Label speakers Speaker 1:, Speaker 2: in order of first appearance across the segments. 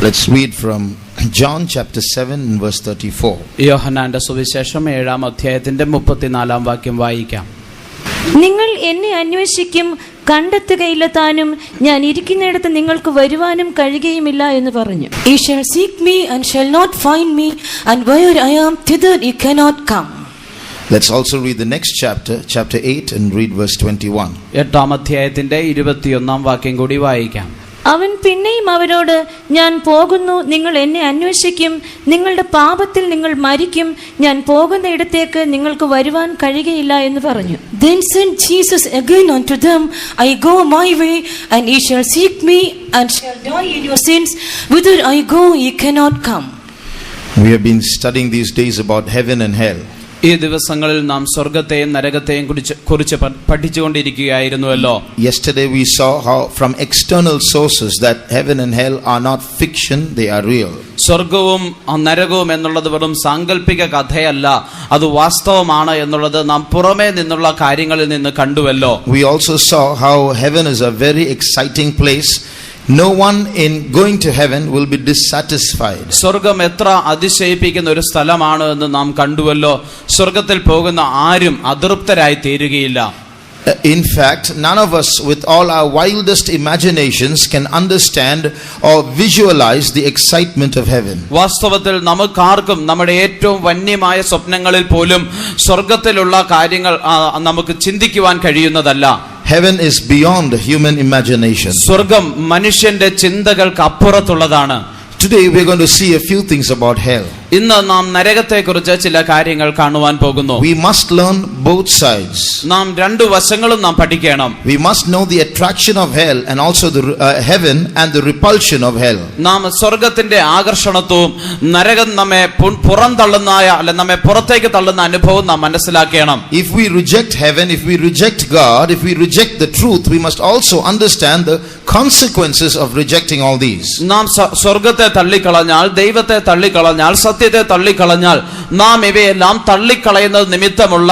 Speaker 1: Let's read from John chapter 7 and verse 34.
Speaker 2: യോഹന്നാന്റെ സുവിശേഷം 7-ാം അധ്യായത്തിന്റെ 34-ാം വാക്യം വായിക്കാം.
Speaker 3: നിങ്ങൾ എന്നെ അന്വേഷിക്കും, കണ്ടെത്തുകയില്ല താനും ഞാൻ ഇരിക്കുന്നിടത്ത് നിങ്ങൾക്ക് വരുവാനും കഴിയുകയുമില്ല എന്ന് പറഞ്ഞു.
Speaker 4: Ye shall seek me and shall not find me, and where I am thither ye cannot come.
Speaker 1: Let's also read the next chapter, chapter 8, and read verse 21.
Speaker 2: 8-ാം അധ്യായത്തിന്റെ 21-ാം വാക്യം കൂടി വായിക്കാം.
Speaker 3: അവൻ പിന്നെയും അവരോട്, ഞാൻ പോകുന്നു, നിങ്ങൾ എന്നെ അന്വേഷിക്കും, നിങ്ങളുടെ പാപത്തിൽ നിങ്ങൾ മരിക്കും, ഞാൻ പോകുന്ന ഇടത്തേക്ക് നിങ്ങൾക്ക് വരുവാൻ കഴിയുകയില്ല എന്ന് പറഞ്ഞു.
Speaker 4: Then said Jesus again unto them, I go my way, and ye shall seek me, and shall die in your sins. Whither I go ye cannot come.
Speaker 1: We have been studying these days about heaven and hell.
Speaker 2: ഈ ദിവസങ്ങളിൽ നാം സ്വർഗ്ഗത്തെയും നരകത്തെയും കുറിച്ച് പഠിച്ചുകൊണ്ടിരിക്കുകയായിരുന്നുവല്ലോ.
Speaker 1: Yesterday we saw how from external sources that heaven and hell are not fiction, they are real.
Speaker 2: സ്വർഗവും നരകവും എന്നുള്ളത് വെറും സാങ്കല്പിക കഥയല്ല, അത് വാസ്തവമാണ് എന്നുള്ളത് നാം പുറമേ നിന്നുള്ള കാര്യങ്ങളിൽ നിന്ന് കണ്ടുവല്ലോ.
Speaker 1: We also saw how heaven is a very exciting place. No one in going to heaven will be dissatisfied.
Speaker 2: സ്വർഗം എത്ര അതിശയിപ്പിക്കുന്ന ഒരു സ്ഥലമാണ് എന്ന് നാം കണ്ടുവല്ലോ. സ്വർഗത്തിൽ പോകുന്ന ആരും അതൃപ്തരായി തീരുകയില്ല.
Speaker 1: In fact, none of us with all our wildest imaginations can understand or visualize the excitement of heaven.
Speaker 2: വാസ്തവത്തിൽ നമുക്കാർക്കും നമ്മുടെ ഏറ്റവും വന്യമായ സ്വപ്നങ്ങളിൽ പോലും സ്വർഗത്തിലുള്ള കാര്യങ്ങൾ നമുക്ക് ചിന്തിക്കുവാൻ കഴിയുന്നതല്ല.
Speaker 1: Heaven is beyond human imagination.
Speaker 2: സ്വർഗം മനുഷ്യന്റെ ചിന്തകൾക്ക് അപ്പുറത്തുള്ളതാണ്.
Speaker 1: Today we are going to see a few things about hell.
Speaker 2: ഇന്ന് നാം നരകത്തെക്കുറിച്ച് ചില കാര്യങ്ങൾ കാണുവാൻ പോകുന്നു.
Speaker 1: We must learn both sides.
Speaker 2: നാം രണ്ടു വശങ്ങളും നാം പഠിക്കണം.
Speaker 1: We must know the attraction of hell and also the heaven and the repulsion of hell.
Speaker 2: നാം സ്വർഗത്തിന്റെ ആകർഷണത്വവും നരകം നമ്മെ പുറന്തള്ളുന്ന നമ്മെ പുറത്തേക്ക് തള്ളുന്ന അനുഭവം നാം മനസ്സിലാക്കണം.
Speaker 1: If we reject heaven, if we reject God, if we reject the truth, we must also understand the consequences of rejecting all these.
Speaker 2: നാം സ്വർഗത്തെ തള്ളിക്കളഞ്ഞാൽ, ദൈവത്തെ തള്ളിക്കളഞ്ഞാൽ, സത്യത്തെ തള്ളിക്കളഞ്ഞാൽ നാം ഇവയെല്ലാം തള്ളിക്കളയുന്നത് നിമിത്തമുള്ള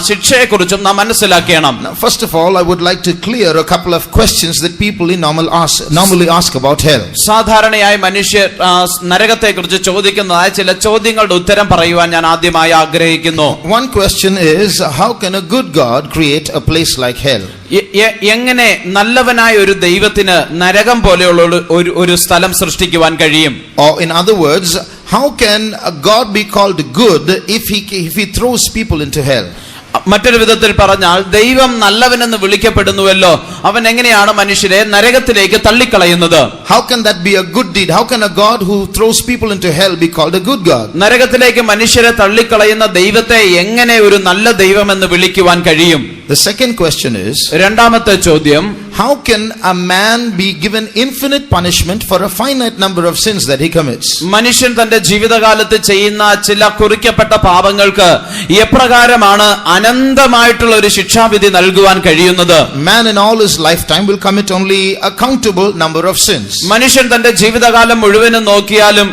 Speaker 2: ശിക്ഷയെക്കുറിച്ചും നാം മനസ്സിലാക്കണം.
Speaker 1: First of all, I would like to clear a couple of questions that people normally ask about hell.
Speaker 2: സാധാരണയായി മനുഷ്യർ നരകത്തെക്കുറിച്ച് ചോദിക്കുന്നതായ ചില ചോദ്യങ്ങളുടെ ഉത്തരം പറയുവാൻ ഞാൻ ആദ്യമായി ആഗ്രഹിക്കുന്നു.
Speaker 1: One question is, how can a good God create a place like hell?
Speaker 2: എങ്ങനെ നല്ലവനായ ഒരു ദൈവത്തിന് നരകം പോലെയുള്ള ഒരു സ്ഥലം സൃഷ്ടിക്കുവാൻ കഴിയും?
Speaker 1: Or in other words, how can a God be called good if he throws people into hell?
Speaker 2: മറ്റൊരു വിധത്തിൽ പറഞ്ഞാൽ, ദൈവം നല്ലവനെന്ന് വിളിക്കപ്പെടുന്നുവല്ലോ, അവൻ എങ്ങനെയാണ് മനുഷ്യരെ നരകത്തിലേക്ക് തള്ളിക്കളയുന്നത്?
Speaker 1: How can that be a good deed? How can a God who throws people into hell be called a good God?
Speaker 2: നരകത്തിലേക്ക് മനുഷ്യരെ തള്ളിക്കളയുന്ന ദൈവത്തെ എങ്ങനെ ഒരു നല്ല ദൈവമെന്ന് വിളിക്കുവാൻ കഴിയും?
Speaker 1: The second question is,
Speaker 2: രണ്ടാമത്തെ ചോദ്യം,
Speaker 1: how can a man be given infinite punishment for a finite number of sins that he commits?
Speaker 2: മനുഷ്യൻ തന്റെ ജീവിതകാലത്ത് ചെയ്യുന്ന ചില കുറിക്കപ്പെട്ട പാപങ്ങൾക്ക് എപ്രകാരമാണ് അനന്തമായിട്ടുള്ള ഒരു ശിക്ഷാവിധി നൽകുവാൻ കഴിയുന്നത്?
Speaker 1: Man in all his lifetime will commit only a countable number of sins.
Speaker 2: മനുഷ്യൻ തന്റെ ജീവിതകാലം മുഴുവനും നോക്കിയാലും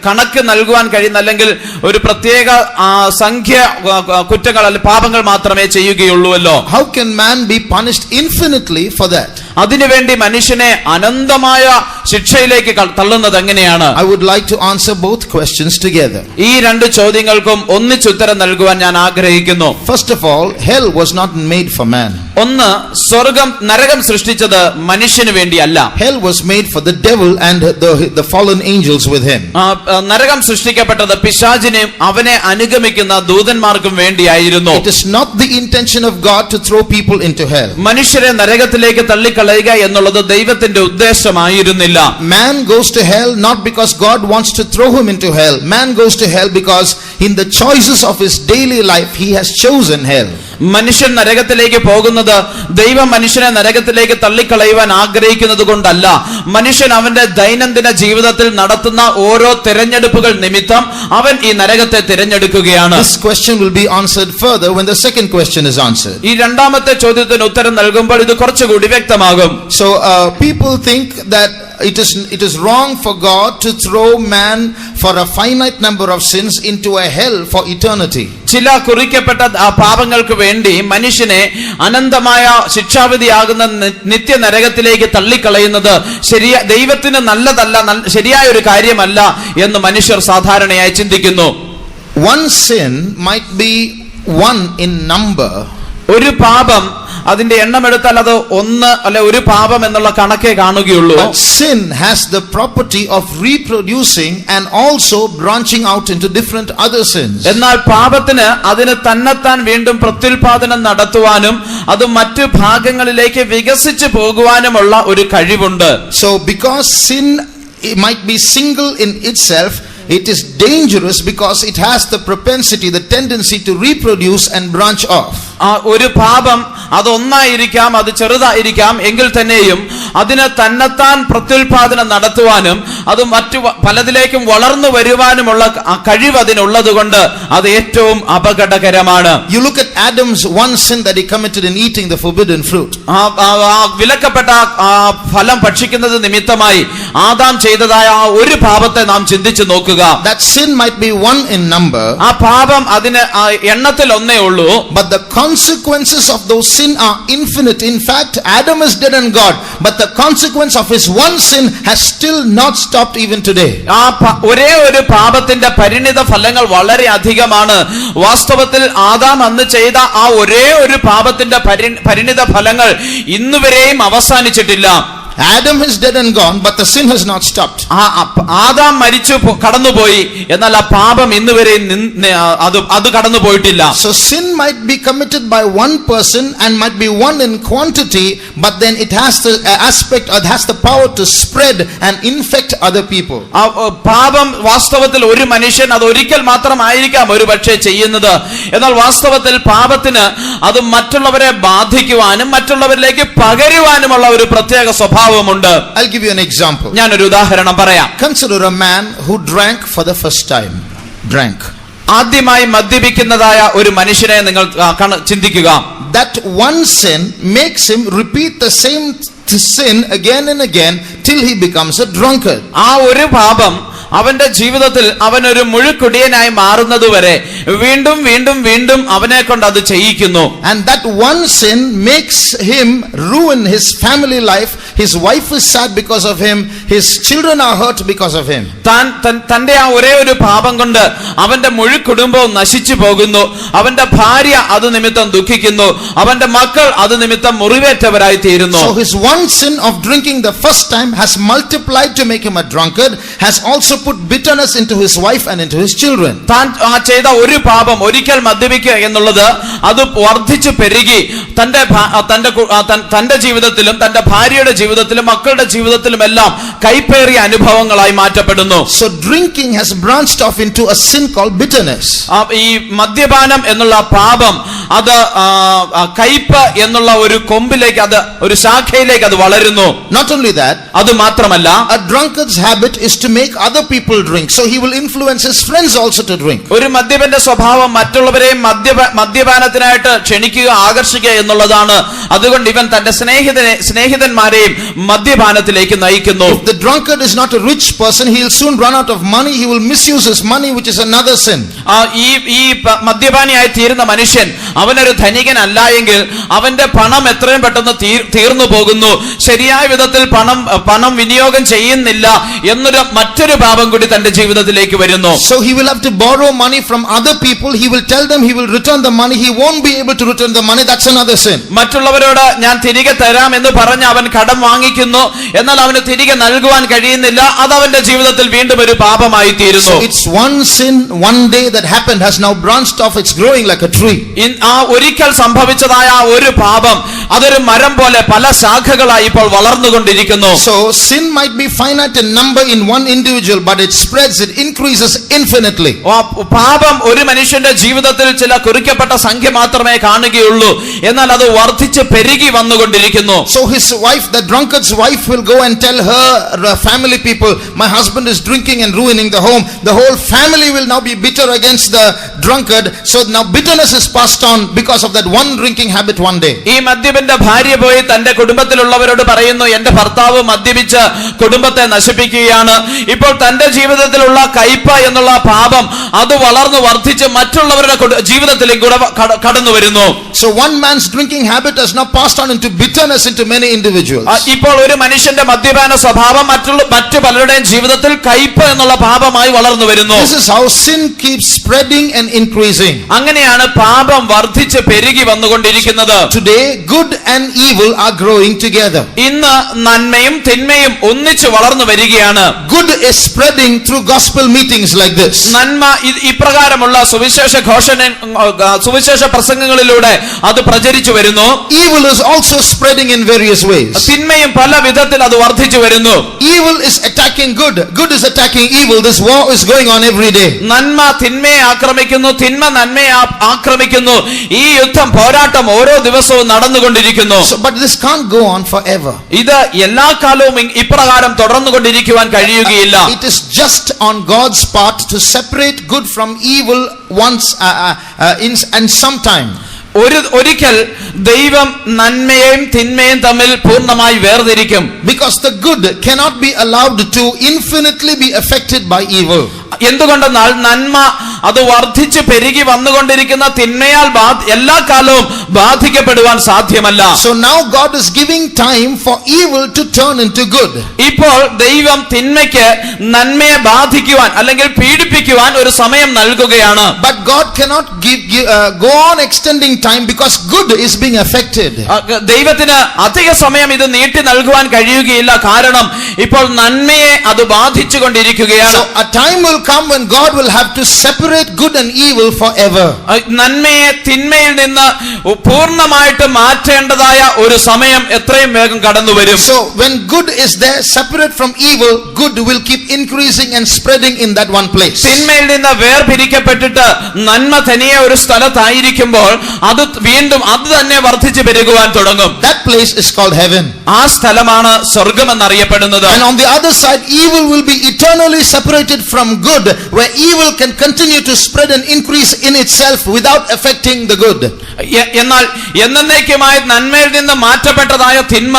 Speaker 2: കണക്ക് നൽകുവാൻ കഴിയുന്ന അല്ലെങ്കിൽ ഒരു പ്രത്യേക സംഖ്യ കുറ്റങ്ങൾ അല്ലെങ്കിൽ പാപങ്ങൾ മാത്രമേ ചെയ്യുകയുള്ളൂവല്ലോ.
Speaker 1: How can man be punished infinitely for that?
Speaker 2: അതിനുവേണ്ടി മനുഷ്യനെ അനന്തമായ ശിക്ഷയിലേക്ക് തള്ളുന്നത് എങ്ങനെയാണ്?
Speaker 1: I would like to answer both questions together.
Speaker 2: ഈ രണ്ട് ചോദ്യങ്ങൾക്കും ഒന്നിച്ചുത്തരം നൽകുവാൻ ഞാൻ ആഗ്രഹിക്കുന്നു.
Speaker 1: First of all, hell was not made for man.
Speaker 2: ഒന്ന്, നരകം സൃഷ്ടിച്ചത് മനുഷ്യന് വേണ്ടിയല്ല.
Speaker 1: Hell was made for the devil and the fallen angels with him.
Speaker 2: നരകം സൃഷ്ടിക്കപ്പെട്ടത് പിശാചിനെയും അവനെ അനുഗമിക്കുന്ന ദൂതന്മാർക്കും വേണ്ടിയായിരുന്നു.
Speaker 1: It is not the intention of God to throw people into hell.
Speaker 2: മനുഷ്യരെ നരകത്തിലേക്ക് തള്ളിക്കളയുക എന്നുള്ളത് ദൈവത്തിന്റെ ഉദ്ദേശമായിരുന്നില്ല.
Speaker 1: Man goes to hell not because God wants to throw him into hell. Man goes to hell because in the choices of his daily life he has chosen hell.
Speaker 2: മനുഷ്യൻ നരകത്തിലേക്ക് പോകുന്നത് ദൈവം മനുഷ്യനെ നരകത്തിലേക്ക് തള്ളിക്കളയുവാൻ ആഗ്രഹിക്കുന്നത് കൊണ്ടല്ല. മനുഷ്യൻ അവന്റെ ദൈനംദിന ജീവിതത്തിൽ നടത്തുന്ന ഓരോ തിരഞ്ഞെടുപ്പുകൾ നിമിത്തം അവൻ ഈ നരകത്തെ തിരഞ്ഞെടുക്കുകയാണ്.
Speaker 1: This question will be answered further when the second question is answered.
Speaker 2: ഈ രണ്ടാമത്തെ ചോദ്യത്തിന് ഉത്തരം നൽകുമ്പോൾ ഇത് കുറച്ചുകൂടി വ്യക്തമാകും.
Speaker 1: So people think that it is wrong for God to throw man for a finite number of sins into a hell for eternity.
Speaker 2: ചില കുറിക്കപ്പെട്ട പാപങ്ങൾക്ക് വേണ്ടി മനുഷ്യനെ അനന്തമായ ശിക്ഷാവിധിയാകുന്ന നിത്യ നരകത്തിലേക്ക് തള്ളിക്കളയുന്നത് ദൈവത്തിന് നല്ലതല്ല, ശരിയായ ഒരു കാര്യമല്ല എന്ന് മനുഷ്യർ സാധാരണയായി ചിന്തിക്കുന്നു.
Speaker 1: One sin might be one in number.
Speaker 2: ഒരു പാപം അതിന്റെ എണ്ണം എടുത്താൽ അത് ഒന്ന് അല്ലെ ഒരു പാപം എന്നുള്ള കണക്കേ കാണുകയുള്ളൂ.
Speaker 1: But sin has the property of reproducing and also branching out into different other sins.
Speaker 2: എന്നാൽ പാപത്തിന് അതിന് തന്നെത്താൻ വീണ്ടും പ്രത്യുൽപാദനം നടത്തുവാനും അത് മറ്റു ഭാഗങ്ങളിലേക്ക് വികസിച്ചു പോകുവാനുമുള്ള ഒരു കഴിവുണ്ട്.
Speaker 1: So because sin might be single in itself, it is dangerous because it has the propensity, the tendency to reproduce and branch off.
Speaker 2: ഒരു പാപം അതൊന്നായിരിക്കാം, അത് ചെറുതായിരിക്കാം, എങ്കിൽ തന്നെയും അതിന് തന്നെത്താൻ പ്രത്യുൽപാദനം നടത്തുവാനും അത് മറ്റു പലതിലേക്കും വളർന്നു വരുവാനുമുള്ള കഴിവ് അതിനുള്ളത് കൊണ്ട് അത് ഏറ്റവും അപകടകരമാണ്.
Speaker 1: You look at Adam's one sin that he committed in eating the forbidden fruit.
Speaker 2: വിലക്കപ്പെട്ട ഫലം ഭക്ഷിക്കുന്നത് നിമിത്തമായി ആദാം ചെയ്തതായ ആ ഒരു പാപത്തെ നാം ചിന്തിച്ചു നോക്കുക.
Speaker 1: That sin might be one in number.
Speaker 2: ആ പാപം അതിന് എണ്ണത്തിൽ ഒന്നേ ഉള്ളൂ.
Speaker 1: But the consequences of those sin are infinite. In fact, Adam is dead and God, but the consequence of his one sin has still not stopped even today.
Speaker 2: ഒരേ ഒരു പാപത്തിന്റെ പരിണിത ഫലങ്ങൾ വളരെ അധികമാണ്. വാസ്തവത്തിൽ ആദാം അന്ന് ചെയ്ത ആ ഒരേ ഒരു പാപത്തിന്റെ പരിണിത ഫലങ്ങൾ ഇന്നുവരെയും അവസാനിച്ചിട്ടില്ല.
Speaker 1: Adam is dead and gone, but the sin has not stopped.
Speaker 2: Adam മരിച്ചു കടന്നുപോയി, എന്നാൽ ആ പാപം ഇന്നുവരെ അത് കടന്നു പോയിട്ടില്ല.
Speaker 1: So sin might be committed by one person and might be one in quantity, but then it has the aspect, or it has the power to spread and infect other people.
Speaker 2: പാപം വാസ്തവത്തിൽ ഒരു മനുഷ്യൻ അത് ഒരിക്കൽ മാത്രമായിരിക്കാം ഒരു പക്ഷേ ചെയ്യുന്നത്, എന്നാൽ വാസ്തവത്തിൽ പാപത്തിന് അത് മറ്റുള്ളവരെ ബാധിക്കുവാനും മറ്റുള്ളവരിലേക്ക് പകരുവാനുമുള്ള ഒരു പ്രത്യേക സ്വഭാവം.
Speaker 1: I'll give you an example.
Speaker 2: ഞാനൊരു ഉദാഹരണം പറയാം.
Speaker 1: Consider a man who drank for the first time.
Speaker 2: ആദ്യമായി മദ്യപിക്കുന്നതായ ഒരു മനുഷ്യനെ നിങ്ങൾ ചിന്തിക്കുക.
Speaker 1: That one sin makes him repeat the same sin again and again till he becomes a drunkard.
Speaker 2: ആ ഒരു പാപം അവന്റെ ജീവിതത്തിൽ അവൻ ഒരു മുഴുക്കുടിയനായി മാറുന്നതുവരെ വീണ്ടും വീണ്ടും വീണ്ടും അവനെ കൊണ്ട് അത് ചെയ്യിക്കുന്നു.
Speaker 1: And that one sin makes him ruin his family life. His wife is sad because of him. His children are hurt because of him.
Speaker 2: തന്റെ ആ ഒരേ ഒരു പാപം കൊണ്ട് അവന്റെ മുഴുക്കുടുംബവും നശിച്ചു പോകുന്നു. അവന്റെ ഭാര്യ അത് നിമിത്തം ദുഃഖിക്കുന്നു. അവന്റെ മക്കൾ അത് നിമിത്തം മുറിവേറ്റവരായി തീരുന്നു.
Speaker 1: So his one sin of drinking the first time has multiplied to make him a drunkard, has also put bitterness into his wife and into his children.
Speaker 2: താൻ ചെയ്ത ഒരു പാപം ഒരിക്കൽ മദ്യപിക്കുക എന്നുള്ളത് അത് വർദ്ധിച്ചു പെരുകി തന്റെ ജീവിതത്തിലും തന്റെ ഭാര്യയുടെ ജീവിതത്തിലും മക്കളുടെ ജീവിതത്തിലും എല്ലാം കൈപ്പേറിയ അനുഭവങ്ങളായി മാറ്റപ്പെടുന്നു.
Speaker 1: So drinking has branched off into a sin called bitterness.
Speaker 2: ഈ മദ്യപാനം എന്നുള്ള പാപം അത് കയ്പ് എന്നുള്ള ഒരു കൊമ്പിലേക്ക്, അത് ഒരു ശാഖയിലേക്ക് അത് വളരുന്നു.
Speaker 1: Not only that,
Speaker 2: അത് മാത്രമല്ല,
Speaker 1: a drunkard's habit is to make other people drink, so he will influence his friends also to drink.
Speaker 2: ഒരു മദ്യപന്റെ സ്വഭാവം മറ്റുള്ളവരെയും മദ്യപാനത്തിനായിട്ട് ക്ഷണിക്കുക, ആകർഷിക്കുക എന്നുള്ളതാണ്. അതുകൊണ്ട് ഇവൻ തന്റെ സ്നേഹിതന്മാരെയും മദ്യപാനത്തിലേക്ക് നയിക്കുന്നു.
Speaker 1: If the drunkard is not a rich person, he will soon run out of money. He will misuse his money, which is another sin.
Speaker 2: ഈ മദ്യപാനിയായി തീരുന്ന മനുഷ്യൻ അവനൊരു ധനികനല്ല എങ്കിൽ അവന്റെ പണം എത്രയും പെട്ടെന്ന് തീർന്നു പോകുന്നു. ശരിയായ വിധത്തിൽ പണം വിനിയോഗം ചെയ്യുന്നില്ല എന്നൊരു മറ്റൊരു പാപം കൂടി തന്റെ ജീവിതത്തിലേക്ക് വരുന്നു.
Speaker 1: So he will have to borrow money from other people. He will tell them he will return the money. He won't be able to return the money. That's another sin.
Speaker 2: മറ്റുള്ളവരോട് ഞാൻ തിരികെ തരാം എന്ന് പറഞ്ഞ് അവൻ കടം വാങ്ങിക്കുന്നു, എന്നാൽ അവന് തിരികെ നൽകുവാൻ കഴിയുന്നില്ല. അത് അവന്റെ ജീവിതത്തിൽ വീണ്ടും ഒരു പാപമായി തീരുന്നു.
Speaker 1: So it's one sin one day that happened has now branched off. It's growing like a tree.
Speaker 2: ആ ഒരിക്കൽ സംഭവിച്ചതായ ആ ഒരു പാപം അതൊരു മരം പോലെ പല ശാഖകളായി ഇപ്പോൾ വളർന്നുകൊണ്ടിരിക്കുന്നു.
Speaker 1: So sin might be finite in number in one individual, but it spreads, it increases infinitely.
Speaker 2: പാപം ഒരു മനുഷ്യന്റെ ജീവിതത്തിൽ ചില കുറിക്കപ്പെട്ട സംഖ്യ മാത്രമേ കാണുകയുള്ളൂ, എന്നാൽ അത് വർദ്ധിച്ച് പെരുകി വന്നുകൊണ്ടിരിക്കുന്നു.
Speaker 1: So his wife that drunkard's wife will go and tell her family people, my husband is drinking and ruining the home, the whole family will now be bitter against the drunkard. So now bitterness is passed on because of that one drinking habit one day.
Speaker 2: ഈ മദ്യപന്റെ ഭാര്യ പോയി തന്റെ കുടുംബത്തിലുള്ളവരോട് പറയുന്നു, എന്റെ ഭർത്താവ് മദ്യപിച്ച് കുടുംബത്തെ നശിപ്പിക്കുകയാണ്. ഇപ്പോൾ തന്റെ ജീവിതത്തിലുള്ള കയ്പ എന്നുള്ള പാപം അത് വളർന്നു വർദ്ധിച്ച് മറ്റുള്ളവരുടെ ജീവിതത്തിലേക്ക് കൂടെ കടന്നു വരുന്നു.
Speaker 1: So one man's drinking habit has now passed on into bitterness into many individuals.
Speaker 2: ഇപ്പോൾ ഒരു മനുഷ്യന്റെ മദ്യപാന സ്വഭാവം മറ്റു പലരുടെയും ജീവിതത്തിൽ കയ്പ എന്നുള്ള പാപമായി വളർന്നു വരുന്നു.
Speaker 1: This is how sin keeps spreading and increasing.
Speaker 2: അങ്ങനെയാണ് പാപം വർദ്ധിച്ച് പെരുകി വന്നുകൊണ്ടിരിക്കുന്നത്.
Speaker 1: Today good and evil are growing together.
Speaker 2: ഇന്ന് നന്മയും തിന്മയും ഒന്നിച്ച് വളർന്നു വരികയാണ്.
Speaker 1: Good is spreading through gospel meetings like this.
Speaker 2: നന്മ ഇപ്രകാരമുള്ള സുവിശേഷ പ്രസംഗങ്ങളിലൂടെ അത് പ്രചരിച്ചു വരുന്നു.
Speaker 1: Evil is also spreading in various ways.
Speaker 2: തിന്മയും പല വിധത്തിൽ അത് വർദ്ധിച്ചു വരുന്നു.
Speaker 1: Evil is attacking good, good is attacking evil. This war is going on every day.
Speaker 2: നന്മ തിന്മയെ ആക്രമിക്കുന്നു, തിന്മ നന്മയെ ആക്രമിക്കുന്നു. ഈ യുദ്ധം, പോരാട്ടം ഓരോ ദിവസവും നടന്നുകൊണ്ടിരിക്കുന്നു.
Speaker 1: But this can't go on forever.
Speaker 2: ഇത് എല്ലാ കാലവും ഇപ്രകാരം തുടർന്നുകൊണ്ടിരിക്കുവാൻ കഴിയുകയില്ല.
Speaker 1: It is just on God's part to separate good from evil once and sometime.
Speaker 2: ഒരിക്കൽ ദൈവം നന്മയെയും തിന്മയും തമ്മിൽ പൂർണ്ണമായി വേർതിരിക്കും.
Speaker 1: Because the good cannot be allowed to infinitely be affected by evil.
Speaker 2: എന്തുകൊണ്ടെന്നാൽ നന്മ അത് വർദ്ധിച്ച് പെരുകി വന്നുകൊണ്ടിരിക്കുന്ന തിന്മയാൽ എല്ലാ കാലവും ബാധിക്കപ്പെടുവാൻ സാധ്യമല്ല.
Speaker 1: So now God is giving time for evil to turn into good.
Speaker 2: ഇപ്പോൾ ദൈവം തിന്മയ്ക്ക് നന്മയെ ബാധിക്കുവാൻ അല്ലെങ്കിൽ പീഡിപ്പിക്കുവാൻ ഒരു സമയം നൽകുകയാണ്.
Speaker 1: But God cannot go on extending time because good is being affected.
Speaker 2: ദൈവത്തിന് അധിക സമയം ഇത് നീട്ടി നൽകുവാൻ കഴിയുകയില്ല. കാരണം ഇപ്പോൾ നന്മയെ അത് ബാധിച്ചുകൊണ്ടിരിക്കുകയാണ്.
Speaker 1: So a time will come when God will have to separate good and evil forever.
Speaker 2: നന്മയെ തിന്മയിൽ നിന്ന് പൂർണ്ണമായിട്ട് മാറ്റേണ്ടതായ ഒരു സമയം എത്രയും വേഗം കടന്നു വരും.
Speaker 1: So when good is there separate from evil, good will keep increasing and spreading in that one place.
Speaker 2: തിന്മയിൽ നിന്ന് വേർപിരിക്കപ്പെട്ടിട്ട് നന്മ തനിയെ ഒരു സ്ഥലത്തായിരിക്കുമ്പോൾ അത് വീണ്ടും അത് തന്നെ വർദ്ധിച്ചു പെരുകുവാൻ തുടങ്ങും.
Speaker 1: That place is called heaven.
Speaker 2: ആ സ്ഥലമാണ് സ്വർഗ്ഗം എന്നറിയപ്പെടുന്നത്.
Speaker 1: And on the other side, evil will be eternally separated from good, where evil can continue to spread and increase in itself without affecting the good.
Speaker 2: എന്നാൽ എന്നേക്കുമായി നന്മയിൽ നിന്ന് മാറ്റപ്പെട്ടതായ തിന്മ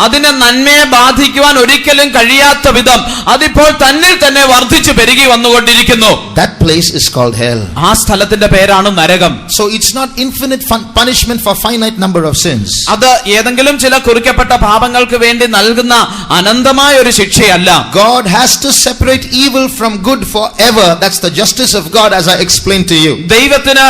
Speaker 2: അതിനെ നന്മയെ ബാധിക്കുവാൻ ഒരിക്കലും കഴിയാത്ത വിധം അതിപ്പോൾ തന്നിൽ തന്നെ വർദ്ധിച്ചു പെരുകി വന്നുകൊണ്ടിരിക്കുന്നു.
Speaker 1: That place is called hell.
Speaker 2: ആ സ്ഥലത്തിന്റെ പേരാണ് നരകം.
Speaker 1: So it's not infinite punishment for finite number of sins.
Speaker 2: അത് ഏതെങ്കിലും ചില കുറിക്കപ്പെട്ട പാപങ്ങൾക്ക് വേണ്ടി നൽകുന്ന അനന്തമായ ഒരു ശിക്ഷയല്ല.
Speaker 1: God has to separate evil from good forever. That's the justice of God, as I explained to you.
Speaker 2: ദൈവത്തിന്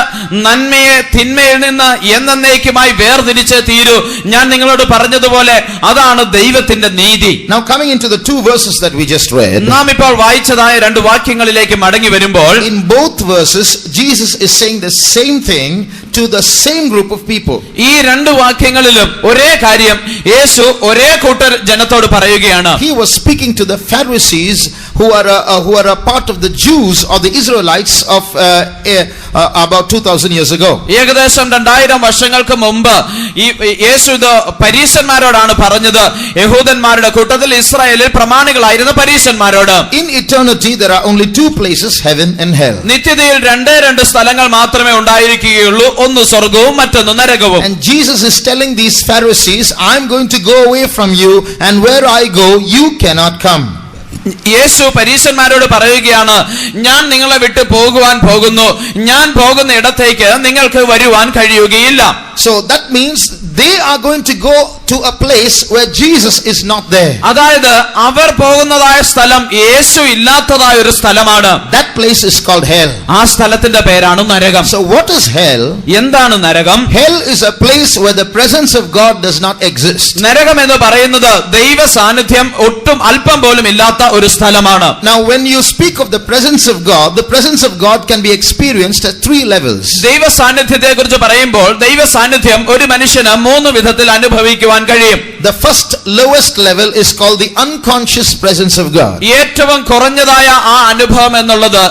Speaker 2: നന്മയെ തിന്മയിൽ നിന്ന് എന്നേക്കുമായി വേർതിരിച്ചേ തീരൂ. ഞാൻ നിങ്ങളോട് പറഞ്ഞതുപോലെ അതാണ് ദൈവത്തിന്റെ നീതി.
Speaker 1: Now coming into the two verses that we just read.
Speaker 2: നാം ഇപ്പോൾ വായിച്ചതായ രണ്ട് വാക്യങ്ങളിലേക്ക് മടങ്ങി വരുമ്പോൾ
Speaker 1: in both verses Jesus is saying the same thing to the same group of people.
Speaker 2: ഈ രണ്ട് വാക്യങ്ങളിലും ഒരേ കാര്യം യേശു ഒരേ കൂട്ടർ ജനത്തോട് പറയുകയാണ്.
Speaker 1: He was speaking to the Pharisees who are a part of the Jews or the Israelites of about 2000 years ago.
Speaker 2: ഏകദേശം 2000 വർഷങ്ങൾക്ക് മുമ്പ് യേശു ഇത് പരീശന്മാരോടാണ് പറഞ്ഞത്. യഹൂദന്മാരുടെ കൂട്ടത്തിൽ ഇസ്രായേലിൽ പ്രമാണികളായിരുന്ന പരീശന്മാരോട്.
Speaker 1: In eternity there are only two places, heaven and hell.
Speaker 2: നിത്യതയിൽ രണ്ട് സ്ഥലങ്ങൾ മാത്രമേ ഉണ്ടായിരിക്കുകയുള്ളൂ. ഒന്ന് സ്വർഗ്ഗവും മറ്റൊന്ന് നരകവും.
Speaker 1: And Jesus is telling these Pharisees, I'm going to go away from you, and where I go you cannot come.
Speaker 2: യേശു പരീശന്മാരോട് പറയുകയാണ്, ഞാൻ നിങ്ങളെ വിട്ട് പോകുവാൻ പോകുന്നു. ഞാൻ പോകുന്ന ഇടത്തേക്ക് നിങ്ങൾക്ക് വരുവാൻ കഴിയുകയില്ല.
Speaker 1: So that means they are going to go to a place where Jesus is not there.
Speaker 2: അതായത് അവർ പോകുന്നതായ സ്ഥലം യേശു ഇല്ലാത്തതായ ഒരു സ്ഥലമാണ്.
Speaker 1: That place is called hell.
Speaker 2: ആ സ്ഥലത്തിന്റെ പേരാണ് നരകം.
Speaker 1: So what is hell?
Speaker 2: എന്താണ് നരകം?
Speaker 1: Hell is a place where the presence of God does not exist.
Speaker 2: നരകം എന്ന് പറയുന്നത് ദൈവ സാന്നിധ്യം ഒട്ടും അല്പം പോലും ഇല്ലാത്ത ഒരു സ്ഥലമാണ്.
Speaker 1: Now when you speak of the presence of God, the presence of God can be experienced at three levels.
Speaker 2: ദൈവ സാന്നിധ്യത്തെ കുറിച്ച് പറയുമ്പോൾ ദൈവ സാന്നിധ്യം ഒരു മനുഷ്യന് മൂന്ന് വിധത്തിൽ അനുഭവിക്കുവാൻ അനുഭവിക്കുവാൻ കഴിയും.
Speaker 1: The first lowest level is called the unconscious presence of God.
Speaker 2: ഏറ്റവും കുറഞ്ഞതായ ആ അനുഭവം എന്നുള്ളത്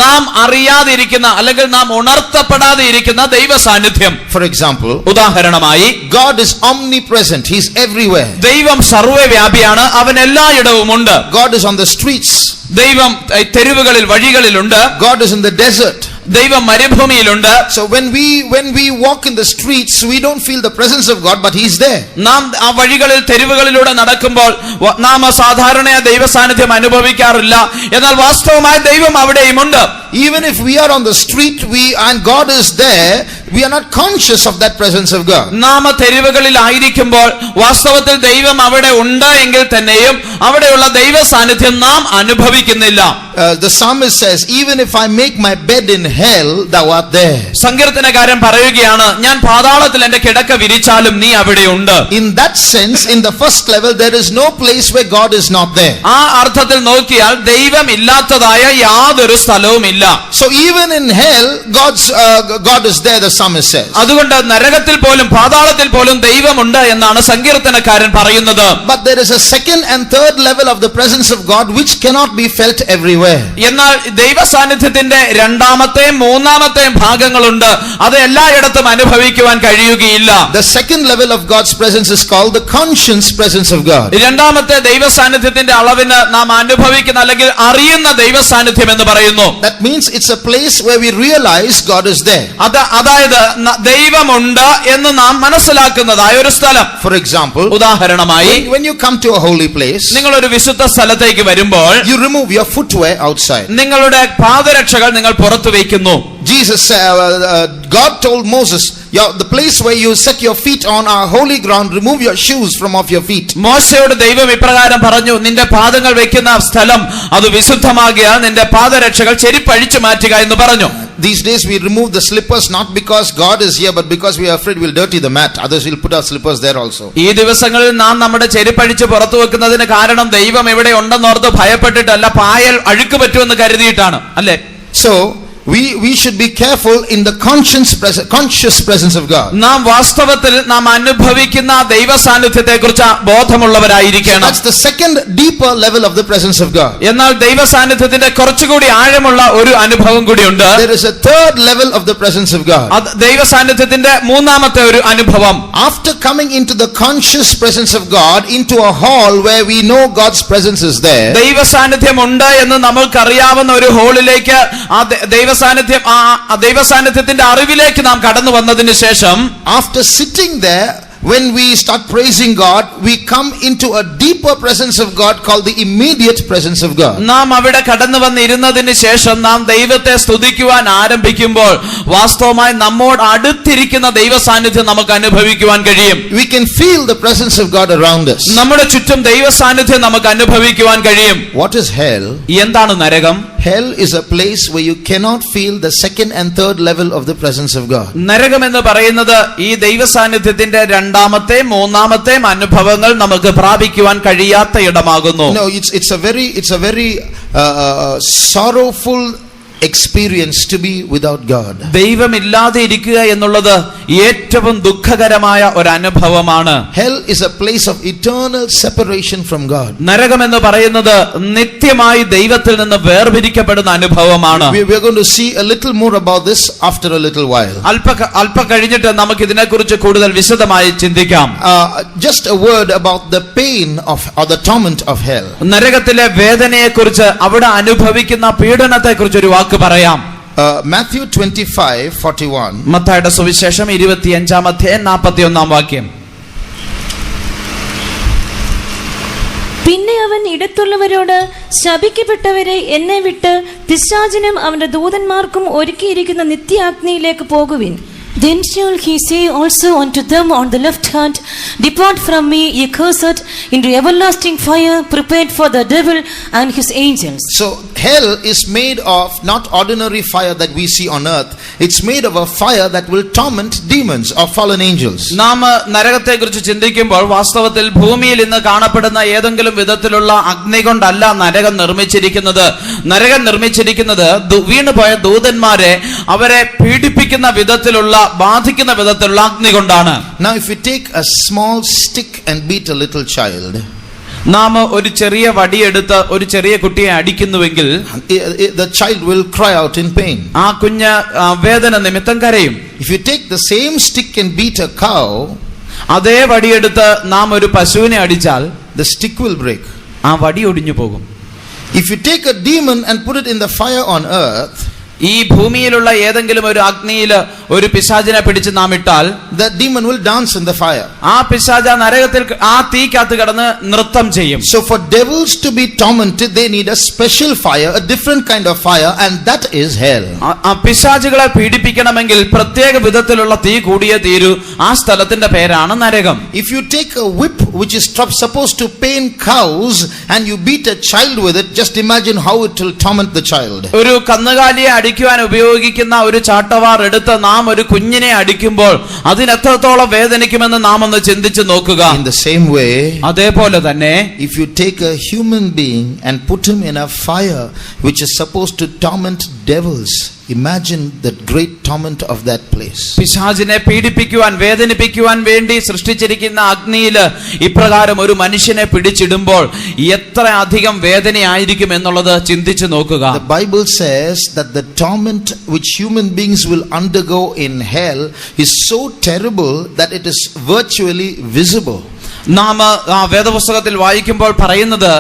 Speaker 2: നാം അറിയാതിരിക്കുന്ന അല്ലെങ്കിൽ നാം ഉണർത്തപ്പെടാതെ ഇരിക്കുന്ന ദൈവ സാന്നിധ്യം.
Speaker 1: For example,
Speaker 2: ഉദാഹരണമായി,
Speaker 1: God is omnipresent. He is everywhere.
Speaker 2: ദൈവം സർവ്വവ്യാപിയാണ്, അവൻ എല്ലായിടവുമുണ്ട്.
Speaker 1: God is on the streets.
Speaker 2: ദൈവം തെരുവുകളിൽ വഴികളിലുണ്ട്.
Speaker 1: God is in the desert.
Speaker 2: ദൈവം മരുഭൂമിയിലുണ്ട്.
Speaker 1: So when we walk in the streets, we don't feel the presence of God, but He is there.
Speaker 2: നാം ആ വഴികളിൽ തെരുവുകളിലൂടെ നടക്കുമ്പോൾ നാം സാധാരണ ദൈവ സാന്നിധ്യം അനുഭവിക്കാറില്ല. എന്നാൽ വാസ്തവമായി ദൈവം അവിടെയുമുണ്ട്.
Speaker 1: Even if we are on the street, and God is there, we are not conscious of that presence of God.
Speaker 2: നാം തെരുവുകളിൽ ആയിരിക്കുമ്പോൾ വാസ്തവത്തിൽ ദൈവം അവിടെ ഉണ്ട് എങ്കിൽ തന്നെയും അവിടെയുള്ള ദൈവ സാന്നിധ്യം നാം അനുഭവിക്കുന്നില്ല.
Speaker 1: The psalmist says, even if I make my bed in hell, thou art there.
Speaker 2: സങ്കീർത്തനക്കാരൻ പറയുകയാണ്, ഞാൻ പാതാളത്തിൽ എന്റെ കിടക്ക വിരിച്ചാലും നീ അവിടെയുണ്ട്.
Speaker 1: In that sense, in the first level, there is no place where God is not there.
Speaker 2: ആ അർത്ഥത്തിൽ നോക്കിയാൽ ദൈവം ഇല്ലാത്തതായ യാതൊരു സ്ഥലവുമില്ല.
Speaker 1: So even in hell, God is there, the psalmist says.
Speaker 2: അതുകൊണ്ട് നരകത്തിൽ പോലും പാതാളത്തിൽ പോലും ദൈവമുണ്ട് എന്നാണ് സങ്കീർത്തനക്കാരൻ പറയുന്നത്.
Speaker 1: But there is a second and third level of the presence of God which cannot be felt everywhere.
Speaker 2: എന്നാൽ ദൈവ സാന്നിധ്യത്തിന്റെ രണ്ടാമത്തെയും മൂന്നാമത്തെയും ഭാഗങ്ങളുണ്ട്. അത് എല്ലായിടത്തും അനുഭവിക്കുവാൻ കഴിയുകയില്ല.
Speaker 1: The second level of God's presence is called the conscious presence of God.
Speaker 2: രണ്ടാമത്തെ ദൈവ സാന്നിധ്യത്തിന്റെ അളവിന് നാം അനുഭവിക്കുന്ന അല്ലെങ്കിൽ അറിയുന്ന ദൈവ സാന്നിധ്യം എന്ന് പറയുന്നു.
Speaker 1: That means it's a place where we realize God is there.
Speaker 2: അതായത് ദൈവമുണ്ട് എന്ന് നാം മനസ്സിലാക്കുന്നതായ ഒരു സ്ഥലം.
Speaker 1: For example,
Speaker 2: ഉദാഹരണമായി,
Speaker 1: when you come to a holy place,
Speaker 2: നിങ്ങൾ ഒരു വിശുദ്ധ സ്ഥലത്തേക്ക് വരുമ്പോൾ
Speaker 1: you remove your footwear outside.
Speaker 2: നിങ്ങളുടെ പാദരക്ഷകൾ നിങ്ങൾ പുറത്തു വയ്ക്കുന്നു.
Speaker 1: God told Moses, the place where you set your feet on our holy ground, remove your shoes from off your feet.
Speaker 2: മോശയോട് ദൈവം ഇപ്രകാരം പറഞ്ഞു, നിന്റെ പാദങ്ങൾ വെക്കുന്ന സ്ഥലം അത് വിശുദ്ധമാകിയാൽ നിന്റെ പാദരക്ഷകൾ ചെരിപ്പഴിച്ചു മാറ്റുക എന്ന് പറഞ്ഞു.
Speaker 1: These days we remove the slippers not because God is here, but because we are afraid we'll dirty the mat. Others will put our slippers there also.
Speaker 2: ഈ ദിവസങ്ങളിൽ നാം നമ്മുടെ ചെരിപ്പഴിച്ച് പുറത്തു വെക്കുന്നതിന് കാരണം ദൈവം എവിടെ ഉണ്ടെന്നോർത്ത് ഭയപ്പെട്ടിട്ടല്ല, പായൽ അഴുക്ക് പറ്റുമെന്ന് കരുതിയിട്ടാണ്, അല്ലേ?
Speaker 1: So we should be careful in the conscious presence of God.
Speaker 2: നാം വാസ്തവത്തിൽ നാം അനുഭവിക്കുന്ന ദൈവ സാന്നിധ്യത്തെക്കുറിച്ച് ബോധമുള്ളവരായിരിക്കണം.
Speaker 1: That's the second deeper level of the presence of God.
Speaker 2: എന്നാൽ ദൈവ സാന്നിധ്യത്തിന്റെ കുറച്ചുകൂടി ആഴമുള്ള ഒരു അനുഭവം കൂടിയുണ്ട്.
Speaker 1: There is a third level of the presence of God.
Speaker 2: ദൈവ സാന്നിധ്യത്തിന്റെ മൂന്നാമത്തെ ഒരു അനുഭവം.
Speaker 1: After coming into the conscious presence of God, into a hall where we know God's presence is there,
Speaker 2: ദൈവ സാന്നിധ്യം ഉണ്ട് എന്ന് നമ്മൾക്കറിയാവുന്ന ഒരു ഹാളിലേക്ക് ദൈവ സാന്നിധ്യത്തിന്റെ അറിവിലേക്ക് നാം കടന്നു വന്നതിന് ശേഷം,
Speaker 1: after sitting there, when we start praising God, we come into a deeper presence of God called the immediate presence of God.
Speaker 2: നാം അവിടെ കടന്നു വന്നിരുന്നതിന് ശേഷം നാം ദൈവത്തെ സ്തുതിക്കുവാൻ ആരംഭിക്കുമ്പോൾ വാസ്തവമായി നമ്മോട് അടുത്തിരിക്കുന്ന ദൈവ സാന്നിധ്യം നമുക്ക് അനുഭവിക്കുവാൻ കഴിയും.
Speaker 1: We can feel the presence of God around us.
Speaker 2: നമ്മുടെ ചുറ്റും ദൈവ സാന്നിധ്യം നമുക്ക് അനുഭവിക്കുവാൻ കഴിയും.
Speaker 1: What is hell?
Speaker 2: എന്താണ് നരകം?
Speaker 1: Hell is a place where you cannot feel the second and third level of the presence of God.
Speaker 2: നരകം എന്ന് പറയുന്നത് ഈ ദൈവ സാന്നിധ്യത്തിന്റെ രണ്ടാമത്തെ മൂന്നാമത്തെ അനുഭവങ്ങൾ നമുക്ക് പ്രാപിക്കുവാൻ കഴിയാത്ത ഇടമാകുന്നു.
Speaker 1: No, it's a very sorrowful experience to be without God.
Speaker 2: ദൈവമില്ലാതെ ഇരിക്കുക എന്നുള്ളത് ഏറ്റവും ദുഃഖകരമായ ഒരു അനുഭവമാണ്.
Speaker 1: Hell is a place of eternal separation from God.
Speaker 2: നരകം എന്ന് പറയുന്നത് നിത്യമായി ദൈവത്തിൽ നിന്ന് വേർപിരിക്കപ്പെടുന്ന അനുഭവമാണ്.
Speaker 1: We are going to see a little more about this after a little while.
Speaker 2: അല്പ കഴിഞ്ഞിട്ട് നമുക്ക് ഇതിനെക്കുറിച്ച് കൂടുതൽ വിശദമായി ചിന്തിക്കാം.
Speaker 1: Just a word about the pain or the torment of hell.
Speaker 2: നരകത്തിലെ വേദനയെക്കുറിച്ച്, അവിടെ അനുഭവിക്കുന്ന പീഡനത്തെക്കുറിച്ച് ഒരു വാക്ക് പറയാം.
Speaker 1: Matthew 25:41.
Speaker 2: മത്തായിയുടെ സുവിശേഷം 25-ാം അധ്യായം 41-ാം വാക്യം.
Speaker 3: പിന്നെ അവൻ ഇടത്തുള്ളവരോട്, ശപിക്കപ്പെട്ടവരെ എന്നെ വിട്ട് പിശാചിനും അവന്റെ ദൂതന്മാർക്കും ഒരുക്കിയിരിക്കുന്ന നിത്യാഗ്നിയിലേക്ക് പോകുവിൻ.
Speaker 4: Then shall he say also unto them on the left hand, Depart from me, ye cursed, into everlasting fire prepared for the devil and his angels.
Speaker 1: So hell is made of not ordinary fire that we see on earth. It's made of a fire that will torment demons or fallen angels.
Speaker 2: നാം നരകത്തെക്കുറിച്ച് ചിന്തിക്കുമ്പോൾ വാസ്തവത്തിൽ ഭൂമിയിൽ ഇന്ന് കാണപ്പെടുന്ന ഏതെങ്കിലും വിധത്തിലുള്ള അഗ്നി കൊണ്ടല്ല നരകം നിർമ്മിച്ചിരിക്കുന്നത്. നരകം നിർമ്മിച്ചിരിക്കുന്നത് വീണുപോയ ദൂതന്മാരെ അവരെ പീഡിപ്പിക്കുന്ന വിധത്തിലുള്ള ബാധിക്കുന്ന വിധത്തിലുള്ള അഗ്നി കൊണ്ടാണ്.
Speaker 1: Now if you take a small stick and beat a little child,
Speaker 2: നാം ഒരു ചെറിയ വടിയെടുത്ത് ഒരു ചെറിയ കുട്ടിയെ അടിക്കുന്നുവെങ്കിൽ
Speaker 1: the child will cry out in pain.
Speaker 2: ആ കുഞ്ഞ് വേദന നിമിത്തം കരയും.
Speaker 1: If you take the same stick and beat a cow,
Speaker 2: അതേ വടിയെടുത്ത് നാം ഒരു പശുവിനെ അടിച്ചാൽ
Speaker 1: the stick will break.
Speaker 2: ആ വടി ഒടിഞ്ഞു പോകും.
Speaker 1: If you take a demon and put it in the fire on earth,
Speaker 2: ഈ ഭൂമിയിലുള്ള ഏതെങ്കിലും ഒരു അഗ്നിയിൽ ഒരു പിശാചിനെ പിടിച്ച് നാം ഇട്ടാൽ
Speaker 1: that demon will dance in the fire.
Speaker 2: ആ പിശാച നരകത്തിൽ ആ തീക്കകത്ത് കിടന്ന് നൃത്തം ചെയ്യും.
Speaker 1: So for devils to be tormented, they need a special fire, a different kind of fire, and that is hell.
Speaker 2: ആ പിശാചുകളെ പീഡിപ്പിക്കണമെങ്കിൽ പ്രത്യേക വിധത്തിലുള്ള തീ കൂടിയേ തീരൂ. ആ സ്ഥലത്തിന്റെ പേരാണ് നരകം.
Speaker 1: If you take a whip which is supposed to pain cows and you beat a child with it, just imagine how it will torment the child.
Speaker 2: ഒരു കന്നുകാലിയെ അടിക്കുവാൻ ഉപയോഗിക്കുന്ന ഒരു ചാട്ടവാർ എടുത്ത് നാം ഒരു കുഞ്ഞിനെ അടിക്കുമ്പോൾ അതിന് എത്രത്തോളം വേദനിക്കുമെന്ന് നാം ഒന്ന് ചിന്തിച്ചു നോക്കുക.
Speaker 1: In the same way,
Speaker 2: അതേപോലെ തന്നെ
Speaker 1: if you take a human being and put him in a fire which is supposed to torment devils, imagine the great torment of that place.
Speaker 2: പിശാചിനെ പീഡിപ്പിക്കുവാൻ വേദനിപ്പിക്കുവാൻ വേണ്ടി സൃഷ്ടിച്ചിരിക്കുന്ന അഗ്നിയിൽ ഇപ്രകാരം ഒരു മനുഷ്യനെ പിടിച്ചിടുമ്പോൾ എത്ര അധികം വേദനയായിരിക്കും എന്നുള്ളത് ചിന്തിച്ചു നോക്കുക.
Speaker 1: The Bible says that the torment which human beings will undergo in hell is so terrible that it is virtually visible.
Speaker 2: നാം വേദപുസ്തകത്തിൽ വായിക്കുമ്പോൾ പറയുന്നത്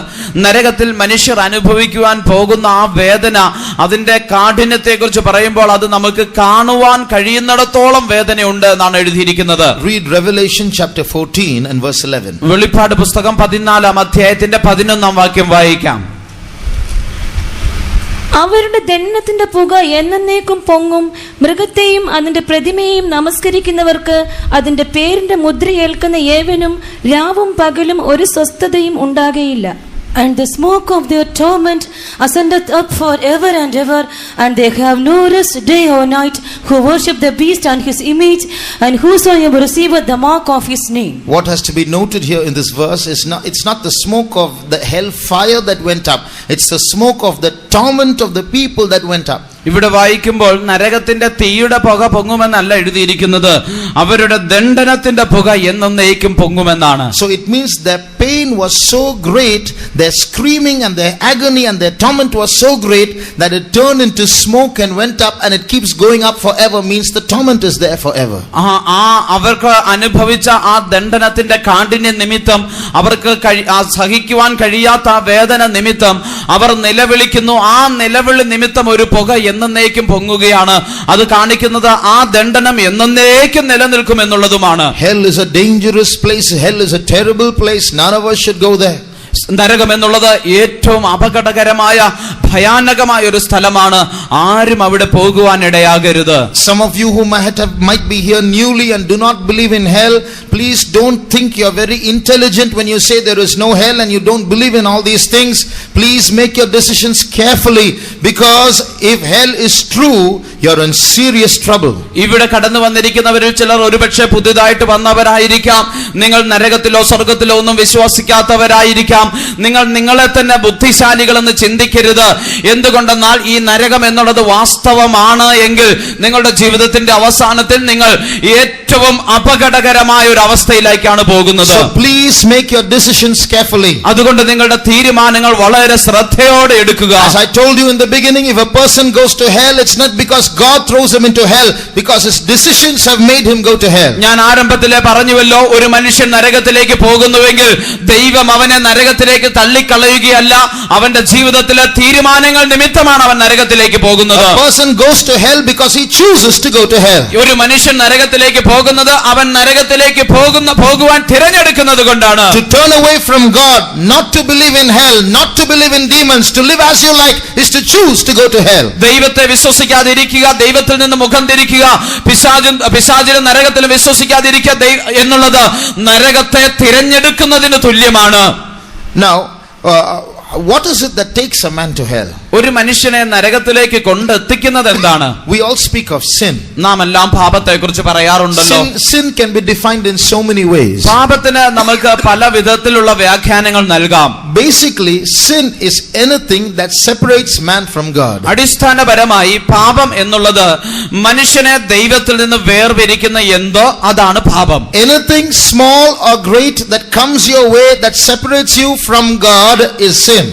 Speaker 2: നരകത്തിൽ മനുഷ്യർ അനുഭവിക്കുവാൻ പോകുന്ന ആ വേദന, അതിന്റെ കാഠിന്യത്തെ കുറിച്ച് പറയുമ്പോൾ അത് നമുക്ക് കാണുവാൻ കഴിയുന്നിടത്തോളം വേദനയുണ്ട് എന്നാണ് എഴുതിയിരിക്കുന്നത്.
Speaker 1: Read Revelation chapter 14 and verse 11.
Speaker 2: വെളിപ്പാട് പുസ്തകം 14-ാം അധ്യായത്തിന്റെ 11-ാം വാക്യം വായിക്കാം.
Speaker 3: അവരുടെ ദണ്ഡനത്തിന്റെ പുക എന്നേക്കും പൊങ്ങും. മൃഗത്തെയും അതിന്റെ പ്രതിമയെയും നമസ്കരിക്കുന്നവർക്ക് അതിന്റെ പേരിന്റെ മുദ്രയേൽക്കുന്ന ഏവനും രാവും പകലും ഒരു സ്വസ്ഥതയും ഉണ്ടാകയില്ല.
Speaker 4: And the smoke of their torment ascendeth up for ever and ever, and they have no rest day or night, who worship the beast and his image, and whosoever receiveth the mark of his name.
Speaker 1: What has to be noted here in this verse is it's not the smoke of the hell fire that went up, it's the smoke of the torment of the people that went up.
Speaker 2: ഇവിടെ വായിക്കുമ്പോൾ നരകത്തിന്റെ തീയുടെ പുക പൊങ്ങുമെന്നല്ല എഴുതിയിരിക്കുന്നത്, അവരുടെ ദണ്ഡനത്തിന്റെ പുക എന്നേക്കും പൊങ്ങുമെന്നാണ്.
Speaker 1: So it means their pain was so great, their screaming and their agony and their torment was so great that it turned into smoke and went up, and it keeps going up forever, means the torment is there forever.
Speaker 2: അവർക്ക് അനുഭവിച്ച ആ ദണ്ഡനത്തിന്റെ കാഠിന്യ നിമിത്തം, അവർക്ക് സഹിക്കുവാൻ കഴിയാത്ത ആ വേദന നിമിത്തം അവർ നിലവിളിക്കുന്നു. ആ നിലവിളി നിമിത്തം ഒരു പുക എന്നേക്കും പൊങ്ങുകയാണ്. അത് കാണിക്കുന്നത് ആ ദണ്ഡനം എന്നേക്കും നിലനിൽക്കും എന്നുള്ളതുമാണ്.
Speaker 1: Hell is a dangerous place. Hell is a terrible place. None of us should go there.
Speaker 2: നരകം എന്നുള്ളത് ഏറ്റവും അപകടകരമായ ഭയാനകമായ ഒരു സ്ഥലമാണ്. ആരും അവിടെ പോകുവാൻ ഇടയാകരുത്.
Speaker 1: Some of you who might be here newly and do not believe in hell, please don't think you are very intelligent when you say there is no hell and you don't believe in all these things. Please make your decisions carefully, because if hell is true, you are in serious trouble.
Speaker 2: ഇവിടെ കടന്നു വന്നിരിക്കുന്നവരിൽ ചിലർ ഒരുപക്ഷെ പുതുതായിട്ട് വന്നവരായിരിക്കാം. നിങ്ങൾ നരകത്തിലോ സ്വർഗത്തിലോ ഒന്നും വിശ്വസിക്കാത്തവരായിരിക്കാം. നിങ്ങൾ നിങ്ങളെ തന്നെ ബുദ്ധിശാലികളെന്ന് ചിന്തിക്കരുത്. എന്തുകൊണ്ടെന്നാൽ ഈ നരകം എന്നുള്ളത് വാസ്തവമാണ് എങ്കിൽ നിങ്ങളുടെ ജീവിതത്തിന്റെ അവസാനത്തിൽ നിങ്ങൾ ഏറ്റവും അപകടകരമായ ഒരു അവസ്ഥയിലേക്കാണ് പോകുന്നത്.
Speaker 1: So please make your decisions carefully.
Speaker 2: അതുകൊണ്ട് നിങ്ങളുടെ തീരുമാനങ്ങൾ വളരെ ശ്രദ്ധയോടെ എടുക്കുക.
Speaker 1: As I told you in the beginning, if a person goes to hell, it's not because God throws him into hell, because his decisions have made him go to hell.
Speaker 2: ഞാൻ ആരംഭത്തിലെ പറഞ്ഞുവല്ലോ, ഒരു മനുഷ്യൻ നരകത്തിലേക്ക് പോകുന്നുവെങ്കിൽ ദൈവം അവനെ നരകത്തിലേക്ക് തള്ളിക്കളയുകയല്ല, അവന്റെ ജീവിതത്തിലെ തീരുമാനങ്ങൾ നിമിത്തമാണ് അവൻ നരകത്തിലേക്ക് പോകുന്നത്.
Speaker 1: A person goes to hell because he chooses to go to hell.
Speaker 2: ഒരു മനുഷ്യൻ നരകത്തിലേക്ക് പോകുന്നത് അവൻ നരകത്തിലേക്ക് പോകുവാൻ തിരഞ്ഞെടുക്കുന്നത് കൊണ്ടാണ്.
Speaker 1: To turn away from God, not to believe in hell, not to believe in demons, to live as you like, is to choose to go to hell.
Speaker 2: ദൈവത്തെ വിശ്വസിക്കാതിരിക്കുക, ദൈവത്തിൽ നിന്ന് മുഖം തിരിക്കുക, പിശാചിനെ നരകത്തിൽ വിശ്വസിക്കാതിരിക്കുക എന്നുള്ളത് നരകത്തെ തിരഞ്ഞെടുക്കുന്നതിന് തുല്യമാണ്.
Speaker 1: Now, what is it that takes a man to hell?
Speaker 2: ഒരു മനുഷ്യനെ നരകത്തിലേക്ക് കൊണ്ടെത്തിക്കുന്നത് എന്താണ്?
Speaker 1: We all speak of sin.
Speaker 2: നാം എല്ലാം പാപത്തെക്കുറിച്ച് പറയാറുണ്ടല്ലോ.
Speaker 1: Sin can be defined in so many ways.
Speaker 2: പാപത്തിന് നമുക്ക് പല വിധത്തിലുള്ള വ്യാഖ്യാനങ്ങൾ നൽകാം.
Speaker 1: Basically, sin is anything that separates man from God.
Speaker 2: അടിസ്ഥാനപരമായി പാപം എന്നുള്ളത് മനുഷ്യനെ ദൈവത്തിൽ നിന്ന് വേർപിരിക്കുന്ന എന്തോ അതാണ് പാപം.
Speaker 1: Anything small or great that comes your way that separates you from God is sin.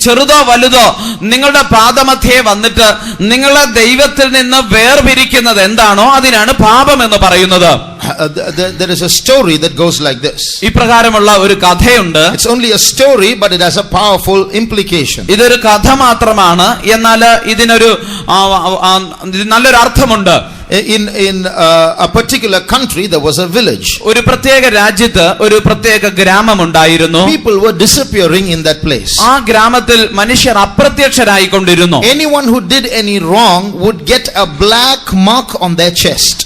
Speaker 2: ചെറുതോ വലുതോ നിങ്ങളുടെ പാദമധ്യേ വന്നിട്ട് നിങ്ങളെ ദൈവത്തിൽ നിന്ന് വേർപിരിക്കുന്നത് എന്താണോ അതിനാണ് പാപം എന്ന് പറയുന്നത്.
Speaker 1: There is a story that goes like this.
Speaker 2: ഇപ്രകാരമുള്ള ഒരു കഥയുണ്ട്.
Speaker 1: It's only a story, but it has a powerful implication.
Speaker 2: ഇതൊരു കഥ മാത്രമാണ്, എന്നാൽ ഇതിനൊരു നല്ലൊരു അർത്ഥമുണ്ട്.
Speaker 1: In a particular country there was a village.
Speaker 2: ഒരു പ്രത്യേക രാജ്യത്ത് ഒരു പ്രത്യേക ഗ്രാമം ഉണ്ടായിരുന്നു.
Speaker 1: People were disappearing in that place.
Speaker 2: ആ ഗ്രാമത്തിൽ മനുഷ്യർ അപ്രത്യക്ഷരായി കൊണ്ടിരുന്നു.
Speaker 1: Anyone who did any wrong would get a black mark on their chest.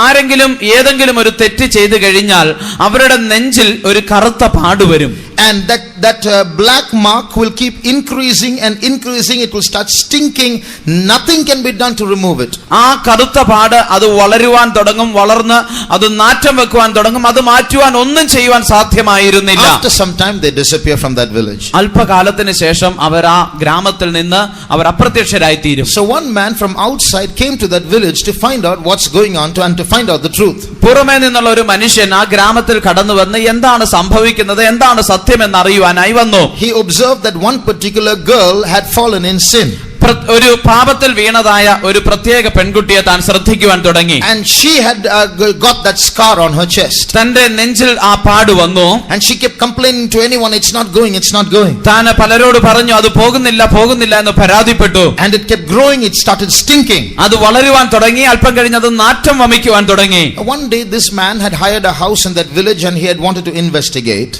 Speaker 2: ആരെങ്കിലും ഏതെങ്കിലും ഒരു തെറ്റ് ചെയ്തു കഴിഞ്ഞാൽ അവരുടെ നെഞ്ചിൽ ഒരു കറുത്ത പാട് വരും.
Speaker 1: And that black mark will keep increasing and increasing. It will start stinking. Nothing can be done to remove it.
Speaker 2: ആ കറുത്ത പാട് അത് വളരുവാൻ തുടങ്ങും, വളർന്ന് അത് നാറ്റം വെക്കുവാൻ തുടങ്ങും. അത് മാറ്റുവാൻ ഒന്നും ചെയ്യുവാൻ സാധ്യമായിരുന്നില്ല.
Speaker 1: After some time they disappear from that village.
Speaker 2: അല്പകാലത്തിന് ശേഷം അവർ ആ ഗ്രാമത്തിൽ നിന്ന് അവർ അപ്രത്യക്ഷരായി തീരും.
Speaker 1: So one man from outside came to that village to find out what's going on and to find out the truth.
Speaker 2: പുറമേ നിന്നുള്ള ഒരു മനുഷ്യൻ ആ ഗ്രാമത്തിൽ കടന്നു വന്ന് എന്താണ് സംഭവിക്കുന്നത്, എന്താണ് സത്യമെന്ന് അറിയുവാനായി വന്നു.
Speaker 1: He observed that one particular girl had fallen in sin.
Speaker 2: ഒരു പാപത്തിൽ വീണതായ ഒരു പ്രത്യേക പെൺകുട്ടിയെ താൻ ശ്രദ്ധിക്കുവാൻ തുടങ്ങി.
Speaker 1: And she had got that scar on her chest.
Speaker 2: തന്റെ നെഞ്ചിൽ ആ പാട് വന്നു.
Speaker 1: And she kept complaining to anyone, it's not going, it's not going.
Speaker 2: താൻ പലരോട് പറഞ്ഞു അത് പോകുന്നില്ല പോകുന്നില്ല എന്ന് പരാതിപ്പെട്ടു.
Speaker 1: And it kept growing, it started stinking.
Speaker 2: അത് വളരുവാൻ തുടങ്ങി. അല്പം കഴിഞ്ഞ് അത് നാറ്റം വമിക്കുവാൻ തുടങ്ങി.
Speaker 1: One day this man had hired a house in that village and he had wanted to investigate.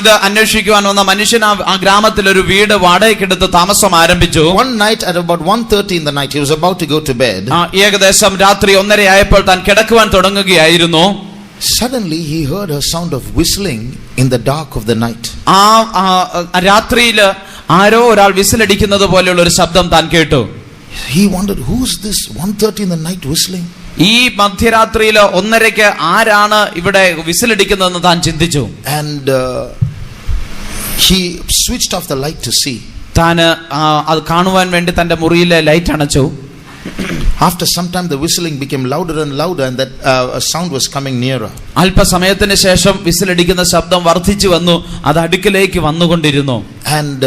Speaker 2: ഇത് അന്വേഷിക്കുവാൻ വന്ന മനുഷ്യൻ ആ ഗ്രാമത്തിൽ ഒരു വീട് വാടകയ്ക്കെടുത്ത് താമസം ആരംഭിച്ചു.
Speaker 1: One night at about 1:30 in the night he was about to go to bed.
Speaker 2: ഏകദേശം രാത്രി 1:30 ആയപ്പോൾ താൻ കിടക്കുവാൻ തുടങ്ങുകയായിരുന്നു.
Speaker 1: Suddenly he heard a sound of whistling in the dark of the night.
Speaker 2: രാത്രിയിൽ ആരോ ഒരാൾ വിസിലടിക്കുന്നത് പോലെയുള്ള ഒരു ശബ്ദം താൻ കേട്ടു.
Speaker 1: He wondered, who's this 1:30 in the night whistling?
Speaker 2: ഈ മധ്യരാത്രിയിൽ 1:30 ആരാണ് ഇവിടെ വിസിലടിക്കുന്നതെന്ന് താൻ ചിന്തിച്ചു.
Speaker 1: And he switched off the light to see.
Speaker 2: താൻ അത് കാണുവാൻ വേണ്ടി തന്റെ മുറിയിലെ light അണച്ചു.
Speaker 1: After some time the whistling became louder and louder and that sound was coming nearer.
Speaker 2: അല്പസമയത്തിന് ശേഷം വിസിലടിക്കുന്ന ശബ്ദം വർദ്ധിച്ചു വന്നു. അത് അടുക്കിലേക്ക് വന്നുകൊണ്ടിരുന്നു.
Speaker 1: And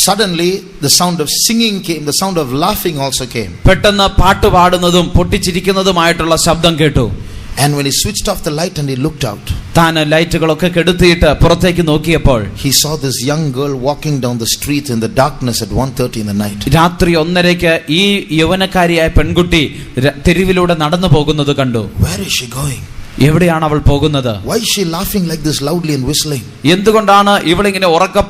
Speaker 1: suddenly the sound of singing came, the sound of laughing also came.
Speaker 2: പെട്ടെന്ന് പാട്ട് പാടുന്നതും പൊട്ടിച്ചിരിക്കുന്നതുമായിട്ടുള്ള ശബ്ദം കേട്ടു.
Speaker 1: And when he switched off the light and he looked out,
Speaker 2: താൻ ലൈറ്റുകളൊക്കെ കെടുത്തിയിട്ട് പുറത്തേക്ക് നോക്കിയപ്പോൾ
Speaker 1: he saw this young girl walking down the street in the darkness at 1:30 in the night.
Speaker 2: രാത്രി 1:30 ഈ യൗവനക്കാരിയായ പെൺകുട്ടി തെരുവിലൂടെ നടന്നു പോകുന്നത് കണ്ടു.
Speaker 1: Where is she going?
Speaker 2: എവിടെയാണ് അവൾ പോകുന്നത്?
Speaker 1: Why is she laughing like this loudly and whistling?
Speaker 2: എന്തുകൊണ്ടാണ് ഇവളിങ്ങനെ ഉറക്കെ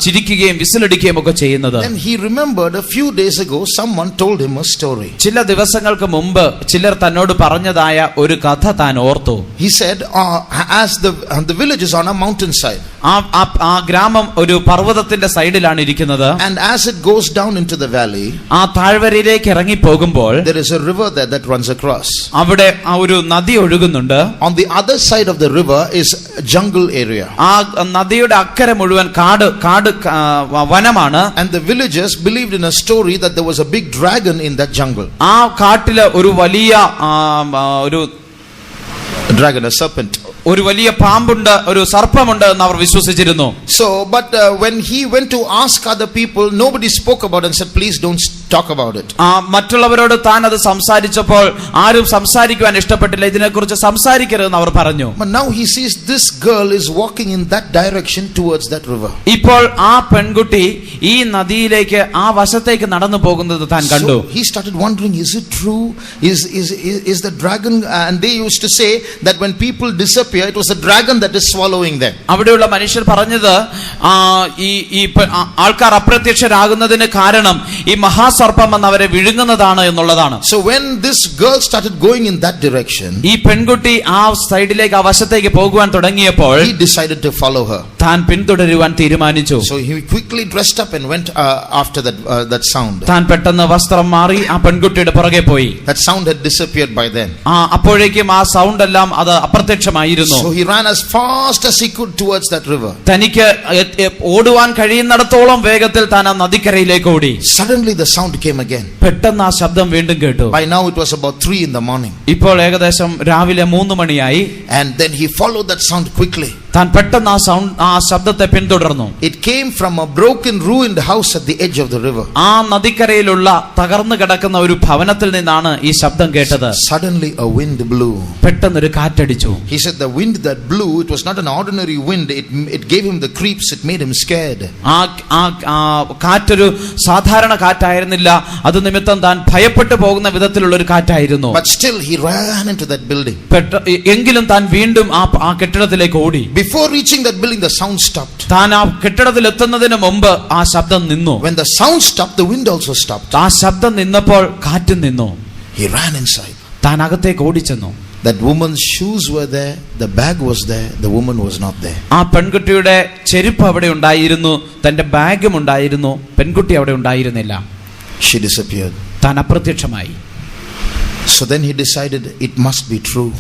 Speaker 2: ചിരിക്കുകയും വിസിലടിക്കുകയും ഒക്കെ ചെയ്യുന്നത്?
Speaker 1: Then he remembered a few days ago someone told him a story.
Speaker 2: ചില ദിവസങ്ങൾക്ക് മുമ്പ് ചിലർ തന്നോട് പറഞ്ഞതായ ഒരു കഥ താൻ ഓർത്തു.
Speaker 1: He said as the village is on a mountainside.
Speaker 2: ആ ഗ്രാമം ഒരു പർവ്വതത്തിന്റെ സൈഡിലാണ് ഇരിക്കുന്നത്.
Speaker 1: And as it goes down into the valley,
Speaker 2: ആ താഴ്വരയിലേക്ക് ഇറങ്ങി പോകുമ്പോൾ
Speaker 1: there is a river there that runs across.
Speaker 2: അവിടെ ഒരു നദി ഒഴുകുന്നുണ്ട്.
Speaker 1: On the other side of the river is a jungle area.
Speaker 2: ആ നദിയുടെ അക്കരെ മുഴുവൻ കാട് വനമാണ്.
Speaker 1: And the villagers believed in a story that there was a big dragon in that jungle.
Speaker 2: ആ കാട്ടില് ഒരു വലിയ ഒരു
Speaker 1: dragon, a serpent.
Speaker 2: ഒരു വലിയ പാമ്പുണ്ട്, ഒരു സർപ്പമുണ്ട് എന്ന് അവർ വിശ്വസിച്ചിരുന്നു.
Speaker 1: So but when he went to ask other people, nobody spoke about it and said, please don't talk about it.
Speaker 2: മറ്റുള്ളവരോട് താൻ അത് സംസാരിച്ചപ്പോൾ ആരും സംസാരിക്കുവാൻ ഇഷ്ടപ്പെട്ടില്ല. ഇതിനെക്കുറിച്ച് സംസാരിക്കരുതെന്ന് അവർ പറഞ്ഞു.
Speaker 1: But now he sees this girl is walking in that direction towards that river.
Speaker 2: ഇപ്പോൾ ആ പെൺകുട്ടി ഈ നദിയിലേക്ക് ആ വശത്തേക്ക് നടന്നു പോകുന്നത് താൻ കണ്ടു.
Speaker 1: So he started wondering, is it true? Is the dragon? And they used to say that when people disappear, it was a dragon that is swallowing them.
Speaker 2: അവിടെയുള്ള മനുഷ്യർ പറഞ്ഞത് ഈ ആൾക്കാർ അപ്രത്യക്ഷരാകുന്നതിന് കാരണം ഈ മഹാസർപ്പം വന്ന് അവരെ വിഴുങ്ങുന്നതാണ് എന്നുള്ളതാണ്.
Speaker 1: So when this girl started going in that direction,
Speaker 2: ഈ പെൺകുട്ടി ആ സൈഡിലേക്ക് ആ വശത്തേക്ക് പോകുവാൻ തുടങ്ങിയപ്പോൾ
Speaker 1: he decided to follow her.
Speaker 2: താൻ പിന്തുടരുവാൻ തീരുമാനിച്ചു.
Speaker 1: So he quickly dressed up and went after that sound.
Speaker 2: താൻ പെട്ടെന്ന് വസ്ത്രം മാറി ആ പെൺകുട്ടിയുടെ പുറകെ പോയി.
Speaker 1: That sound had disappeared by then.
Speaker 2: അപ്പോഴേക്കും ആ സൗണ്ട് എല്ലാം അത് അപ്രത്യക്ഷമായിരുന്നു.
Speaker 1: So he ran as fast as he could towards that river.
Speaker 2: തനിക്ക് ഓടുവാൻ കഴിയുന്നിടത്തോളം വേഗത്തിൽ താൻ ആ നദിക്കരയിലേക്ക് ഓടി.
Speaker 1: Suddenly the sound came again.
Speaker 2: പെട്ടെന്ന് ആ ശബ്ദം വീണ്ടും കേട്ടു.
Speaker 1: By now it was about 3 in the morning.
Speaker 2: ഇപ്പോൾ ഏകദേശം രാവിലെ 3 മണിയായി.
Speaker 1: And then he followed that sound quickly.
Speaker 2: താൻ പെട്ടെന്ന് ആ ശബ്ദത്തെ പിന്തുടർന്നു.
Speaker 1: It came from a broken, ruined house at the edge of the river.
Speaker 2: ആ നദിക്കരയിലുള്ള തകർന്നു കിടക്കുന്ന ഒരു ഭവനത്തിൽ നിന്നാണ് ഈ ശബ്ദം കേട്ടത്.
Speaker 1: Suddenly a wind blew.
Speaker 2: പെട്ടെന്ന് ഒരു കാറ്റടിച്ചു.
Speaker 1: He said the wind that blew, it was not an ordinary wind. It gave him the creeps. It made him scared.
Speaker 2: കാറ്റൊരു സാധാരണ കാറ്റായിരുന്നില്ല. അത് നിമിത്തം താൻ ഭയപ്പെട്ടു പോകുന്ന വിധത്തിലുള്ള ഒരു കാറ്റായിരുന്നു.
Speaker 1: But still he ran into that building.
Speaker 2: എങ്കിലും താൻ വീണ്ടും ആ കെട്ടിടത്തിലേക്ക് ഓടി.
Speaker 1: Before reaching that building, the sound stopped.
Speaker 2: താൻ ആ കെട്ടിടത്തിൽ എത്തുന്നതിന് മുമ്പ് ആ ശബ്ദം നിന്നു.
Speaker 1: When the sound stopped, the wind also stopped.
Speaker 2: ആ ശബ്ദം നിന്നപ്പോൾ കാറ്റും നിന്നു.
Speaker 1: He ran inside.
Speaker 2: താൻ അകത്തേക്ക് ഓടിച്ചെന്നു.
Speaker 1: That woman's shoes were there, the bag was there, the woman was not there.
Speaker 2: ആ പെൺകുട്ടിയുടെ ചെരുപ്പ് അവിടെ ഉണ്ടായിരുന്നു, തന്റെ ബാഗും ഉണ്ടായിരുന്നു, പെൺകുട്ടി അവിടെ ഉണ്ടായിരുന്നില്ല.
Speaker 1: She disappeared.
Speaker 2: താൻ അപ്രത്യക്ഷമായി.
Speaker 1: So then he decided it must be true.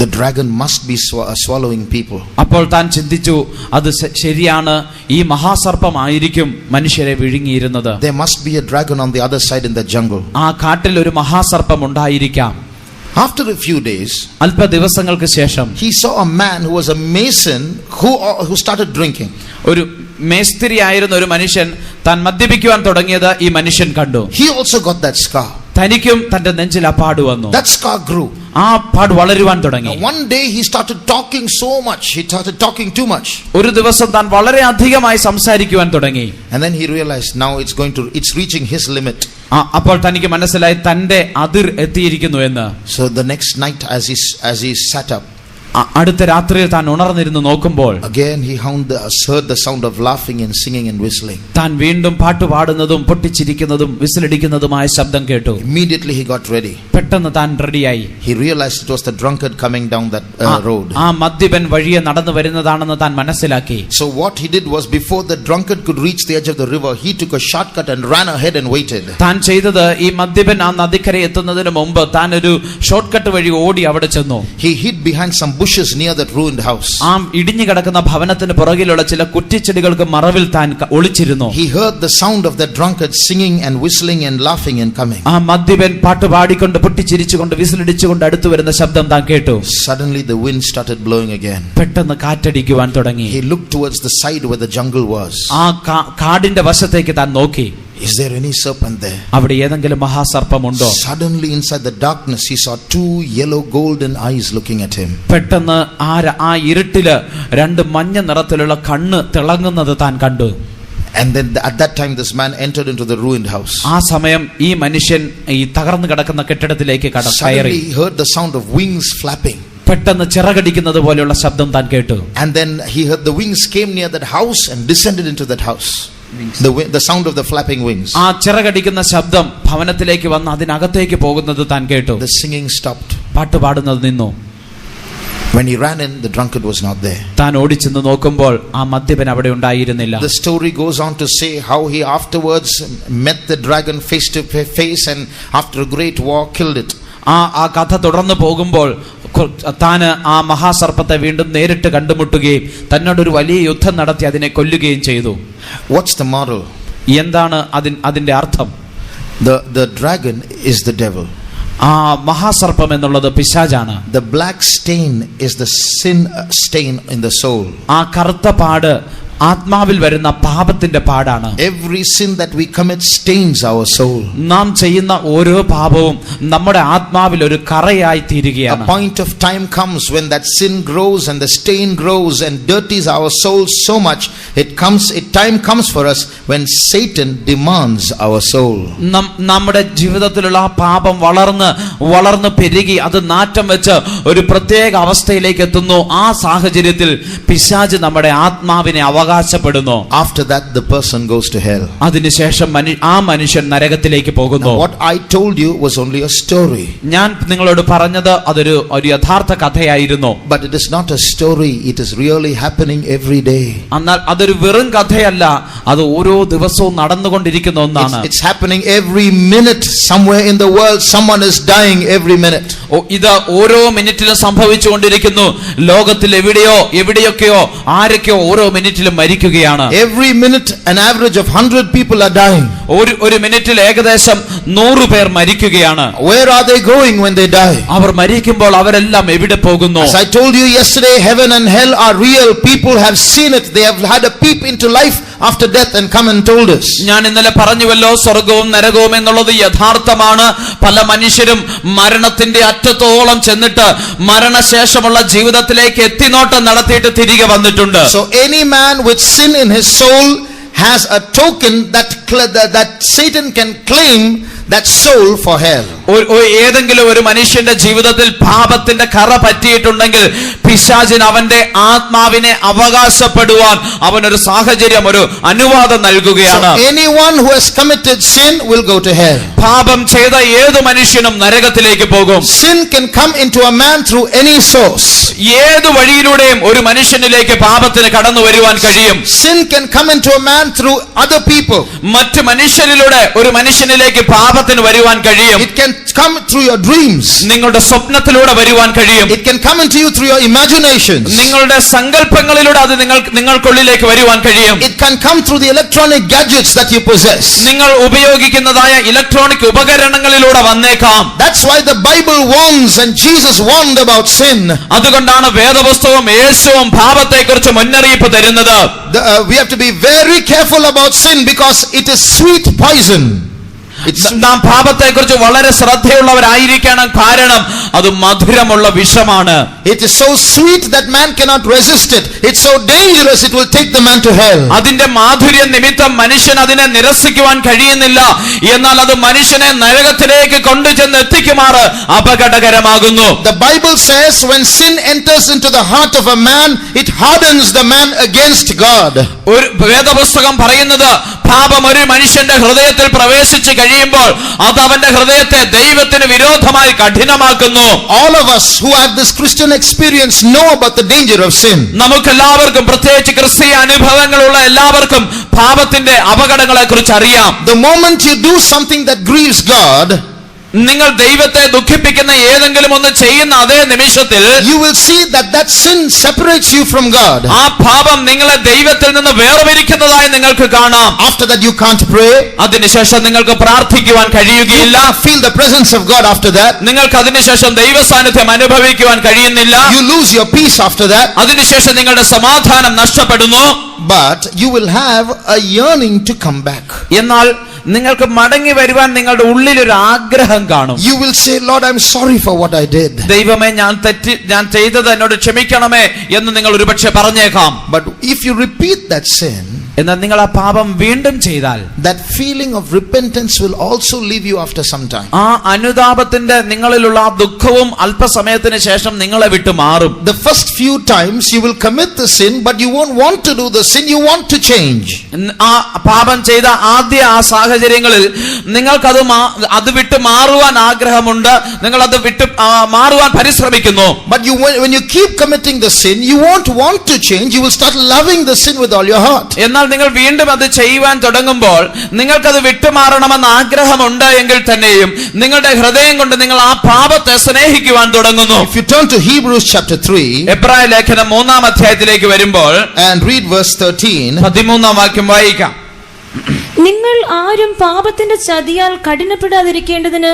Speaker 1: The dragon must be swallowing people.
Speaker 2: അപ്പോൾ താൻ ചിന്തിച്ചു, അത് ശരിയാണ്, ഈ മഹാസർപ്പമായിരിക്കും മനുഷ്യരെ വിഴുങ്ങിയിരുന്നത്.
Speaker 1: There must be a dragon on the other side in the jungle.
Speaker 2: ആ കാട്ടിൽ ഒരു മഹാസർപ്പം ഉണ്ടായിരിക്കാം.
Speaker 1: After a few days,
Speaker 2: അല്പ ദിവസങ്ങൾക്ക് ശേഷം
Speaker 1: he saw a man who was a mason who started drinking.
Speaker 2: ഒരു മേസ്തിരി ആയിരുന്ന ഒരു മനുഷ്യൻ താൻ മദ്യപിക്കുവാൻ തുടങ്ങിയത് ഈ മനുഷ്യൻ കണ്ടു.
Speaker 1: He also got that scar.
Speaker 2: തനിക്കും തന്റെ നെഞ്ചിൽ ആ പാട് വന്നു.
Speaker 1: That scar grew.
Speaker 2: ആ പാട് വളരുവാൻ തുടങ്ങി.
Speaker 1: One day he started talking so much. He started talking too much.
Speaker 2: ഒരു ദിവസം താൻ വളരെ അധികമായി സംസാരിക്കുവാൻ തുടങ്ങി.
Speaker 1: And then he realized now it's reaching his limit.
Speaker 2: അപ്പോൾ തനിക്ക് മനസ്സിലായി തന്റെ അതിർ എത്തിയിരിക്കുന്നു എന്ന്.
Speaker 1: So the next night as he sat up,
Speaker 2: അടുത്ത രാത്രിയിൽ താൻ ഉണർന്നിരുന്നു നോക്കുമ്പോൾ
Speaker 1: again he heard the sound of laughing and singing and whistling.
Speaker 2: താൻ വീണ്ടും പാട്ട് പാടുന്നതും പൊട്ടിച്ചിരിക്കുന്നതും വിസിലടിക്കുന്നതുമായ ശബ്ദം കേട്ടു.
Speaker 1: Immediately he got ready.
Speaker 2: പെട്ടെന്ന് താൻ റെഡിയായി.
Speaker 1: He realized it was the drunkard coming down that road.
Speaker 2: ആ മദ്യപൻ വഴിയെ നടന്നു വരുന്നതാണെന്ന് താൻ മനസ്സിലാക്കി.
Speaker 1: So what he did was, before the drunkard could reach the edge of the river, he took a shortcut and ran ahead and waited.
Speaker 2: താൻ ചെയ്തത്, ഈ മദ്യപൻ ആ നദിക്കര എത്തുന്നതിന് മുമ്പ് താൻ ഒരു ഷോർട്ട് കട്ട് വഴി ഓടി അവിടെ ചെന്നു.
Speaker 1: He hid behind some bushes near that ruined house.
Speaker 2: ആ ഇടിഞ്ഞു കിടക്കുന്ന ഭവനത്തിന് പുറകിലുള്ള ചില കുറ്റിച്ചെടികൾക്ക് മറവിൽ താൻ ഒളിച്ചിരുന്നു.
Speaker 1: He heard the sound of the drunkard singing and whistling and laughing and coming.
Speaker 2: ആ മദ്യപൻ പാട്ട് പാടിക്കൊണ്ട് പൊട്ടിച്ചിരിച്ചുകൊണ്ട് വിസിലടിച്ചുകൊണ്ട് അടുത്തു വരുന്ന ശബ്ദം താൻ കേട്ടു.
Speaker 1: Suddenly the wind started blowing again.
Speaker 2: പെട്ടെന്ന് കാറ്റടിക്കുവാൻ തുടങ്ങി.
Speaker 1: He looked towards the side where the jungle was.
Speaker 2: ആ കാടിന്റെ വശത്തേക്ക് താൻ നോക്കി.
Speaker 1: Is there any serpent there?
Speaker 2: അവിടെ ഏതെങ്കിലും മഹാസർപ്പമുണ്ടോ?
Speaker 1: Suddenly inside the darkness he saw 2 yellow golden eyes looking at him.
Speaker 2: പെട്ടെന്ന് ആ ഇരുട്ടില് 2 മഞ്ഞ നിറത്തിലുള്ള കണ്ണ് തിളങ്ങുന്നത് താൻ കണ്ടു.
Speaker 1: And then at that time this man entered into the ruined house.
Speaker 2: ആ സമയം ഈ മനുഷ്യൻ ഈ തകർന്നു കിടക്കുന്ന കെട്ടിടത്തിലേക്ക് കയറി.
Speaker 1: Suddenly he heard the sound of wings flapping.
Speaker 2: പെട്ടെന്ന് ചിറകടിക്കുന്നത് പോലെയുള്ള ശബ്ദം താൻ കേട്ടു.
Speaker 1: And then he heard the wings came near that house and descended into that house. The sound of the flapping wings.
Speaker 2: ആ ചിറകടിക്കുന്ന ശബ്ദം ഭവനത്തിലേക്ക് വന്ന് അതിനകത്തേക്ക് പോകുന്നത് താൻ കേട്ടു.
Speaker 1: The singing stopped.
Speaker 2: പാട്ട് പാടുന്നത് നിന്നു.
Speaker 1: When he ran in, the drunkard was not there.
Speaker 2: താൻ ഓടിച്ചെന്ന് നോക്കുമ്പോൾ ആ മദ്യപൻ അവിടെ ഉണ്ടായിരുന്നില്ല.
Speaker 1: The story goes on to say how he afterwards met the dragon face to face and after a great war killed it.
Speaker 2: ആ കഥ തുടർന്ന് പോകുമ്പോൾ താൻ ആ മഹാസർപ്പത്തെ വീണ്ടും നേരിട്ട് കണ്ടുമുട്ടുകയും തന്നോടൊരു വലിയ യുദ്ധം നടത്തി അതിനെ കൊല്ലുകയും ചെയ്തു.
Speaker 1: What's the moral?
Speaker 2: എന്താണ് അതിന്റെ അർത്ഥം?
Speaker 1: The dragon is the devil.
Speaker 2: ആ മഹാസർപ്പം എന്നുള്ളത് പിശാചാണ്.
Speaker 1: The black stain is the sin stain in the soul.
Speaker 2: ആ കറുത്ത പാട് ആത്മാവിൽ വരുന്ന പാപത്തിന്റെ പാടാണ്.
Speaker 1: Every sin that we commit stains our soul.
Speaker 2: നാം ചെയ്യുന്ന ഓരോ പാപവും നമ്മുടെ ആത്മാവിൽ ഒരു കറയായി തീരുകയാണ്.
Speaker 1: A point of time comes when that sin grows and the stain grows and dirties our soul so much. Time comes for us when Satan demands our soul.
Speaker 2: നമ്മുടെ ജീവിതത്തിലുള്ള പാപം വളർന്ന് വളർന്നു പെരുകി അത് നാറ്റം വെച്ച് ഒരു പ്രത്യേക അവസ്ഥയിലേക്ക് എത്തുന്നു. ആ സാഹചര്യത്തിൽ പിശാച് നമ്മുടെ ആത്മാവിനെ അവകാശപ്പെടുന്നു.
Speaker 1: After that the person goes to hell.
Speaker 2: അതിനുശേഷം ആ മനുഷ്യൻ നരകത്തിലേക്ക് പോകുന്നു.
Speaker 1: What I told you was only a story.
Speaker 2: ഞാൻ നിങ്ങളോട് പറഞ്ഞത് അതൊരു യഥാർത്ഥ കഥയായിരുന്നു.
Speaker 1: But it is not a story, it is really happening every day.
Speaker 2: എന്നാൽ അതൊരു വെറും കഥയല്ല, അത് ഓരോ ദിവസവും നടന്നുകൊണ്ടിരിക്കുന്ന ഒന്നാണ്.
Speaker 1: It's happening every minute. Somewhere in the world someone is dying every minute.
Speaker 2: ഇത് ഓരോ മിനിറ്റിലും സംഭവിച്ചുകൊണ്ടിരിക്കുന്നു. ലോകത്തിൽ എവിടെയൊക്കെയോ ആരൊക്കെയോ ഓരോ മിനിറ്റിലും മരിക്കുകയാണ്.
Speaker 1: Every minute an average of 100 people are dying.
Speaker 2: ഒരു മിനിറ്റിൽ ഏകദേശം 100 പേർ മരിക്കുകയാണ്.
Speaker 1: Where are they going when they die?
Speaker 2: അവർ മരിക്കുമ്പോൾ അവരെല്ലാം എവിടെ പോകുന്നു?
Speaker 1: As I told you yesterday, heaven and hell are real. People have seen it. They have had a peep into life after death and come and told us.
Speaker 2: ഞാൻ ഇന്നലെ പറഞ്ഞുവല്ലോ, സ്വർഗവും നരകവും എന്നുള്ളത് യഥാർത്ഥമാണ്. പല മനുഷ്യരും മരണത്തിന്റെ അറ്റത്തോളം ചെന്നിട്ട് മരണശേഷമുള്ള ജീവിതത്തിലേക്ക് എത്തിനോട്ടം നടത്തിയിട്ട് തിരികെ വന്നിട്ടുണ്ട്.
Speaker 1: So any man with sin in his soul has a token that Satan can claim that soul for hell.
Speaker 2: ഏതെങ്കിലും ഒരു മനുഷ്യന്റെ ജീവിതത്തിൽ പാപത്തിന്റെ കറ പറ്റിയിട്ടുണ്ടെങ്കിൽ പിശാചിന് അവന്റെ ആത്മാവിനെ അവകാശപ്പെടുവാൻ അവനൊരു സാഹചര്യം, ഒരു അനുവാദം നൽകുകയാണ്.
Speaker 1: So anyone who has committed sin will go to hell.
Speaker 2: പാപം ചെയ്ത ഏതു മനുഷ്യനും നരകത്തിലേക്ക് പോകും.
Speaker 1: Sin can come into a man through any source.
Speaker 2: ഏതു വഴിയിലൂടെയും ഒരു മനുഷ്യനിലേക്ക് പാപത്തിന് കടന്നു വരുവാൻ കഴിയും.
Speaker 1: Sin can come into a man through other people.
Speaker 2: മറ്റു മനുഷ്യരിലൂടെ ഒരു മനുഷ്യനിലേക്ക് പാപത്തിന് വരുവാൻ കഴിയും.
Speaker 1: It can come through your dreams.
Speaker 2: നിങ്ങളുടെ സ്വപ്നത്തിലൂടെ വരുവാൻ കഴിയും.
Speaker 1: It can come into you through your imaginations.
Speaker 2: നിങ്ങളുടെ സങ്കല്പങ്ങളിലൂടെ അത് നിങ്ങൾക്കുള്ളിലേക്ക് വരുവാൻ കഴിയും.
Speaker 1: It can come through the electronic gadgets that you possess.
Speaker 2: നിങ്ങൾ ഉപയോഗിക്കുന്നതായ ഇലക്ട്രോണിക് ഉപകരണങ്ങളിലൂടെ വന്നേക്കാം.
Speaker 1: That's why the Bible warns and Jesus warned about sin.
Speaker 2: അതുകൊണ്ടാണ് വേദപുസ്തകവും യേശുവും പാപത്തെക്കുറിച്ച് മുന്നറിയിപ്പ് തരുന്നത്.
Speaker 1: We have to be very careful about sin because it is sweet poison.
Speaker 2: നാം പാപത്തെക്കുറിച്ച് വളരെ ശ്രദ്ധയുള്ളവരായിരിക്കണം. കാരണം അത് മധുരമുള്ള വിഷമാണ്.
Speaker 1: It is so sweet that man cannot resist it. It's so dangerous it will take the man to hell.
Speaker 2: അതിന്റെ മാധുര്യം നിമിത്തം മനുഷ്യൻ അതിനെ നിരസിക്കുവാൻ കഴിയുന്നില്ല. എന്നാൽ അത് മനുഷ്യനെ നരകത്തിലേക്ക് കൊണ്ടുചെന്ന് എത്തിക്കുമാറ് അപകടകരമാകുന്നു.
Speaker 1: The Bible says when sin enters into the heart of a man, it hardens the man against God.
Speaker 2: ഒരു വേദപുസ്തകം പറയുന്നത് പാപം ഒരു മനുഷ്യന്റെ ഹൃദയത്തിൽ പ്രവേശിച്ചു കഴിയുമ്പോൾ അത് അവന്റെ ഹൃദയത്തെ ദൈവത്തിന് വിരോധമായി കഠിനമാക്കുന്നു.
Speaker 1: All of us who have this Christian experience know about the danger of sin.
Speaker 2: നമുക്കെല്ലാവർക്കും, പ്രത്യേകിച്ച് ക്രിസ്തീയ അനുഭവങ്ങളുള്ള എല്ലാവർക്കും പാപത്തിന്റെ അപകടങ്ങളെ കുറിച്ച് അറിയാം.
Speaker 1: The moment you do something that grieves God,
Speaker 2: നിങ്ങൾ ദൈവത്തെ ദുഃഖിപ്പിക്കുന്ന ഏതെങ്കിലും ഒന്ന് ചെയ്യുന്ന അതേ നിമിഷത്തിൽ
Speaker 1: you will see that sin separates you from God.
Speaker 2: ആ പാപം നിങ്ങളെ ദൈവത്തിൽ നിന്ന് വേർപിരിക്കുന്നതായി നിങ്ങൾക്ക് കാണാം.
Speaker 1: After that you can't pray.
Speaker 2: അതിനുശേഷം നിങ്ങൾക്ക് പ്രാർത്ഥിക്കുവാൻ കഴിയുകയില്ല.
Speaker 1: Feel the presence of God after that.
Speaker 2: നിങ്ങൾക്ക് അതിനുശേഷം ദൈവ സാന്നിധ്യം അനുഭവിക്കുവാൻ കഴിയുന്നില്ല.
Speaker 1: You lose your peace after that.
Speaker 2: അതിനുശേഷം നിങ്ങളുടെ സമാധാനം നഷ്ടപ്പെടുന്നു.
Speaker 1: But you will have a yearning to come back.
Speaker 2: എന്നാൽ നിങ്ങൾക്ക് മടങ്ങി വരുവാൻ നിങ്ങളുടെ ഉള്ളിൽ ഒരു ആഗ്രഹം കാണും.
Speaker 1: You will say, Lord, I'm sorry for what I did.
Speaker 2: ദൈവമേ, ഞാൻ ചെയ്തത് എന്നോട് ക്ഷമിക്കണമേ എന്ന് നിങ്ങൾ ഒരുപക്ഷെ പറഞ്ഞേക്കാം.
Speaker 1: But if you repeat that sin,
Speaker 2: എന്നാൽ നിങ്ങൾ ആ പാപം വീണ്ടും ചെയ്താൽ
Speaker 1: that feeling of repentance will also leave you after some time.
Speaker 2: ആ അനുതാപത്തിന്റെ നിങ്ങളിലുള്ള ആ ദുഃഖവും അല്പസമയത്തിന് ശേഷം നിങ്ങളെ വിട്ടു മാറും.
Speaker 1: The first few times you will commit the sin, but you won't want to do the sin, you want to change.
Speaker 2: ആ പാപം ചെയ്ത ആദ്യ ആ സാഹചര്യങ്ങളിൽ നിങ്ങൾക്കത് അത് വിട്ട് മാറുവാൻ ആഗ്രഹമുണ്ട്. നിങ്ങൾ അത് വിട്ട് മാറുവാൻ പരിശ്രമിക്കുന്നു.
Speaker 1: But when you keep committing the sin, you won't want to change. You will start loving the sin with all your heart.
Speaker 2: എന്നാൽ നിങ്ങൾ വീണ്ടും അത് ചെയ്യുവാൻ തുടങ്ങുമ്പോൾ നിങ്ങൾക്കത് വിട്ടുമാറണമെന്ന് ആഗ്രഹമുണ്ട് എങ്കിൽ തന്നെയും നിങ്ങളുടെ ഹൃദയം കൊണ്ട് നിങ്ങൾ ആ പാപത്തെ സ്നേഹിക്കുവാൻ തുടങ്ങുന്നു.
Speaker 1: If you turn to Hebrews chapter 3,
Speaker 2: എബ്രായ ലേഖനം 3-ാം അധ്യായത്തിലേക്ക് വരുമ്പോൾ
Speaker 1: and read verse 13,
Speaker 2: 13-ാം വാക്യം വായിക്കാം.
Speaker 3: നിങ്ങൾ ആരും പാപത്തിന്റെ ചതിയാൽ കഠിനപ്പെടാതിരിക്കേണ്ടതിന്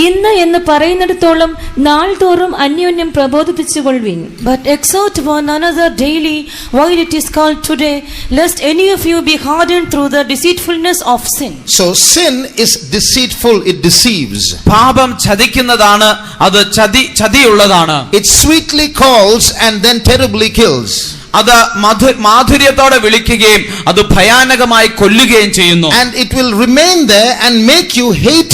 Speaker 3: ഇന്ന് എന്ന് പറയുന്നിടത്തോളം നാൾതോറും അന്യോന്യം പ്രബോധിപ്പിച്ചുകൊള്ളുവിൻ.
Speaker 4: But exhort one another daily while it is called today, lest any of you be hardened through the deceitfulness of sin.
Speaker 1: So sin is deceitful, it deceives.
Speaker 2: പാപം ചതിക്കുന്നതാണ്, അത് ചതിയുള്ളതാണ്.
Speaker 1: It sweetly calls and then terribly kills.
Speaker 2: അത് മാധുര്യത്തോടെ വിളിക്കുകയും അത് ഭയാനകമായി കൊല്ലുകയും ചെയ്യുന്നു.
Speaker 1: And it will remain there and make you hate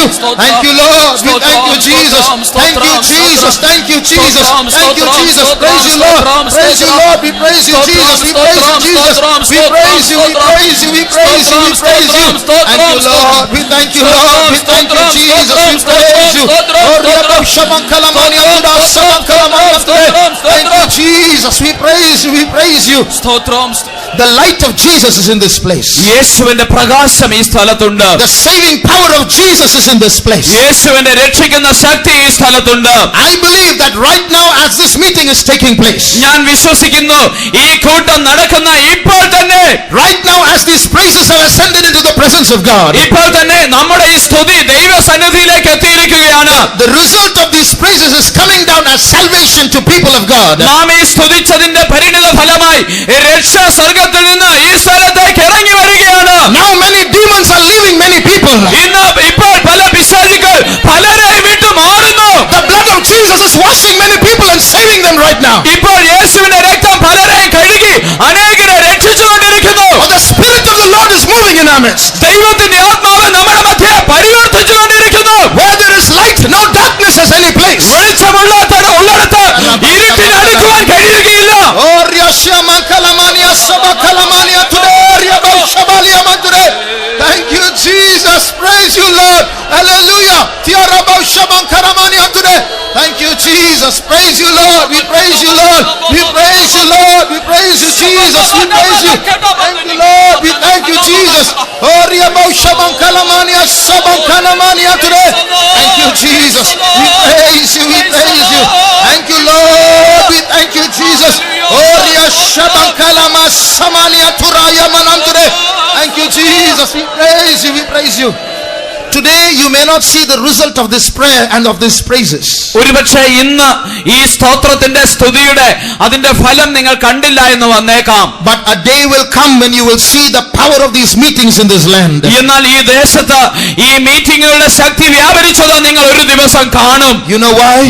Speaker 1: you. Thank you, Lord. We thank you, Jesus. Thank you, Jesus. Thank you, Jesus. Thank you, Jesus. Praise you, Lord. Praise you, Lord. We praise you, Jesus. We praise you, Jesus. We praise you. We praise you. We praise you. We praise you. Thank you, Lord. We thank you, Lord. We thank you, Jesus. We praise you. Thank you, Jesus. We praise you. We praise you. The light of Jesus is in this place.
Speaker 2: യേശുവിന്റെ പ്രകാശം ഈ സ്ഥലത്തുണ്ട്.
Speaker 1: The saving power of Jesus is in this place.
Speaker 2: യേശുവിന്റെ രക്ഷിക്കുന്ന ശക്തി ഈ സ്ഥലത്തുണ്ട്.
Speaker 1: I believe that right now as this meeting is taking place,
Speaker 2: ഞാൻ വിശ്വസിക്കുന്നു ഈ കൂട്ടം നടക്കുന്ന ഇപ്പോൾ തന്നെ,
Speaker 1: right now as these praises have ascended into the presence of God,
Speaker 2: ഇപ്പോൾ തന്നെ നമ്മുടെ ഈ സ്തുതി ദൈവസന്നിധിയിലേക്ക് എത്തിയിരിക്കുകയാണ്.
Speaker 1: the result of these praises is coming down as salvation to people of God.
Speaker 2: നാം ഈ സ്തുതിച്ചതിന്റെ പരിണിത ഫലമായി രക്ഷ സ്വർഗ്ഗത്തിൽ നിന്ന് ഈ സ്ഥലത്തേക്ക് ഇറങ്ങി വരികയാണ്.
Speaker 1: Now many demons are leaving many people.
Speaker 2: ഇന്ന് ഇപ്പോൾ പല പിശാചുക്കൾ പലരെയും വിട്ടു മാറുന്നു.
Speaker 1: The blood of Jesus is washing many people and saving them right now.
Speaker 2: ഇപ്പോൾ യേശുവിന്റെ രക്തം പലരെയും കഴുകി അനേകരെ രക്ഷിച്ചുകൊണ്ടിരിക്കുന്നു.
Speaker 1: For the Spirit of the Lord is moving in our midst.
Speaker 2: ദൈവത്തിന്റെ ആത്മാവ് നമ്മുടെ മധ്യേ പരിവർത്തിച്ചുകൊണ്ടിരിക്കുന്നു.
Speaker 1: Where there is light, no darkness has any place.
Speaker 2: വെളിച്ചമുള്ളിടത്ത് ഇരുട്ടിന് അടുക്കുവാൻ കഴിയുകയില്ല.
Speaker 1: Oh, Riashama Kalamania Saba Kalamania today, Riabo Shabalia Madure. Thank you, Jesus. Praise you, Lord. Hallelujah. Tiarabo Shaban Karamania today. Thank you, Jesus. Praise you, Lord. We praise you, Lord. We praise you, Lord. We praise you, Jesus. We praise you. Thank you, Lord. We thank you, Jesus. Oh, Riabo Shaban Kalamania Saban Kalamania today. Thank you, Jesus. We praise you. We praise you. Thank you, Lord. We thank you, Jesus. Oh, Riashaban Kalama Samania Turaya Manam today. Thank you, Jesus. We praise you. We praise you. Today you may not see the result of this prayer and of these praises.
Speaker 2: ഒരുപക്ഷേ ഇന്ന് ഈ സ്തോത്രത്തിന്റെ സ്തുതിയുടെ അതിന്റെ ഫലം നിങ്ങൾ കണ്ടില്ല എന്ന് വന്നേക്കാം.
Speaker 1: But a day will come when you will see the power of these meetings in this land.
Speaker 2: എന്നാൽ ഈ ദേശത്ത് ഈ മീറ്റിംഗുകളുടെ ശക്തി വ്യാപരിച്ചത് നിങ്ങൾ ഒരു ദിവസം കാണും.
Speaker 1: You know why?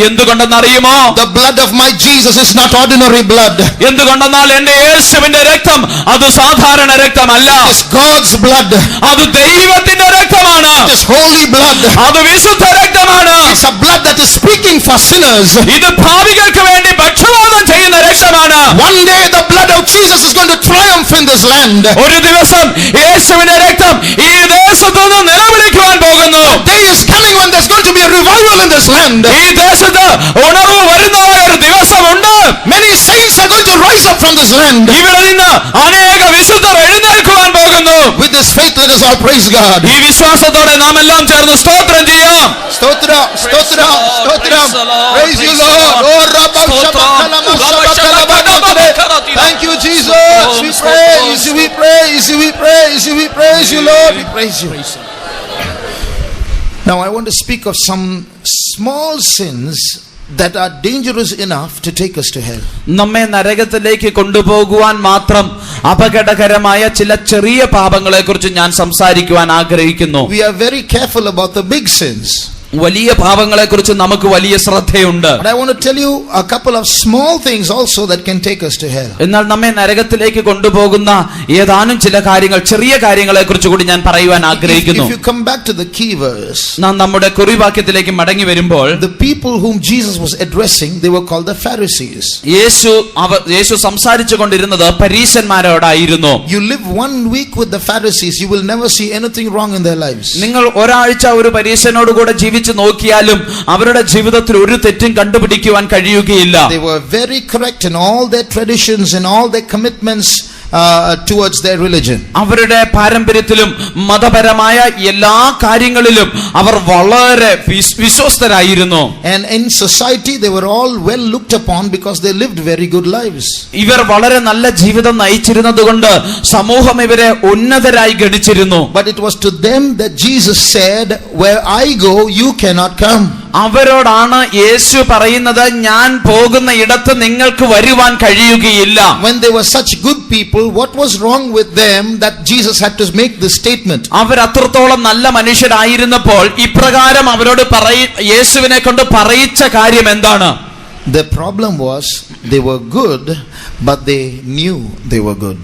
Speaker 2: എന്തുകൊണ്ടെന്നറിയുമോ?
Speaker 1: The blood of my Jesus is not ordinary blood.
Speaker 2: എന്തുകൊണ്ടെന്നാൽ എന്റെ യേശുവിന്റെ രക്തം അത് സാധാരണ രക്തമല്ല.
Speaker 1: It is God's blood.
Speaker 2: അത് ദൈവത്തിന്റെ രക്തമാണ്.
Speaker 1: It is holy blood.
Speaker 2: അത് വിശുദ്ധ രക്തമാണ്.
Speaker 1: It's a blood that is speaking for sinners.
Speaker 2: ഇത് പാപികൾക്ക് വേണ്ടി പക്ഷപാതം ചെയ്യുന്ന രക്തമാണ്.
Speaker 1: One day the blood of Jesus is going to triumph in this land.
Speaker 2: ഒരു ദിവസം യേശുവിന്റെ രക്തം ഈ ദേശത്ത് നിന്ന് നിലവിളിക്കുവാൻ പോകുന്നു.
Speaker 1: A day is coming when there's going to be a revival in this land.
Speaker 2: ഈ ദേശത്ത് ഉണർവ് വരുന്നതായ ഒരു ദിവസമുണ്ട്.
Speaker 1: Many saints are going to rise up from this land.
Speaker 2: ഇവിടെ നിന്ന് അനേക വിശുദ്ധർ എഴുന്നേൽക്കുവാൻ പോകുന്നു.
Speaker 1: With this faith let us all praise God.
Speaker 2: ഈ വിശ്വാസത്തോടെ നാം എല്ലാം ചേർന്ന് സ്തോത്രം ചെയ്യാം.
Speaker 1: Stotra, stotra, stotra. Praise you, Lord. Oh, Rabba Shabakalama Shabakalama. Thank you, Jesus. We praise you, we praise you, we praise you, we praise you, Lord. We praise you. Now I want to speak of some small sins that are dangerous enough to take us to hell.
Speaker 2: നമ്മെ നരകത്തിലേക്ക് കൊണ്ടുപോകുവാൻ മാത്രം അപകടകരമായ ചില ചെറിയ പാപങ്ങളെ കുറിച്ച് ഞാൻ സംസാരിക്കുവാൻ ആഗ്രഹിക്കുന്നു.
Speaker 1: We are very careful about the big sins.
Speaker 2: വലിയ പാപങ്ങളെ കുറിച്ച് നമുക്ക് വലിയ ശ്രദ്ധയുണ്ട്.
Speaker 1: But I want to tell you a couple of small things also that can take us to hell.
Speaker 2: എന്നാൽ നമ്മെ നരകത്തിലേക്ക് കൊണ്ടുപോകുന്ന ഏതാനും ചില കാര്യങ്ങൾ, ചെറിയ കാര്യങ്ങളെ കുറിച്ച് കൂടി ഞാൻ പറയുവാൻ ആഗ്രഹിക്കുന്നു.
Speaker 1: If you come back to the key verse,
Speaker 2: നാം നമ്മുടെ കുറിവാക്യത്തിലേക്ക് മടങ്ങി വരുമ്പോൾ,
Speaker 1: the people whom Jesus was addressing, they were called the Pharisees.
Speaker 2: യേശു സംസാരിച്ചു കൊണ്ടിരുന്നത് പരീശന്മാരോടായിരുന്നു.
Speaker 1: You live 1 week with the Pharisees, you will never see anything wrong in their lives.
Speaker 2: നിങ്ങൾ ഒരാഴ്ച ഒരു പരീശനോട് കൂടെ ജീവിച്ചു നോക്കിയാലും അവരുടെ ജീവിതത്തിൽ ഒരു തെറ്റും കണ്ടുപിടിക്കുവാൻ കഴിയുകയില്ല.
Speaker 1: They were very correct in all their traditions and all their commitments towards their religion.
Speaker 2: അവരുടെ പാരമ്പര്യത്തിലും മതപരമായ എല്ലാ കാര്യങ്ങളിലും അവർ വളരെ വിശ്വസ്തരായിരുന്നു.
Speaker 1: And in society they were all well looked upon because they lived very good lives.
Speaker 2: ഇവർ വളരെ നല്ല ജീവിതം നയിച്ചിരുന്നതുകൊണ്ട് സമൂഹം ഇവരെ ഉന്നതരായി ഗണിച്ചിരുന്നു.
Speaker 1: But it was to them that Jesus said, where I go you cannot come.
Speaker 2: അവരോടാണ് യേശു പറയുന്നത്, ഞാൻ പോകുന്ന ഇടത്ത് നിങ്ങൾക്ക് വരുവാൻ കഴിയുകയില്ല.
Speaker 1: When they were such good people, what was wrong with them that Jesus had to make this statement?
Speaker 2: അവർ അത്രത്തോളം നല്ല മനുഷ്യരായിരുന്നപ്പോൾ ഇപ്രകാരം അവരോട് യേശുവിനെ കൊണ്ട് പറയിച്ച കാര്യം എന്താണ്?
Speaker 1: The problem was they were good but they knew they were good.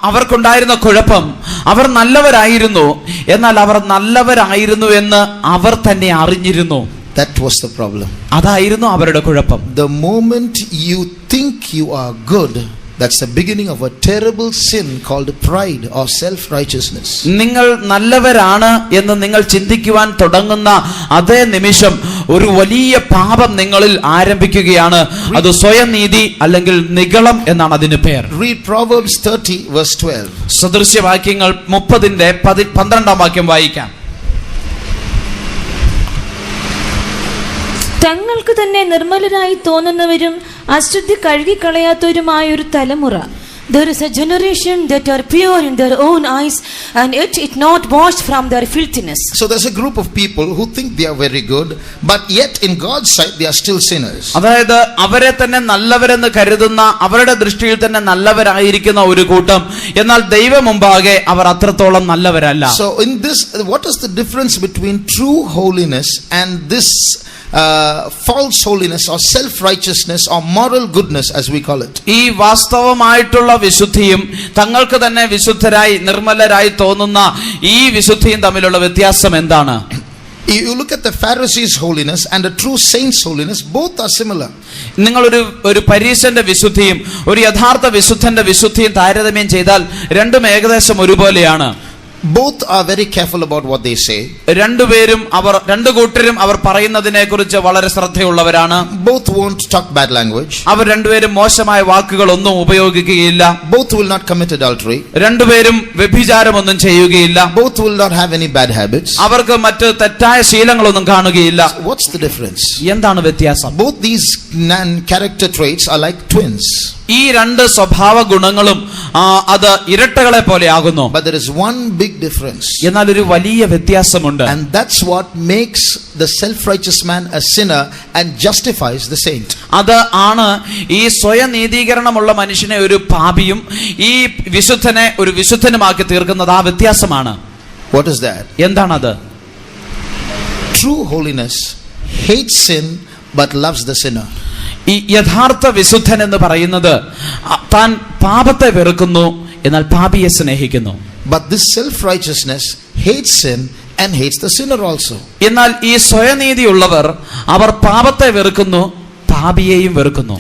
Speaker 2: അവർക്കുണ്ടായിരുന്ന കുഴപ്പം, അവർ നല്ലവരായിരുന്നു, എന്നാൽ അവർ നല്ലവരായിരുന്നു എന്ന് അവർ തന്നെ അറിഞ്ഞിരുന്നു.
Speaker 1: That was the problem.
Speaker 2: അതായിരുന്നു അവരുടെ കുഴപ്പം.
Speaker 1: The moment you think you are good, that's the beginning of a terrible sin called pride or self-righteousness.
Speaker 2: നിങ്ങൾ നല്ലവരാണ് എന്ന് നിങ്ങൾ ചിന്തിക്കുവാൻ തുടങ്ങുന്ന അതേ നിമിഷം ഒരു വലിയ പാപം നിങ്ങളിൽ ആരംഭിക്കുകയാണ്. അത് സ്വയനീതി അല്ലെങ്കിൽ നിഗളം എന്നാണ് അതിന് പേർ.
Speaker 1: Read Proverbs 30 verse 12.
Speaker 2: സദൃശ്യവാക്യങ്ങൾ 30:12 വാക്യം വായിക്കാം.
Speaker 3: തങ്ങൾക്ക് തന്നെ നിർമ്മലരായി തോന്നുന്നവരും അശുദ്ധി കഴുകിക്കളയാത്തവരുമായ ഒരു തലമുറ.
Speaker 4: There is a generation that are pure in their own eyes, and yet it not washed from their filthiness.
Speaker 1: So there's a group of people who think they are very good, but yet in God's sight they are still sinners.
Speaker 2: അതായത് അവരെ തന്നെ നല്ലവരെന്ന് കരുതുന്ന, അവരുടെ ദൃഷ്ടിയിൽ തന്നെ നല്ലവരായിരിക്കുന്ന ഒരു കൂട്ടം, എന്നാൽ ദൈവം മുമ്പാകെ അവർ അത്രത്തോളം നല്ലവരല്ല.
Speaker 1: So in this, what is the difference between true holiness and this false holiness or self-righteousness or moral goodness as we call it?
Speaker 2: ഈ വാസ്തവമായിട്ടുള്ള വിശുദ്ധിയും തങ്ങൾക്ക് തന്നെ വിശുദ്ധരായി നിർമ്മലരായി തോന്നുന്ന ഈ വിശുദ്ധിയും തമ്മിലുള്ള വ്യത്യാസം എന്താണ്?
Speaker 1: You look at the Pharisees' holiness and the true saints' holiness, both are similar.
Speaker 2: നിങ്ങൾ ഒരു പരീശന്റെ വിശുദ്ധിയും ഒരു യഥാർത്ഥ വിശുദ്ധന്റെ വിശുദ്ധിയും താരതമ്യം ചെയ്താൽ രണ്ടും ഏകദേശം ഒരുപോലെയാണ്.
Speaker 1: Both are very careful about what they say.
Speaker 2: രണ്ടു കൂട്ടരും അവർ പറയുന്നതിനെ കുറിച്ച് വളരെ ശ്രദ്ധയുള്ളവരാണ്.
Speaker 1: Both won't talk bad language.
Speaker 2: അവർ രണ്ടുപേരും മോശമായ വാക്കുകൾ ഒന്നും ഉപയോഗിക്കുകയില്ല.
Speaker 1: Both will not commit adultery.
Speaker 2: രണ്ടുപേരും വ്യഭിചാരമൊന്നും ചെയ്യുകയില്ല.
Speaker 1: Both will not have any bad habits.
Speaker 2: അവർക്ക് മറ്റ് തെറ്റായ ശീലങ്ങളൊന്നും കാണുകയില്ല.
Speaker 1: What's the difference?
Speaker 2: എന്താണ് വ്യത്യാസം?
Speaker 1: Both these character traits are like twins.
Speaker 2: ഈ രണ്ട് സ്വഭാവ ഗുണങ്ങളും അത് ഇരട്ടകളെ പോലെ ആകുന്നു.
Speaker 1: But there is one big difference.
Speaker 2: എന്നാൽ ഒരു വലിയ വ്യത്യാസമുണ്ട്.
Speaker 1: And that's what makes the self-righteous man a sinner and justifies the saint.
Speaker 2: അത് ആണ് ഈ സ്വയനീതീകരണമുള്ള മനുഷ്യനെ ഒരു പാപിയും ഈ വിശുദ്ധനെ ഒരു വിശുദ്ധനുമാക്കി തീർക്കുന്നത്. ആ വ്യത്യാസമാണ്.
Speaker 1: What is that?
Speaker 2: എന്താണത്?
Speaker 1: True holiness hates sin but loves the sinner.
Speaker 2: ഈ യഥാർത്ഥ വിശുദ്ധൻ എന്ന് പറയുന്നത് താൻ പാപത്തെ വെറുക്കുന്നു, എന്നാൽ പാപിയെ സ്നേഹിക്കുന്നു.
Speaker 1: But this self-righteousness hates sin and hates the sinner also.
Speaker 2: എന്നാൽ ഈ സ്വയനീതിയുള്ളവർ അവർ പാപത്തെ വെറുക്കുന്നു, പാപിയെയും വെറുക്കുന്നു.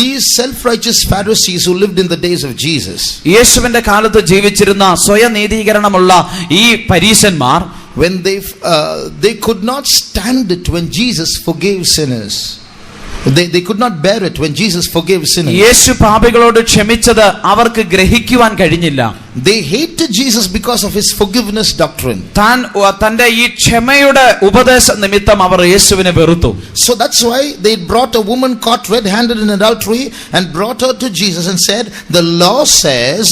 Speaker 1: These self-righteous Pharisees who lived in the days of Jesus,
Speaker 2: യേശുവിന്റെ കാലത്ത് ജീവിച്ചിരുന്ന സ്വയനീതീകരണമുള്ള ഈ പരീശന്മാർ,
Speaker 1: when they could not stand it when Jesus forgave sinners. They could not bear it when Jesus forgave sinners.
Speaker 2: യേശു പാപികളോട് ക്ഷമിച്ചത് അവർക്ക് ഗ്രഹിക്കുവാൻ കഴിഞ്ഞില്ല.
Speaker 1: They hated Jesus because of his forgiveness doctrine.
Speaker 2: തന്റെ ഈ ക്ഷമയുടെ ഉപദേശ നിമിത്തം അവർ യേശുവിനെ വെറുത്തു.
Speaker 1: So that's why they brought a woman caught red-handed in adultery and brought her to Jesus and said, the law says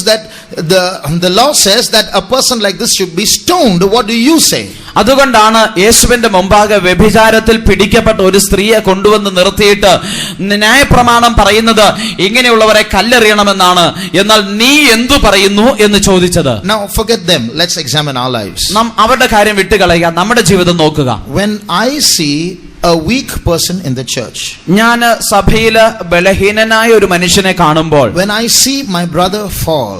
Speaker 1: that a person like this should be stoned. What do you say?
Speaker 2: അതുകൊണ്ടാണ് യേശുവിന്റെ മുമ്പാകെ വ്യഭിചാരത്തിൽ പിടിക്കപ്പെട്ട ഒരു സ്ത്രീയെ കൊണ്ടുവന്ന് നിർത്തിയിട്ട് ന്യായപ്രമാണം പറയുന്നത് ഇങ്ങനെയുള്ളവരെ കല്ലെറിയണമെന്നാണ്, എന്നാൽ നീ എന്തു പറയുന്നു എന്ന് ചോദിച്ചത്.
Speaker 1: Now forget them, let's examine our lives.
Speaker 2: നാം അവരുടെ കാര്യം വിട്ടുകളയുക, നമ്മുടെ ജീവിതം നോക്കുക.
Speaker 1: When I see a weak person in the church,
Speaker 2: ഞാൻ സഭയില് ബലഹീനനായ ഒരു മനുഷ്യനെ കാണുമ്പോൾ,
Speaker 1: when I see my brother fall,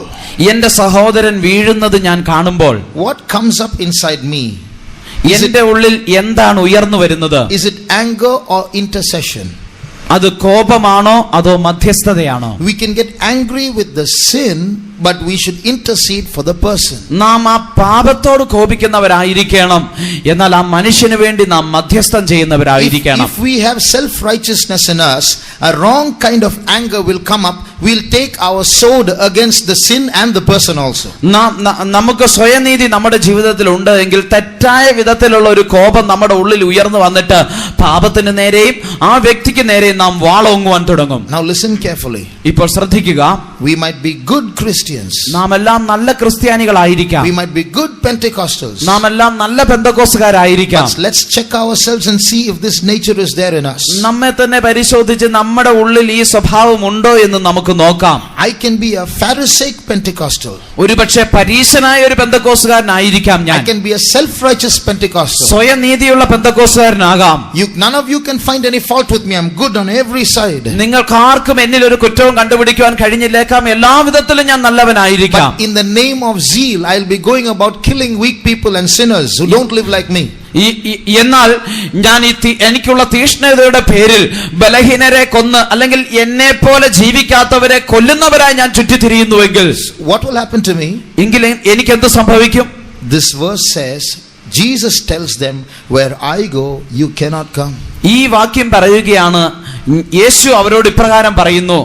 Speaker 2: എന്റെ സഹോദരൻ വീഴുന്നത് ഞാൻ കാണുമ്പോൾ,
Speaker 1: what comes up inside me?
Speaker 2: എന്റെ ഉള്ളിൽ എന്താണ് ഉയർന്നു വരുന്നത്?
Speaker 1: Is it anger or intercession?
Speaker 2: അത് കോപമാണോ അതോ മധ്യസ്ഥതയാണോ?
Speaker 1: We can get angry with the sin, but we should intercede for the person.
Speaker 2: നാം ആ പാപത്തോട് കോപിക്കുന്നവരായിരിക്കണം, എന്നാൽ ആ മനുഷ്യന് വേണ്ടി നാം മധ്യസ്ഥം ചെയ്യുന്നവരായിരിക്കണം.
Speaker 1: If we have self-righteousness in us, a wrong kind of anger will come up. We'll take our sword against the sin and the person also.
Speaker 2: നമുക്ക് സ്വയനീതി നമ്മുടെ ജീവിതത്തിൽ ഉണ്ട് എങ്കിൽ തെറ്റായ വിധത്തിലുള്ള ഒരു കോപം നമ്മുടെ ഉള്ളിൽ ഉയർന്നു വന്നിട്ട് പാപത്തിന് നേരെയും ആ വ്യക്തിക്ക് നേരെയും നാം വാളോങ്ങുവാൻ തുടങ്ങും.
Speaker 1: Now listen carefully.
Speaker 2: ഇപ്പോൾ ശ്രദ്ധിക്കുക.
Speaker 1: We might be good Christians Christians.
Speaker 2: നാം എല്ലാം നല്ല ക്രിസ്ത്യാനികളായിരിക്കാം.
Speaker 1: We might be good Pentecostals.
Speaker 2: നാം എല്ലാം നല്ല പെന്തക്കോസ്തുകാരായിരിക്കാം.
Speaker 1: But let's check ourselves and see if this nature is there in us.
Speaker 2: നമ്മെ തന്നെ പരിശോധിച്ച് നമ്മുടെ ഉള്ളിൽ ഈ സ്വഭാവം ഉണ്ടോ എന്ന് നമുക്ക് നോക്കാം.
Speaker 1: I can be a Pharisaic Pentecostal.
Speaker 2: ഒരുപക്ഷെ പരീശനായ ഒരു പെന്തക്കോസ്തുകാരനായിരിക്കാം ഞാൻ.
Speaker 1: I can be a self-righteous Pentecostal.
Speaker 2: സ്വയം നീതിയുള്ള പെന്തക്കോസ്തുകാരനാകാം.
Speaker 1: None of you can find any fault with me. I'm good on every side.
Speaker 2: നിങ്ങൾക്ക് ആർക്കും എന്നിൽ ഒരു കുറ്റവും കണ്ടുപിടിക്കുവാൻ കഴിഞ്ഞില്ലേക്കാം. എല്ലാ വിധത്തിലും ഞാൻ നല്ലവനായിരിക്കാം.
Speaker 1: But in the name of zeal, I'll be going about killing weak people and sinners who don't live like me.
Speaker 2: എന്നാൽ ഞാൻ എനിക്കുള്ള തീഷ്ണതയുടെ പേരിൽ ബലഹീനരെ കൊന്ന് അല്ലെങ്കിൽ എന്നെ പോലെ ജീവിക്കാത്തവരെ കൊല്ലുന്നവരായി ഞാൻ ചുറ്റിത്തിരിയുന്നുവെങ്കിൽ
Speaker 1: what will happen to me?
Speaker 2: എങ്കിൽ എനിക്ക് എന്ത് സംഭവിക്കും?
Speaker 1: This verse says, Jesus tells them, where I go you cannot come.
Speaker 2: ഈ വാക്യം പറയുകയാണ്, യേശു അവരോട് ഇപ്രകാരം പറയുന്നു,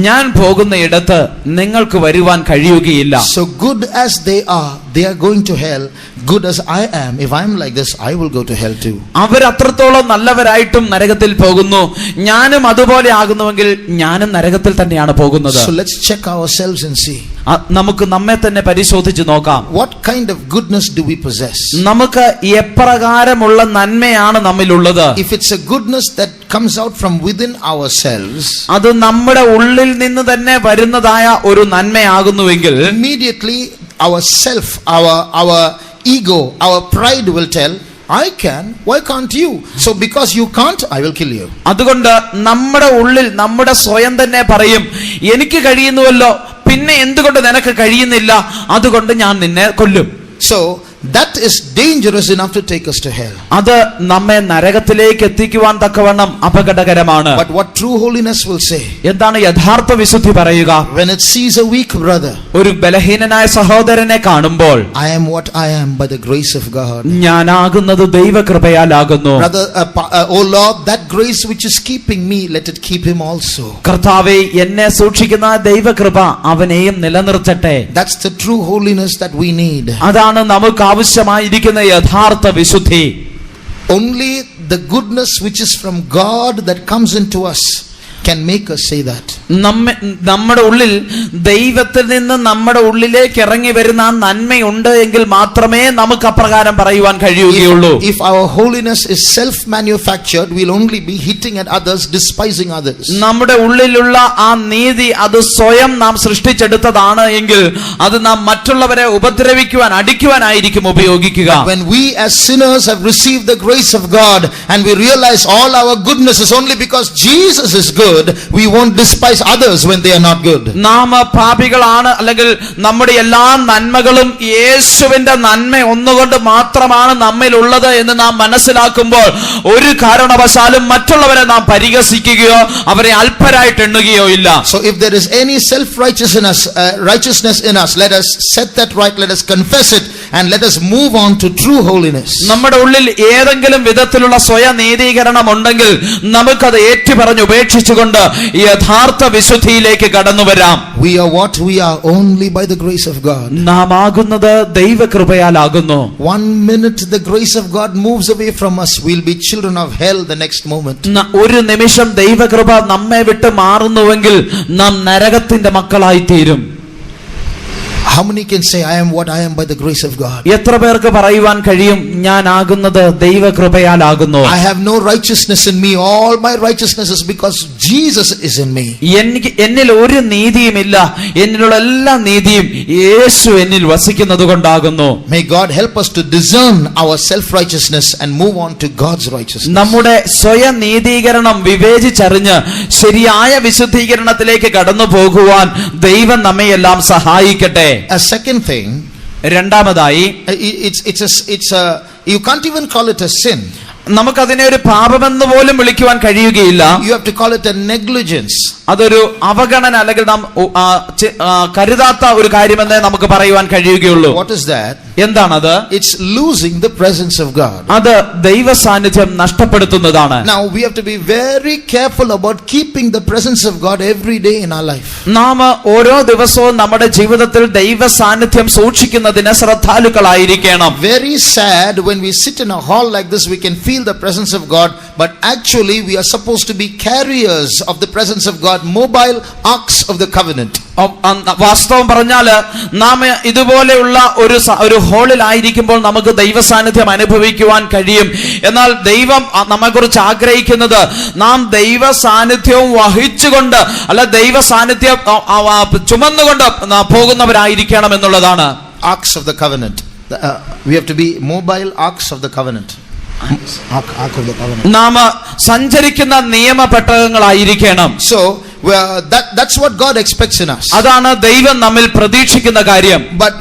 Speaker 2: ഞാൻ പോകുന്ന ഇടത്ത് നിങ്ങൾക്ക് വരുവാൻ കഴിയുകയില്ല.
Speaker 1: So good as they are going to hell. Good as I am, if I am like this, I will go to hell too.
Speaker 2: അവർ അത്രത്തോളം നല്ലവരായിട്ടും നരകത്തിൽ പോകുന്നു. ഞാനും അതുപോലെ ആകുന്നുവെങ്കിൽ ഞാനും നരകത്തിൽ തന്നെയാണ് പോകുന്നത്.
Speaker 1: So let's check ourselves and see.
Speaker 2: നമുക്ക് നമ്മെ തന്നെ പരിശോധിച്ച് നോക്കാം.
Speaker 1: What kind of goodness do we possess?
Speaker 2: നമുക്ക് എപ്രകാരമുള്ള നന്മയാണ് നമ്മിലുള്ളത്?
Speaker 1: If it's a goodness that comes out from within ourselves,
Speaker 2: അത് നമ്മുടെ ഉള്ളിൽ നിന്ന് തന്നെ വരുന്നതായ ഒരു നന്മയാകുന്നുവെങ്കിൽ
Speaker 1: immediately our self, our ego, our pride will tell, I can, why can't you? So because you can't, I will kill you.
Speaker 2: അതുകൊണ്ട് നമ്മുടെ ഉള്ളിൽ നമ്മുടെ സ്വയം തന്നെ പറയും, എനിക്ക് കഴിയുന്നുവല്ലോ, പിന്നെ എന്തുകൊണ്ട് നിനക്ക് കഴിയുന്നില്ല, അതുകൊണ്ട് ഞാൻ നിന്നെ കൊല്ലും.
Speaker 1: So that is dangerous enough to take us to hell.
Speaker 2: അത് നമ്മെ നരകത്തിലേക്ക് എത്തിക്കുവാൻ തക്കവണ്ണം അപകടകരമാണ്.
Speaker 1: But what true holiness will say?
Speaker 2: എന്താണ് യഥാർത്ഥ വിശുദ്ധി പറയുക?
Speaker 1: When it sees a weak brother,
Speaker 2: ഒരു ബലഹീനനായ സഹോദരനെ കാണുമ്പോൾ,
Speaker 1: I am what I am by the grace of God.
Speaker 2: ഞാനാകുന്നത് ദൈവകൃപയാലാകുന്നു.
Speaker 1: Brother, oh Lord, that grace which is keeping me, let it keep him also.
Speaker 2: കർത്താവേ, എന്നെ സൂക്ഷിക്കുന്ന ദൈവകൃപ അവനെയും നിലനിർത്തട്ടെ.
Speaker 1: That's the true holiness that we need.
Speaker 2: അതാണ് നമുക്ക് ആവശ്യമായിരിക്കുന്ന യഥാർത്ഥ വിശുദ്ധി.
Speaker 1: Only the goodness which is from God that comes into us can make us say that.
Speaker 2: നമ്മുടെ ഉള്ളിൽ ദൈവത്തിൽ നിന്ന് നമ്മുടെ ഉള്ളിലേക്ക് ഇറങ്ങി വരുന്ന ആ നന്മയുണ്ട് എങ്കിൽ മാത്രമേ നമുക്ക് അപ്രകാരം പറയുവാൻ കഴിയുകയുള്ളൂ.
Speaker 1: If our holiness is self manufactured, we'll only be hitting at others, despising others.
Speaker 2: നമ്മുടെ ഉള്ളിലുള്ള ആ നീതി അത് സ്വയം നാം സൃഷ്ടിച്ചെടുത്തതാണ് എങ്കിൽ അത് നാം മറ്റുള്ളവരെ ഉപദ്രവിക്കുവാൻ അടിക്കുവാനായിരിക്കും ഉപയോഗിക്കുക.
Speaker 1: When we as sinners have received the grace of God and we realize all our goodness is only because Jesus is good, we won't despise others when they are not good.
Speaker 2: നാം പാപികളാണ്, അല്ലെങ്കിൽ നമ്മുടെ എല്ലാ നന്മകളും യേശുവിന്റെ നന്മ ഒന്നുകൊണ്ട് മാത്രമാണ് നമ്മിൽ ഉള്ളത് എന്ന് നാം മനസ്സിലാക്കുമ്പോൾ ഒരു കാരണവശാലും മറ്റുള്ളവരെ നാം പരിഹസിക്കുകയോ അവരെ അല്പരായിട്ട് എണ്ണുകയോ ഇല്ല.
Speaker 1: So if there is any righteousness in us, let us set that right, let us confess it, and let us move on to true holiness.
Speaker 2: നമ്മുടെ ഉള്ളിൽ ഏതെങ്കിലും വിധത്തിലുള്ള സ്വയം നീതീകരണം ഉണ്ടെങ്കിൽ നമുക്കത് ഏറ്റുപറഞ്ഞ് ഉപേക്ഷിച്ചുകൊണ്ട് യഥാർത്ഥ വിശുദ്ധിയിലേക്ക് കടന്നു വരാം.
Speaker 1: We are what we are only by the grace of God.
Speaker 2: നാം ആകുന്നത് ദൈവകൃപയാലാകുന്നു.
Speaker 1: 1 minute the grace of God moves away from us, we'll be children of hell the next moment.
Speaker 2: ഒരു നിമിഷം ദൈവകൃപ നമ്മെ വിട്ട് മാറുന്നുവെങ്കിൽ നാം നരകത്തിന്റെ മക്കളായി തീരും.
Speaker 1: How many can say I am what I am by the grace of God?
Speaker 2: എത്ര പേർക്ക് പറയുവാൻ കഴിയും, ഞാൻ ആകുന്നത് ദൈവകൃപയാലാകുന്നു?
Speaker 1: I have no righteousness in me, all my righteousness is because Jesus is in me.
Speaker 2: എന്നിൽ ഒരു നീതിയുമില്ല, എന്നിലുള്ള എല്ലാ നീതിയും യേശു എന്നിൽ വസിക്കുന്നത് കൊണ്ടാകുന്നു.
Speaker 1: May God help us to discern our self-righteousness and move on to God's righteousness.
Speaker 2: നമ്മുടെ സ്വയം നീതീകരണം വിവേചിച്ചറിഞ്ഞ് ശരിയായ വിശുദ്ധീകരണത്തിലേക്ക് കടന്നു പോകുവാൻ ദൈവം നമ്മയെല്ലാം സഹായിക്കട്ടെ.
Speaker 1: A second thing,
Speaker 2: രണ്ടാമതായി,
Speaker 1: you can't even call it a sin.
Speaker 2: നമുക്കതിനെ ഒരു പാപമെന്ന് പോലും വിളിക്കുവാൻ കഴിയുകയില്ല.
Speaker 1: You have to call it a negligence.
Speaker 2: അതൊരു അവഗണന അല്ലെങ്കിൽ നാം കരുതാത്ത ഒരു കാര്യമെന്നേ നമുക്ക് പറയുവാൻ കഴിയുകയുള്ളൂ.
Speaker 1: What is that?
Speaker 2: എന്താണത്?
Speaker 1: It's losing the presence of God.
Speaker 2: അത് ദൈവ സാന്നിധ്യം നഷ്ടപ്പെടുത്തുന്നതാണ്.
Speaker 1: Now we have to be very careful about keeping the presence of God every day in our life.
Speaker 2: നാം ഓരോ ദിവസവും നമ്മുടെ ജീവിതത്തിൽ ദൈവ സാന്നിധ്യം സൂക്ഷിക്കുന്നതിന് ശ്രദ്ധാലുക്കളായിരിക്കണം.
Speaker 1: Very sad when we sit in a hall like this, we can feel the presence of God, but actually we are supposed to be carriers of the presence of God but mobile arks of the covenant.
Speaker 2: വാസ്തവം പറഞ്ഞാല് നാം ഇതുപോലെയുള്ള ഒരു ഹോളിലായിരിക്കുമ്പോൾ നമുക്ക് ദൈവ സാന്നിധ്യം അനുഭവിക്കുവാൻ കഴിയും. എന്നാൽ ദൈവം നമ്മെക്കുറിച്ച് ആഗ്രഹിക്കുന്നത് നാം ദൈവ സാന്നിധ്യവും വഹിച്ചുകൊണ്ട് അല്ല ദൈവ സാന്നിധ്യം ചുമന്നുകൊണ്ട് പോകുന്നവരായിരിക്കണം എന്നുള്ളതാണ്.
Speaker 1: Arks of the covenant. We have to be mobile arks of the covenant. Ark of the covenant.
Speaker 2: നാം സഞ്ചരിക്കുന്ന നിയമപെട്ടകങ്ങളായിരിക്കണം.
Speaker 1: So that's what God expects in us.
Speaker 2: അതാണ് ദൈവം നമ്മിൽ പ്രതീക്ഷിക്കുന്ന കാര്യം.
Speaker 1: But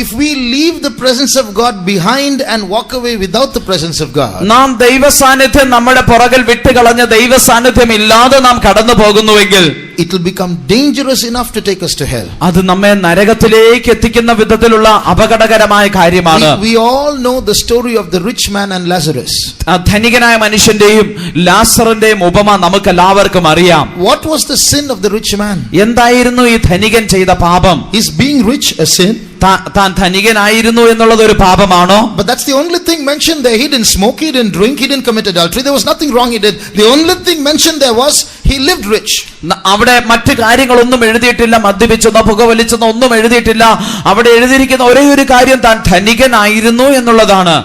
Speaker 1: if we leave the presence of God behind and walk away without the presence of God,
Speaker 2: നാം ദൈവ സാന്നിധ്യം നമ്മുടെ പുറകിൽ വിട്ടുകളഞ്ഞ ദൈവ സാന്നിധ്യം ഇല്ലാതെ നാം കടന്നു പോകുന്നുവെങ്കിൽ
Speaker 1: it will become dangerous enough to take us to hell.
Speaker 2: അത് നമ്മെ നരകത്തിലേക്ക് എത്തിക്കുന്ന വിധത്തിലുള്ള അപകടകരമായ കാര്യമാണ്.
Speaker 1: We all know the story of the rich man and Lazarus.
Speaker 2: ധനികനായ മനുഷ്യന്റെയും ലാസറിന്റെയും ഉപമ നമുക്ക് എല്ലാവർക്കും അറിയാം.
Speaker 1: What was the sin of the rich man?
Speaker 2: എന്തായിരുന്നു ഈ ധനികൻ ചെയ്ത പാപം?
Speaker 1: Is being rich a sin?
Speaker 2: താൻ ധനികനായിരുന്നു എന്നുള്ളത് ഒരു പാപമാണോ?
Speaker 1: But that's the only thing mentioned there. He didn't smoke, he didn't drink, he didn't commit adultery. There was nothing wrong he did. The only thing mentioned there was he lived rich.
Speaker 2: അവിടെ മറ്റു കാര്യങ്ങളൊന്നും എഴുതിയിട്ടില്ല. മദ്യപിച്ചെന്നോ പുകവലിച്ചെന്നോ ഒന്നും എഴുതിയിട്ടില്ല. അവിടെ എഴുതിയിരിക്കുന്ന ഒരേ ഒരു കാര്യം താൻ ധനികനായിരുന്നു എന്നുള്ളതാണ്.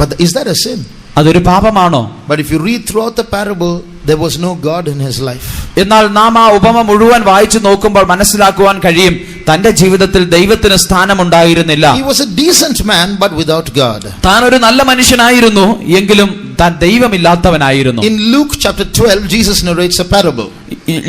Speaker 1: But is that a sin?
Speaker 2: അതൊരു പാപമാണോ?
Speaker 1: But if you read throughout the parable, there was no God in his life.
Speaker 2: എന്നാൽ നാം ആ ഉപമ മുഴുവൻ വായിച്ചു നോക്കുമ്പോൾ മനസ്സിലാക്കുവാൻ കഴിയും തന്റെ ജീവിതത്തിൽ ദൈവത്തിന് സ്ഥാനമുണ്ടായിരുന്നില്ല.
Speaker 1: He was a decent man but without God.
Speaker 2: താൻ ഒരു നല്ല മനുഷ്യനായിരുന്നു എങ്കിലും താൻ ദൈവമില്ലാത്തവനായിരുന്നു.
Speaker 1: In Luke chapter 12 Jesus narrates a parable.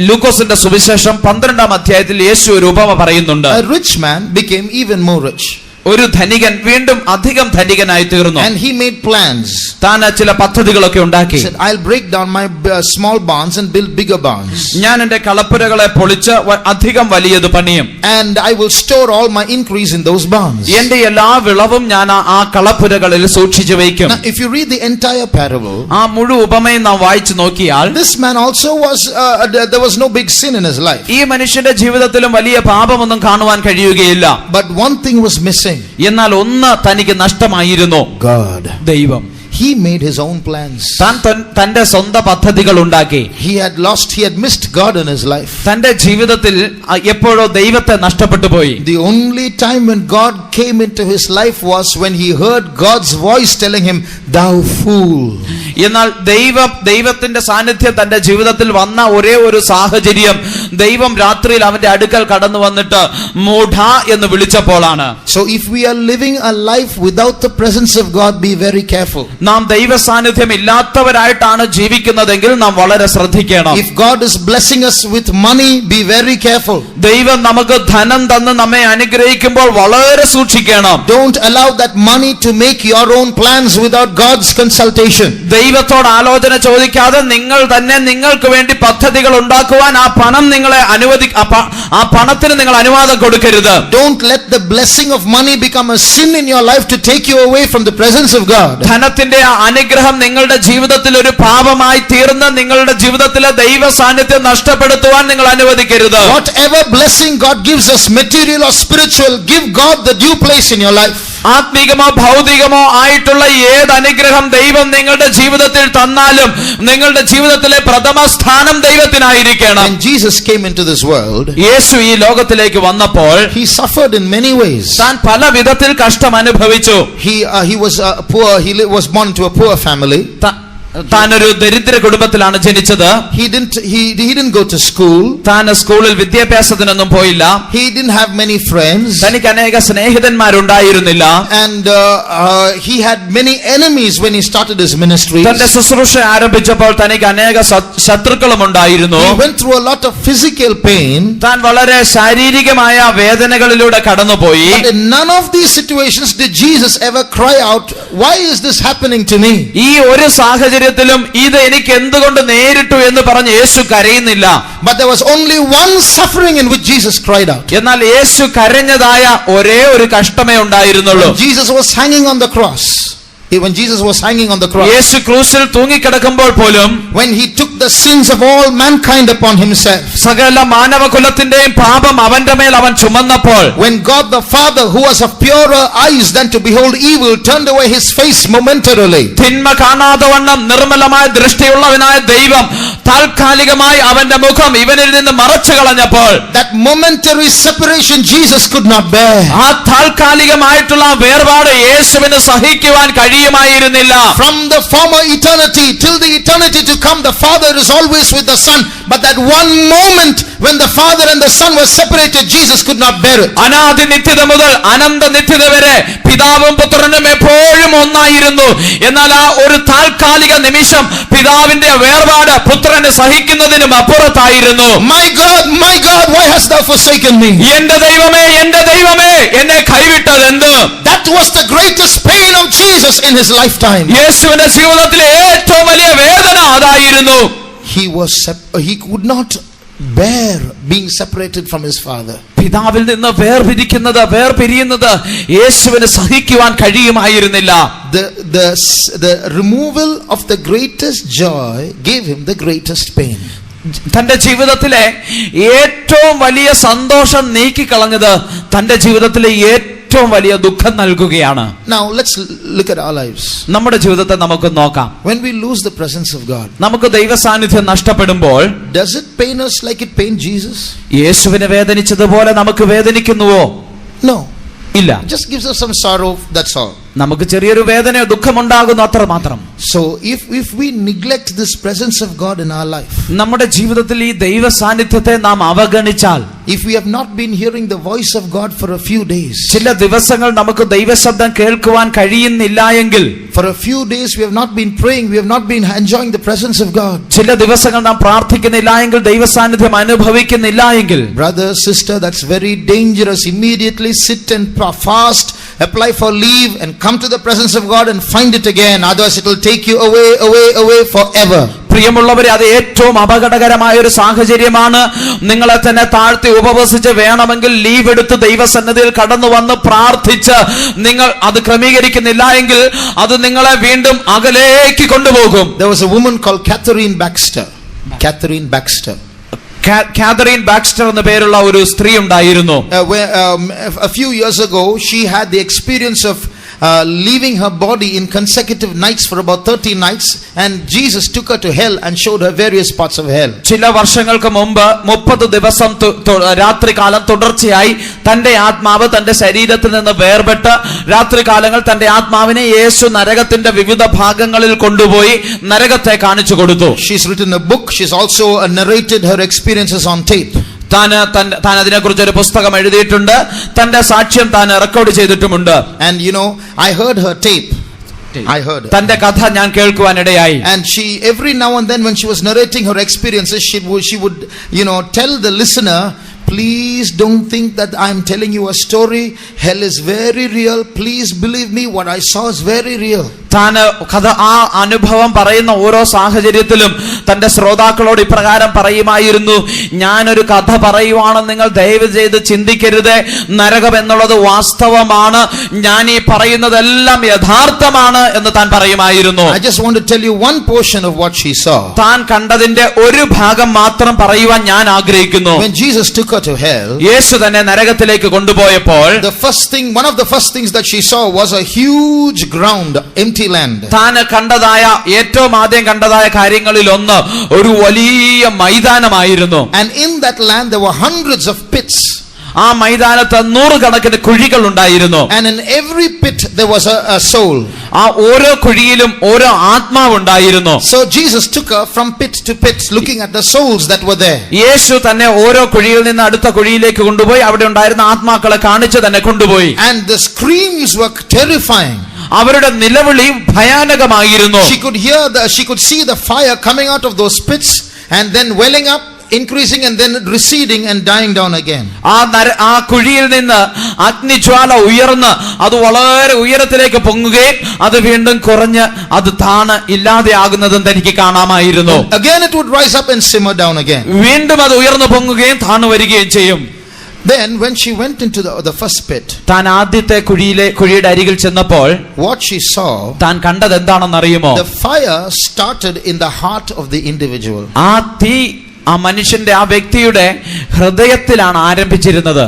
Speaker 2: ലൂക്കോസിന്റെ സുവിശേഷം 12-ാം അധ്യായത്തിൽ യേശു ഒരു ഉപമ പറയുന്നുണ്ട്.
Speaker 1: A rich man became even more rich.
Speaker 2: ഒരു ധനികൻ വീണ്ടും അധികം ധനികനായി തീർന്നു.
Speaker 1: And he made plans.
Speaker 2: താൻ ചില പദ്ധതികളൊക്കെ ഉണ്ടാക്കി.
Speaker 1: He said, I'll break down my small barns and build bigger barns.
Speaker 2: ഞാൻ എന്റെ കളപ്പുരകളെ പൊളിച്ച് അധികം വലിയത് പണിയും.
Speaker 1: And I will store all my increase in those barns.
Speaker 2: എന്റെ എല്ലാ വിളവും ഞാൻ ആ കളപ്പുരകളിൽ സൂക്ഷിച്ചു വയ്ക്കും.
Speaker 1: Now if you read the entire parable,
Speaker 2: ആ മുഴുവൻ ഉപമയും നാം വായിച്ചു നോക്കിയാൽ
Speaker 1: this man also was there was no big sin in his life.
Speaker 2: ഈ മനുഷ്യന്റെ ജീവിതത്തിലും വലിയ പാപമൊന്നും കാണുവാൻ കഴിയുകയില്ല.
Speaker 1: But one thing was missing.
Speaker 2: എന്നാൽ ഒന്ന് തനിക്ക് നഷ്ടമായിരുന്നു.
Speaker 1: God.
Speaker 2: ദൈവം.
Speaker 1: He made his own plans.
Speaker 2: തന്റെ സ്വന്തം പദ്ധതികൾ ഉണ്ടാക്കി.
Speaker 1: He had missed God in his life.
Speaker 2: തന്റെ ജീവിതത്തിൽ എപ്പോഴോ ദൈവത്തെ നഷ്ടപ്പെട്ടു പോയി.
Speaker 1: The only time when God came into his life was when he heard God's voice telling him, thou fool.
Speaker 2: എന്നാൽ ദൈവത്തിന്റെ സാന്നിധ്യം തന്റെ ജീവിതത്തിൽ വന്ന ഒരേ ഒരു സാഹചര്യം ദൈവം രാത്രിയിൽ അവന്റെ അടുക്കൽ കടന്നു വന്നിട്ട് മൂഢ എന്ന് വിളിച്ചപ്പോഴാണ്.
Speaker 1: So if we are living a life without the presence of God, be very careful.
Speaker 2: നാം ദൈവ സാന്നിധ്യം ഇല്ലാത്തവരായിട്ടാണ് ജീവിക്കുന്നതെങ്കിൽ നാം വളരെ ശ്രദ്ധിക്കണം.
Speaker 1: If God is blessing us with money, be very careful.
Speaker 2: ദൈവം നമുക്ക് ധനം തന്ന് നമ്മെ അനുഗ്രഹിക്കുമ്പോൾ വളരെ സൂക്ഷിക്കണം.
Speaker 1: Don't allow that money to make your own plans without God's consultation.
Speaker 2: ദൈവത്തോട് ആലോചന ചോദിക്കാതെ നിങ്ങൾ തന്നെ നിങ്ങൾക്ക് വേണ്ടി പദ്ധതികൾ ഉണ്ടാക്കുവാൻ ആ പണം നിങ്ങളെ ആ പണത്തിന് നിങ്ങൾ അനുവാദം കൊടുക്കരുത്.
Speaker 1: Don't let the blessing of money become a sin in your life to take you away from the presence of God.
Speaker 2: ധനത്തിന്റെ അനുഗ്രഹം നിങ്ങളുടെ ജീവിതത്തിൽ ഒരു പാപമായി തീർന്ന് നിങ്ങളുടെ ജീവിതത്തിലെ ദൈവ സാന്നിധ്യം നഷ്ടപ്പെടുത്തുവാൻ നിങ്ങൾ അനുവദിക്കരുത്.
Speaker 1: Whatever blessing God gives us, material or spiritual, give God the due place in your life.
Speaker 2: ആത്മീകമോ ഭൗതികമോ ആയിട്ടുള്ള ഏത് അനുഗ്രഹം ദൈവം നിങ്ങളുടെ ജീവിതത്തിൽ തന്നാലും നിങ്ങളുടെ ജീവിതത്തിലെ പ്രഥമ സ്ഥാനം ദൈവത്തിനായിരിക്കണം.
Speaker 1: When Jesus came into this world,
Speaker 2: യേശു ഈ ലോകത്തിലേക്ക് വന്നപ്പോൾ
Speaker 1: he suffered in many ways.
Speaker 2: താൻ പല വിധത്തിൽ കഷ്ടം അനുഭവിച്ചു.
Speaker 1: He was poor. He was born to a poor family.
Speaker 2: താൻ ഒരു ദരിദ്ര കുടുംബത്തിലാണ് ജനിച്ചത്.
Speaker 1: He didn't go to school.
Speaker 2: താൻ സ്കൂളിൽ വിദ്യാഭ്യാസത്തിനൊന്നും പോയില്ല.
Speaker 1: He didn't have many friends.
Speaker 2: തനിക്ക് അനേക സ്നേഹിതന്മാരുണ്ടായിരുന്നില്ല.
Speaker 1: And he had many enemies when he started his ministry.
Speaker 2: തന്റെ ശുശ്രൂഷ ആരംഭിച്ചപ്പോൾ തനിക്ക് അനേക ശത്രുക്കളും ഉണ്ടായിരുന്നു.
Speaker 1: He went through a lot of physical pain.
Speaker 2: താൻ വളരെ ശാരീരികമായ വേദനകളിലൂടെ കടന്നുപോയി.
Speaker 1: But in none of these situations did Jesus ever cry out, why is this happening to me?
Speaker 2: ഈ ഒരു സാഹചര്യത്തിലും ഇത് എനിക്ക് എന്തുകൊണ്ട് നേരിട്ടു എന്ന് പറഞ്ഞ് യേശു കരയുന്നില്ല.
Speaker 1: But there was only one suffering in which Jesus cried out.
Speaker 2: എന്നാൽ യേശു കരഞ്ഞതായ ഒരേ ഒരു കഷ്ടമേ ഉണ്ടായിരുന്നുള്ളൂ.
Speaker 1: Jesus was hanging on the cross. When Jesus was hanging on the cross,
Speaker 2: യേശു ക്രൂശിൽ തൂങ്ങിക്കിടക്കുമ്പോൾ പോലും,
Speaker 1: when he took the sins of all mankind upon himself,
Speaker 2: സകല മാനവകുലത്തിന്റെയും പാപം അവന്റെ മേൽ അവൻ ചുമന്നപ്പോൾ,
Speaker 1: when God the Father, who was of purer eyes than to behold evil, turned away his face momentarily,
Speaker 2: തിന്മ കാണാതെ വണ്ണം നിർമ്മലമായ ദൃഷ്ടിയുള്ളവനായ ദൈവം താൽക്കാലികമായി അവന്റെ മുഖം ഇവനിൽ നിന്ന് മറച്ചു കളഞ്ഞപ്പോൾ,
Speaker 1: that momentary separation Jesus could not bear.
Speaker 2: ആ താൽക്കാലികമായിട്ടുള്ള വേർപാട് യേശുവിന് സഹിക്കുവാൻ കഴിയുമായിരുന്നില്ല.
Speaker 1: From the former eternity till the eternity to come, the Father is always with the Son, but that one moment when the Father and the Son were separated, Jesus could not bear it.
Speaker 2: അനാദി നിത്യത മുതൽ അനന്ത നിത്യത വരെ പിതാവും പുത്രനും എപ്പോഴും ഒന്നായിരുന്നു. എന്നാൽ ആ ഒരു താൽക്കാലിക നിമിഷം പിതാവിന്റെ വേർപാട് പുത്രന് സഹിക്കുന്നതിനും അപ്പുറത്തായിരുന്നു.
Speaker 1: My God, why hast thou forsaken me?
Speaker 2: എന്റെ ദൈവമേ എന്നെ കൈവിട്ടതെന്ത്?
Speaker 1: That was the greatest pain of Jesus in his lifetime.
Speaker 2: യേശുവിന്റെ ജീവിതത്തിലെ ഏറ്റവും വലിയ വേദന അതായിരുന്നു.
Speaker 1: He could not bear being separated from his Father.
Speaker 2: പിതാവിൽ നിന്ന് വേർപിരിയുന്നത് യേശുവിന് സഹിക്കുവാൻ കഴിയുമായിരുന്നില്ല.
Speaker 1: The removal of the greatest joy gave him the greatest pain.
Speaker 2: തന്റെ ജീവിതത്തിലെ ഏറ്റവും വലിയ സന്തോഷം നീക്കിക്കളഞ്ഞത് തന്റെ ജീവിതത്തിലെ ഏറ്റവും വലിയ ദുഃഖം നൽകുകയാണ്.
Speaker 1: Now let's look at our lives.
Speaker 2: നമ്മുടെ ജീവിതത്തെ നമുക്ക് നോക്കാം.
Speaker 1: When we lose the presence of God,
Speaker 2: നമുക്ക് ദൈവ സാന്നിധ്യം നഷ്ടപ്പെടുമ്പോൾ,
Speaker 1: does it pain us like it pained Jesus?
Speaker 2: യേശുവിനെ വേദനിച്ചതുപോലെ നമുക്ക് വേദനിക്കുന്നുവോ?
Speaker 1: No.
Speaker 2: ഇല്ല.
Speaker 1: It just gives us some sorrow, that's all.
Speaker 2: നമുക്ക് ചെറിയൊരു വേദനയോ ദുഃഖമുണ്ടാകുന്നു, അത്ര മാത്രം.
Speaker 1: So if we neglect this presence of God in our life,
Speaker 2: നമ്മുടെ ജീവിതത്തിൽ ഈ ദൈവ സാന്നിധ്യത്തെ നാം അവഗണിച്ചാൽ,
Speaker 1: if we have not been hearing the voice of God for a few days,
Speaker 2: ചില ദിവസങ്ങൾ നമുക്ക് ദൈവശബ്ദം കേൾക്കുവാൻ കഴിയുന്നില്ല എങ്കിൽ,
Speaker 1: for a few days we have not been praying, we have not been enjoying the presence of God,
Speaker 2: ചില ദിവസങ്ങൾ നാം പ്രാർത്ഥിക്കുന്നില്ല എങ്കിൽ, ദൈവ സാന്നിധ്യം അനുഭവിക്കുന്നില്ല എങ്കിൽ,
Speaker 1: brother, sister, that's very dangerous. Immediately sit and fast, apply for leave and come to the presence of God and find it again, otherwise it will take you away forever.
Speaker 2: പ്രിയമുള്ളവരെ, അത് ഏറ്റവും അപകടകരമായ ഒരു സാഹചര്യമാണ്. നിങ്ങളെ തന്നെ താഴ്ത്തി ഉപവസിച്ച് വേണമെങ്കിൽ ലീവ് എടുത്ത് ദൈവസന്നിധിയിൽ കടന്നു വന്ന് പ്രാർത്ഥിച്ച് നിങ്ങൾ അത് ക്രമീകരിക്കുന്നില്ല എങ്കിൽ അത് നിങ്ങളെ വീണ്ടും അകലേക്ക് കൊണ്ടുപോകും.
Speaker 1: There was a woman called Catherine Baxter
Speaker 2: എന്ന പേരുള്ള ഒരു സ്ത്രീ ഉണ്ടായിരുന്നു.
Speaker 1: A few years ago she had the experience of leaving her body in consecutive nights for about 30 nights, and Jesus took her to hell and showed her various parts of hell.
Speaker 2: ചില വർഷങ്ങൾക്ക് മുമ്പ് 30 ദിവസം രാത്രികാലം തുടർച്ചയായി തന്റെ ആത്മാവ് തന്റെ ശരീരത്തിൽ നിന്ന് വേർപെട്ട് രാത്രികാലങ്ങൾ തന്റെ ആത്മാവിനെ യേശു നരകത്തിന്റെ വിവിധ ഭാഗങ്ങളിൽ കൊണ്ടുപോയി നരകത്തെ കാണിച്ചു കൊടുത്തു.
Speaker 1: She's written a book. She's also narrated her experiences on tape.
Speaker 2: താൻ അതിനെക്കുറിച്ച് ഒരു പുസ്തകം എഴുതിയിട്ടുണ്ട്. തന്റെ സാക്ഷ്യം താൻ record ചെയ്തിട്ടുമുണ്ട്.
Speaker 1: And you know, I heard her tape.
Speaker 2: തന്റെ കഥ ഞാൻ കേൾക്കുവാനിടയായി.
Speaker 1: And she, every now and then when she was narrating her experiences, she would tell the listener, please don't think that I'm telling you a story. Hell is very real. Please believe me, what I saw is very real.
Speaker 2: താൻ ആ അനുഭവം പറയുന്ന ഓരോ സാഹചര്യത്തിലും തന്റെ ശ്രോതാക്കളോട് ഇപ്രകാരം പറയുമായിരുന്നു, ഞാനൊരു കഥ പറയുവാണെന്ന് നിങ്ങൾ ദയവ് ചെയ്ത് ചിന്തിക്കരുത്. നരകം എന്നുള്ളത് വാസ്തവമാണ്. ഞാൻ ഈ പറയുന്നതെല്ലാം യഥാർത്ഥമാണ് എന്ന് താൻ പറയുമായിരുന്നു.
Speaker 1: I just want to tell you one portion of what she saw.
Speaker 2: താൻ കണ്ടതിന്റെ ഒരു ഭാഗം മാത്രം പറയുവാൻ ഞാൻ ആഗ്രഹിക്കുന്നു.
Speaker 1: When Jesus took her to hell,
Speaker 2: യേശു തന്നെ നരകത്തിലേക്ക് കൊണ്ടുപോയപ്പോൾ,
Speaker 1: one of the first things that she saw was a huge ground, empty land.
Speaker 2: താൻ കണ്ടതായ ഏറ്റവും ആദ്യം കണ്ടതായ കാര്യങ്ങളിൽ ഒന്ന് ഒരു വലിയ മൈതാനമായിരുന്നു.
Speaker 1: And in that land there were hundreds of pits.
Speaker 2: ആ മൈതാനത്ത് 100 കണക്കിന് കുഴികൾ ഉണ്ടായിരുന്നു.
Speaker 1: And in every pit there was a soul.
Speaker 2: ആ ഓരോ കുഴിയിലും ഓരോ ആത്മാവ് ഉണ്ടായിരുന്നു.
Speaker 1: So Jesus took her from pit to pit, looking at the souls that were there.
Speaker 2: യേശു തന്നെ ഓരോ കുഴിയിൽ നിന്ന് അടുത്ത കുഴിയിലേക്ക് കൊണ്ടുപോയി അവിടെ ഉണ്ടായിരുന്ന ആത്മാക്കളെ കാണിച്ചു തന്നെ കൊണ്ടുപോയി.
Speaker 1: And the screams were terrifying.
Speaker 2: അവരുടെ നിലവിളി ഭയാനകമായിരുന്നു.
Speaker 1: She could see the fire coming out of those pits and then welling up, increasing and then receding and dying down again.
Speaker 2: ആ കുഴിയിൽ നിന്ന് അഗ്നിജ്വാല ഉയർന്ന് അത് വളരെ ഉയരത്തിലേക്ക് പൊങ്ങുകയും അത് വീണ്ടും കുറഞ്ഞ് അത് താണ് ഇല്ലാതെയാകുന്നതും തനിക്ക് കാണാമായിരുന്നു.
Speaker 1: Again it would rise up and simmer down again.
Speaker 2: വീണ്ടും അത് ഉയർന്നു പൊങ്ങുകയും താണു വരികയും ചെയ്യും.
Speaker 1: Then when she went into the first pit,
Speaker 2: താൻ ആദ്യത്തെ കുഴിയുടെ അരികിൽ ചെന്നപ്പോൾ
Speaker 1: what she saw,
Speaker 2: താൻ കണ്ടത് എന്താണെന്ന് അറിയുമോ?
Speaker 1: the fire started in the heart of the individual.
Speaker 2: ആ തീ ആ മനുഷ്യന്റെ, ആ വ്യക്തിയുടെ ഹൃദയത്തിലാണ് ആരംഭിച്ചിരുന്നത്.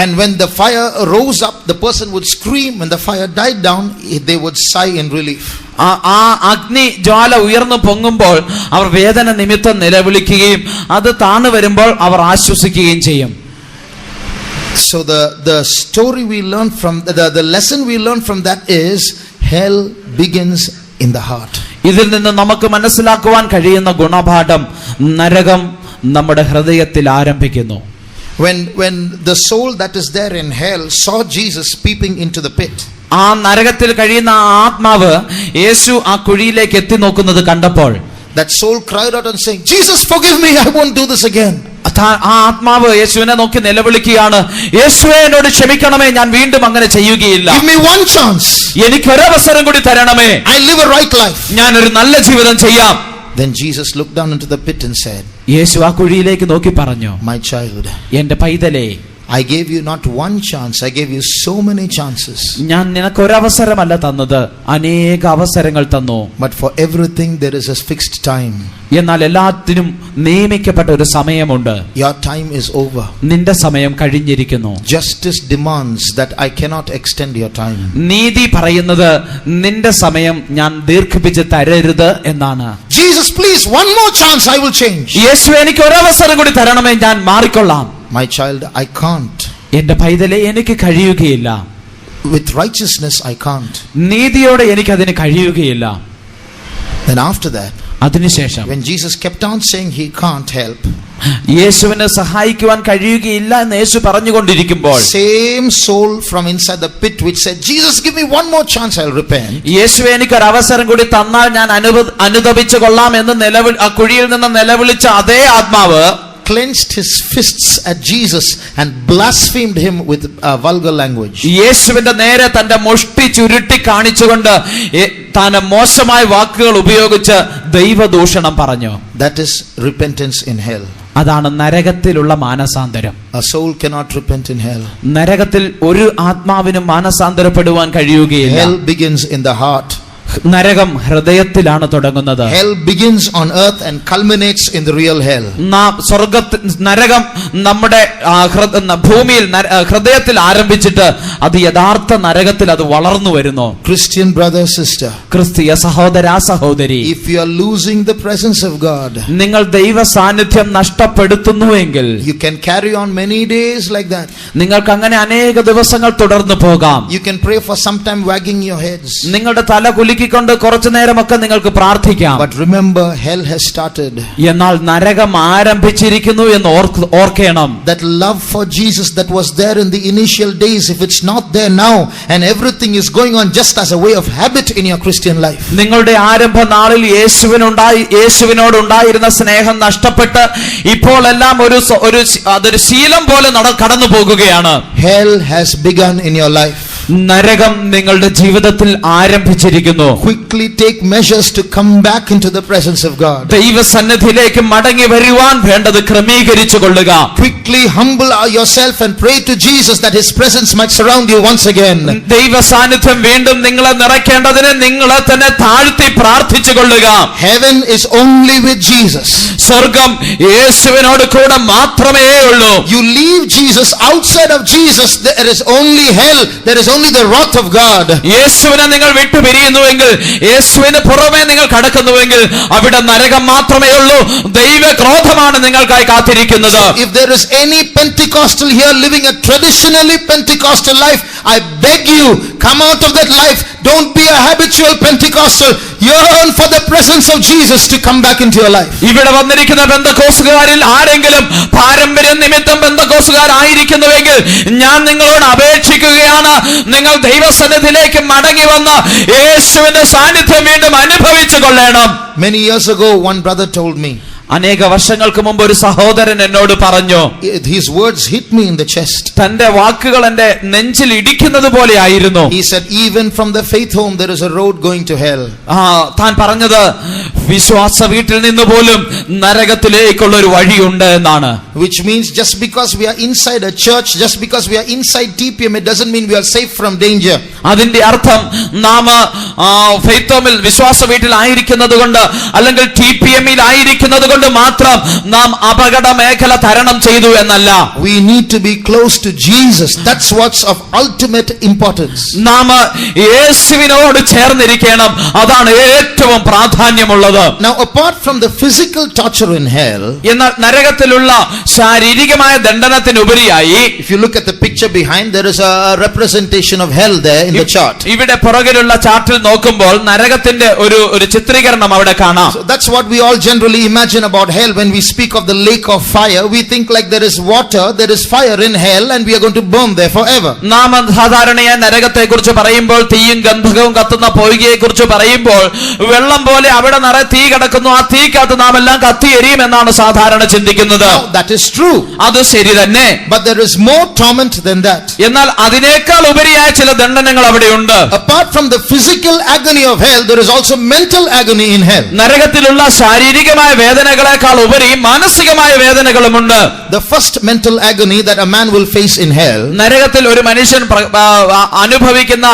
Speaker 1: And when the fire rose up, the person would scream. When the fire died down, they would sigh in relief.
Speaker 2: ആ അഗ്നി ജ്വാല ഉയർന്നു പൊങ്ങുമ്പോൾ അവർ വേദന നിമിത്തം നിലവിളിക്കുകയും അത് താണു വരുമ്പോൾ അവർ ആശ്വസിക്കുകയും ചെയ്യും.
Speaker 1: So the story we learn from the lesson we learn from that is hell begins in the heart.
Speaker 2: ഇതിൽ നിന്ന് നമുക്ക് മനസ്സിലാക്കുവാൻ കഴിയുന്ന ഗുണപാഠം, നരകം നമ്മുടെ ഹൃദയത്തിൽ ആരംഭിക്കുന്നു.
Speaker 1: When the soul that is there in hell saw Jesus peeping into the pit,
Speaker 2: ആ നരകത്തിൽ കഴിയുന്ന ആ ആത്മാവ് യേശു ആ കുഴിയിലേക്ക് എത്തി നോക്കുന്നത് കണ്ടപ്പോൾ
Speaker 1: that soul cried out and saying, Jesus, forgive me, I won't do this again.
Speaker 2: ആ ആത്മാവ് യേശുവിനെ നോക്കി നിലവിളിക്കുകയാണ്, യേശുവേ എന്നോട് ക്ഷമിക്കണമേ, ഞാൻ വീണ്ടും അങ്ങനെ ചെയ്യുകയില്ല.
Speaker 1: Give me one chance.
Speaker 2: എനിക്ക് ഒരവസരം കൂടി തരണമേ,
Speaker 1: I live a right life.
Speaker 2: ഞാൻ ഒരു നല്ല ജീവിതം ചെയ്യാം.
Speaker 1: Then Jesus looked down into the pit and said,
Speaker 2: യേശു ആ കുഴിയിലേക്ക് നോക്കി പറഞ്ഞു,
Speaker 1: my child,
Speaker 2: എന്റെ പൈതലേ,
Speaker 1: I gave you not one chance, I gave you so many chances.
Speaker 2: ഞാൻ നിനക്ക് ഒരവസരമല്ല തന്നത്, അനേക അവസരങ്ങൾ തന്നു.
Speaker 1: But for everything there is a fixed time.
Speaker 2: എന്നാൽ എല്ലാത്തിനും നിയമിക്കപ്പെട്ട ഒരു സമയമുണ്ട്.
Speaker 1: Your time is over.
Speaker 2: നിന്റെ സമയം കഴിഞ്ഞിരിക്കുന്നു.
Speaker 1: Justice demands that I cannot extend your time.
Speaker 2: നീതി പറയുന്നത് നിന്റെ സമയം ഞാൻ ദീർഘിപ്പിച്ച് തരരുത് എന്നാണ്.
Speaker 1: Jesus, please, one more chance, I will change.
Speaker 2: യേശു, എനിക്ക് ഒരവസരം കൂടി തരണമേ, ഞാൻ മാറിക്കൊള്ളാം.
Speaker 1: My child, I can't.
Speaker 2: എന്റെ പൈതലേ, എനിക്ക് കഴിയുകയില്ല.
Speaker 1: With righteousness I can't.
Speaker 2: നീതിയോടെ എനിക്ക് അതിന് കഴിയുകയില്ല.
Speaker 1: Then after that,
Speaker 2: അതിനുശേഷം
Speaker 1: when Jesus kept on saying he can't help,
Speaker 2: യേശുവിനെ സഹായിക്കുവാൻ കഴിയുകയില്ല എന്ന് യേശു പറഞ്ഞുകൊണ്ടിരിക്കുമ്പോൾ
Speaker 1: same soul from inside the pit which said, Jesus, give me one more chance, I'll repent.
Speaker 2: യേശുവെ, എനിക്ക് ഒരു അവസരം കൂടി തന്നാൽ ഞാൻ അനുതപിച്ചു കൊള്ളാം എന്ന് ആ കുഴിയിൽ നിന്ന് നിലവിളിച്ച അതേ ആത്മാവ്
Speaker 1: clenched his fists at Jesus and blasphemed him with vulgar language.
Speaker 2: യേശുവിന്റെ നേരെ തന്റെ മുഷ്ടി ചുരുട്ടി കാണിച്ചുകൊണ്ട് താൻ മോശമായ വാക്കുകൾ ഉപയോഗിച്ച് ദൈവദൂഷണം പറഞ്ഞു.
Speaker 1: That is repentance in hell.
Speaker 2: അതാണ് നരകത്തിലുള്ള മാനസാന്തരം.
Speaker 1: A soul cannot repent in hell.
Speaker 2: നരകത്തിൽ ഒരു ആത്മാവിനും മാനസാന്തരപ്പെടുവാൻ കഴിയുകയില്ല.
Speaker 1: Hell begins in the heart.
Speaker 2: നരകം ഹൃദയത്തിലാണ് തുടങ്ങുന്നത്.
Speaker 1: Hell begins on earth and culminates in the real hell.
Speaker 2: നരകം നമ്മുടെ ഭൂമിയിൽ ഹൃദയത്തിൽ ആരംഭിച്ചിട്ട് അത് യഥാർത്ഥ നരകത്തിൽ അത് വളർന്നു വരുന്നു.
Speaker 1: Christian brother, sister,
Speaker 2: ക്രിസ്തീയ സഹോദരാ സഹോദരി,
Speaker 1: if you are losing the presence of God,
Speaker 2: നിങ്ങൾ ദൈവ സാന്നിധ്യം നഷ്ടപ്പെടുത്തുന്നുവെങ്കിൽ
Speaker 1: you can carry on many days like that.
Speaker 2: നിങ്ങൾക്ക് അങ്ങനെ അനേക ദിവസങ്ങൾ തുടർന്നു പോകാം.
Speaker 1: You can pray for some time wagging your heads.
Speaker 2: നിങ്ങളുടെ തല കൊണ്ട് കുറച്ചു നേരമൊക്കെ നിങ്ങൾക്ക് പ്രാർത്ഥിക്കാം.
Speaker 1: But remember, hell has started.
Speaker 2: എന്നാൽ നരകം ആരംഭിച്ചിരിക്കുന്നു എന്ന് ഓർക്കണം.
Speaker 1: That love for Jesus that was there in the initial days, if it's not there now and everything is going on just as a way of habit in your Christian life,
Speaker 2: നിങ്ങളുടെ ആരംഭ നാളിൽ യേശുവിനോട് ഉണ്ടായിരുന്ന സ്നേഹം നഷ്ടപ്പെട്ട് ഇപ്പോൾ എല്ലാം അതൊരു ശീലം പോലെ കടന്നു പോകുകയാണ്.
Speaker 1: hell has begun in your life.
Speaker 2: നരകം നിങ്ങളുടെ ജീവിതത്തിൽ ആരംഭിച്ചിരിക്കുന്നു.
Speaker 1: Quickly take measures to come back into the presence of God.
Speaker 2: ദൈവസന്നിധിയിലേക്ക് മടങ്ങി വരുവാൻ വേണ്ടത് ക്രമീകരിച്ചു കൊള്ളുക.
Speaker 1: Quickly humble yourself and pray to Jesus that his presence might surround you once again.
Speaker 2: ദൈവ സാന്നിധ്യം വീണ്ടും നിങ്ങളെ നിറയ്ക്കേണ്ടതിന് നിങ്ങളെ തന്നെ താഴ്ത്തി പ്രാർത്ഥിച്ചു കൊള്ളുക.
Speaker 1: Heaven is only with Jesus.
Speaker 2: സ്വർഗം യേശുവിനോട് കൂടെ മാത്രമേ ഉള്ളൂ.
Speaker 1: You leave Jesus, outside of Jesus there is only hell, there is only the wrath of God.
Speaker 2: യേശുവിനെ നിങ്ങൾ വിട്ടുപിരിയുന്നുവെങ്കിൽ, യേശുവിന് പുറമെ നിങ്ങൾ കടക്കുന്നുവെങ്കിൽ അവിടെ നരകം മാത്രമേ ഉള്ളൂ. ദൈവക്രോധമാണ് നിങ്ങൾക്കായി കാത്തിരിക്കുന്നത്.
Speaker 1: If there is any Pentecostal here living a traditionally Pentecostal life, I beg you, come out of that life. Don't be a habitual Pentecostal. Yearn for the presence of Jesus to come back into your life.
Speaker 2: ഇവിടെ വന്നിരിക്കുന്ന പെന്തക്കോസ്തുകാരിൽ ആരെങ്കിലും പാരമ്പര്യ നിമിത്തം പെന്തക്കോസ്തുകാരായിരിക്കുന്നുവെങ്കിൽ ഞാൻ നിങ്ങളോട് അപേക്ഷിക്കുകയാണ്, നിങ്ങൾ ദൈവസന്നിധിയിലേക്ക് മടങ്ങി വന്ന് യേശുവിന്റെ സാന്നിധ്യം വീണ്ടും അനുഭവിച്ചു കൊള്ളണം.
Speaker 1: Many years ago, one brother told me,
Speaker 2: അനേക വർഷങ്ങൾക്ക് മുമ്പ് ഒരു സഹോദരൻ എന്നോട് പറഞ്ഞു,
Speaker 1: his words hit me in the chest.
Speaker 2: തന്റെ വാക്കുകൾ എന്റെ നെഞ്ചിൽ ഇടിക്കുന്നത് പോലെ ആയിരുന്നു.
Speaker 1: He said, even from the faith home there is a road going to hell.
Speaker 2: താൻ പറഞ്ഞത്, വിശ്വാസ വീട്ടിൽ നിന്ന് പോലും നരകത്തിലേക്കുള്ള ഒരു വഴിയുണ്ട് എന്നാണ്.
Speaker 1: Which means just because we are inside a church, just because we are inside TPM, it doesn't mean we are safe from danger.
Speaker 2: അതിന്റെ അർത്ഥം നാം ഫെയ്ത്ത് ഹോമിൽ വിശ്വാസ വീട്ടിൽ ആയിരിക്കുന്നത് കൊണ്ട് അല്ലെങ്കിൽ TPM-ൽ ആയിരിക്കുന്നത് കൊണ്ട് മാത്രം നാം അപകട മേഖല തരണം ചെയ്തു എന്നല്ല.
Speaker 1: We need to be close to Jesus. That's what's of ultimate importance.
Speaker 2: നാം യേശുവിനോട് ചേർന്നിരിക്കണം. അതാണ് ഏറ്റവും പ്രാധാന്യമുള്ളത്.
Speaker 1: Now, apart from the physical torture in hell,
Speaker 2: എന്നാൽ നരകത്തിലുള്ള ശാരീരികമായ ദണ്ഡനത്തിനുപരിയായി,
Speaker 1: if you look at the picture behind, there is a representation of hell there in the chart.
Speaker 2: ഇവിടെ പുറകിലുള്ള ചാർട്ടിൽ നോക്കുമ്പോൾ നരകത്തിന്റെ ഒരു ചിത്രീകരണം അവിടെ കാണാം.
Speaker 1: So that's what we all generally imagine about hell. When we speak of the lake of fire, we think like there is water, there is fire in hell, and we are going to burn there forever.
Speaker 2: നാം സാധാരണയായി നരകത്തെ കുറിച്ച് പറയുമ്പോൾ തീയും ഗന്ധകവും കത്തുന്ന പൊയ്കയെ കുറിച്ച് പറയുമ്പോൾ വെള്ളം പോലെ അവിടെ നിറയെ തീ കിടക്കുന്നു, ആ തീക്കകത്ത് നാം എല്ലാം കത്തി എരിയും എന്നാണ് സാധാരണ ചിന്തിക്കുന്നത്.
Speaker 1: That is true.
Speaker 2: അത് ശരി തന്നെ.
Speaker 1: But there is more torment than that.
Speaker 2: എന്നാൽ അതിനേക്കാൾ ഉപരിയായ ചില ദണ്ഡനങ്ങൾ അവിടെയുണ്ട്.
Speaker 1: Apart from the physical agony of hell, there is also mental agony in hell.
Speaker 2: നരകത്തിലുള്ള ശാരീരികമായ വേദനകളെക്കാൾ ഉപരി മാനസികമായ വേദനകളുമുണ്ട്.
Speaker 1: The first mental agony that a man will face in hell,
Speaker 2: നരകത്തിൽ ഒരു മനുഷ്യൻ അനുഭവിക്കുന്ന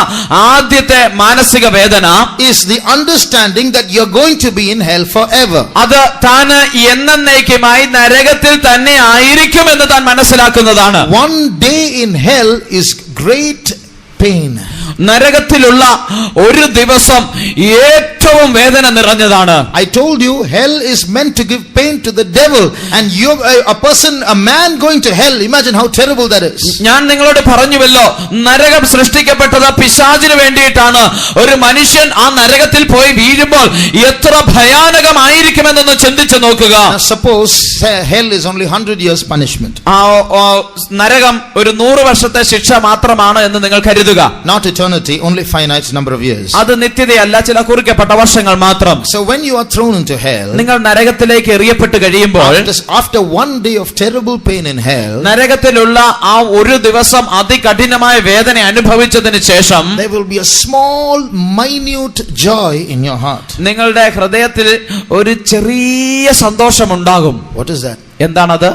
Speaker 2: ആദ്യത്തെ മാനസിക വേദന
Speaker 1: is the understanding that you're going to be in hell forever.
Speaker 2: അത് താൻ എന്നേക്കുമായി നരകത്തിൽ തന്നെ ആയിരിക്കുമെന്ന് താൻ മനസ്സിലാക്കുന്നതാണ്.
Speaker 1: One day in hell is great pain.
Speaker 2: നരകത്തിലുള്ള ഒരു ദിവസം ഏറ്റവും വേദന നിറഞ്ഞതാണ്.
Speaker 1: I told you hell is meant to give pain to the devil, and you a man going to hell, imagine how terrible that is.
Speaker 2: ഞാൻ നിങ്ങളോട് പറഞ്ഞുവല്ലോ, നരകം സൃഷ്ടിക്കപ്പെട്ടത് പിശാചിന് വേണ്ടിയിട്ടാണ്. ഒരു മനുഷ്യൻ ആ നരകത്തിൽ പോയി വീഴുമ്പോൾ എത്ര ഭയാനകമായിരിക്കുമെന്നൊന്ന് ചിന്തിച്ചു നോക്കുക.
Speaker 1: Suppose hell is only 100 years punishment.
Speaker 2: നരകം ഒരു 100 വർഷത്തെ ശിക്ഷ മാത്രമാണ് എന്ന് നിങ്ങൾ കരുതുക.
Speaker 1: Not eternity, only finite number of years.
Speaker 2: അത് നിത്യതയല്ല, ചില കുറിക്കപ്പെട്ട വർഷങ്ങൾ മാത്രം.
Speaker 1: So when you are thrown into hell,
Speaker 2: നിങ്ങൾ നരകത്തിലേക്ക് എറിയപ്പെട്ട് കഴിയുമ്പോൾ,
Speaker 1: after one day of terrible pain in hell,
Speaker 2: നരകത്തിലുള്ള ആ ഒരു ദിവസം അതികഠിനമായ വേദന അനുഭവിച്ചതിന് ശേഷം,
Speaker 1: there will be a small minute joy in your heart.
Speaker 2: നിങ്ങളുടെ ഹൃദയത്തിൽ ഒരു ചെറിയ സന്തോഷമുണ്ടാകും.
Speaker 1: What is that?
Speaker 2: എന്താണത്?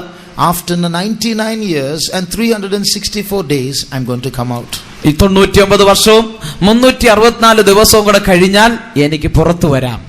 Speaker 1: After 99 years and 364 days, I'm going to come out.
Speaker 2: ഈ 99 വർഷവും 364 ദിവസവും കൂടെ കഴിഞ്ഞാൽ എനിക്ക് പുറത്തു വരാം.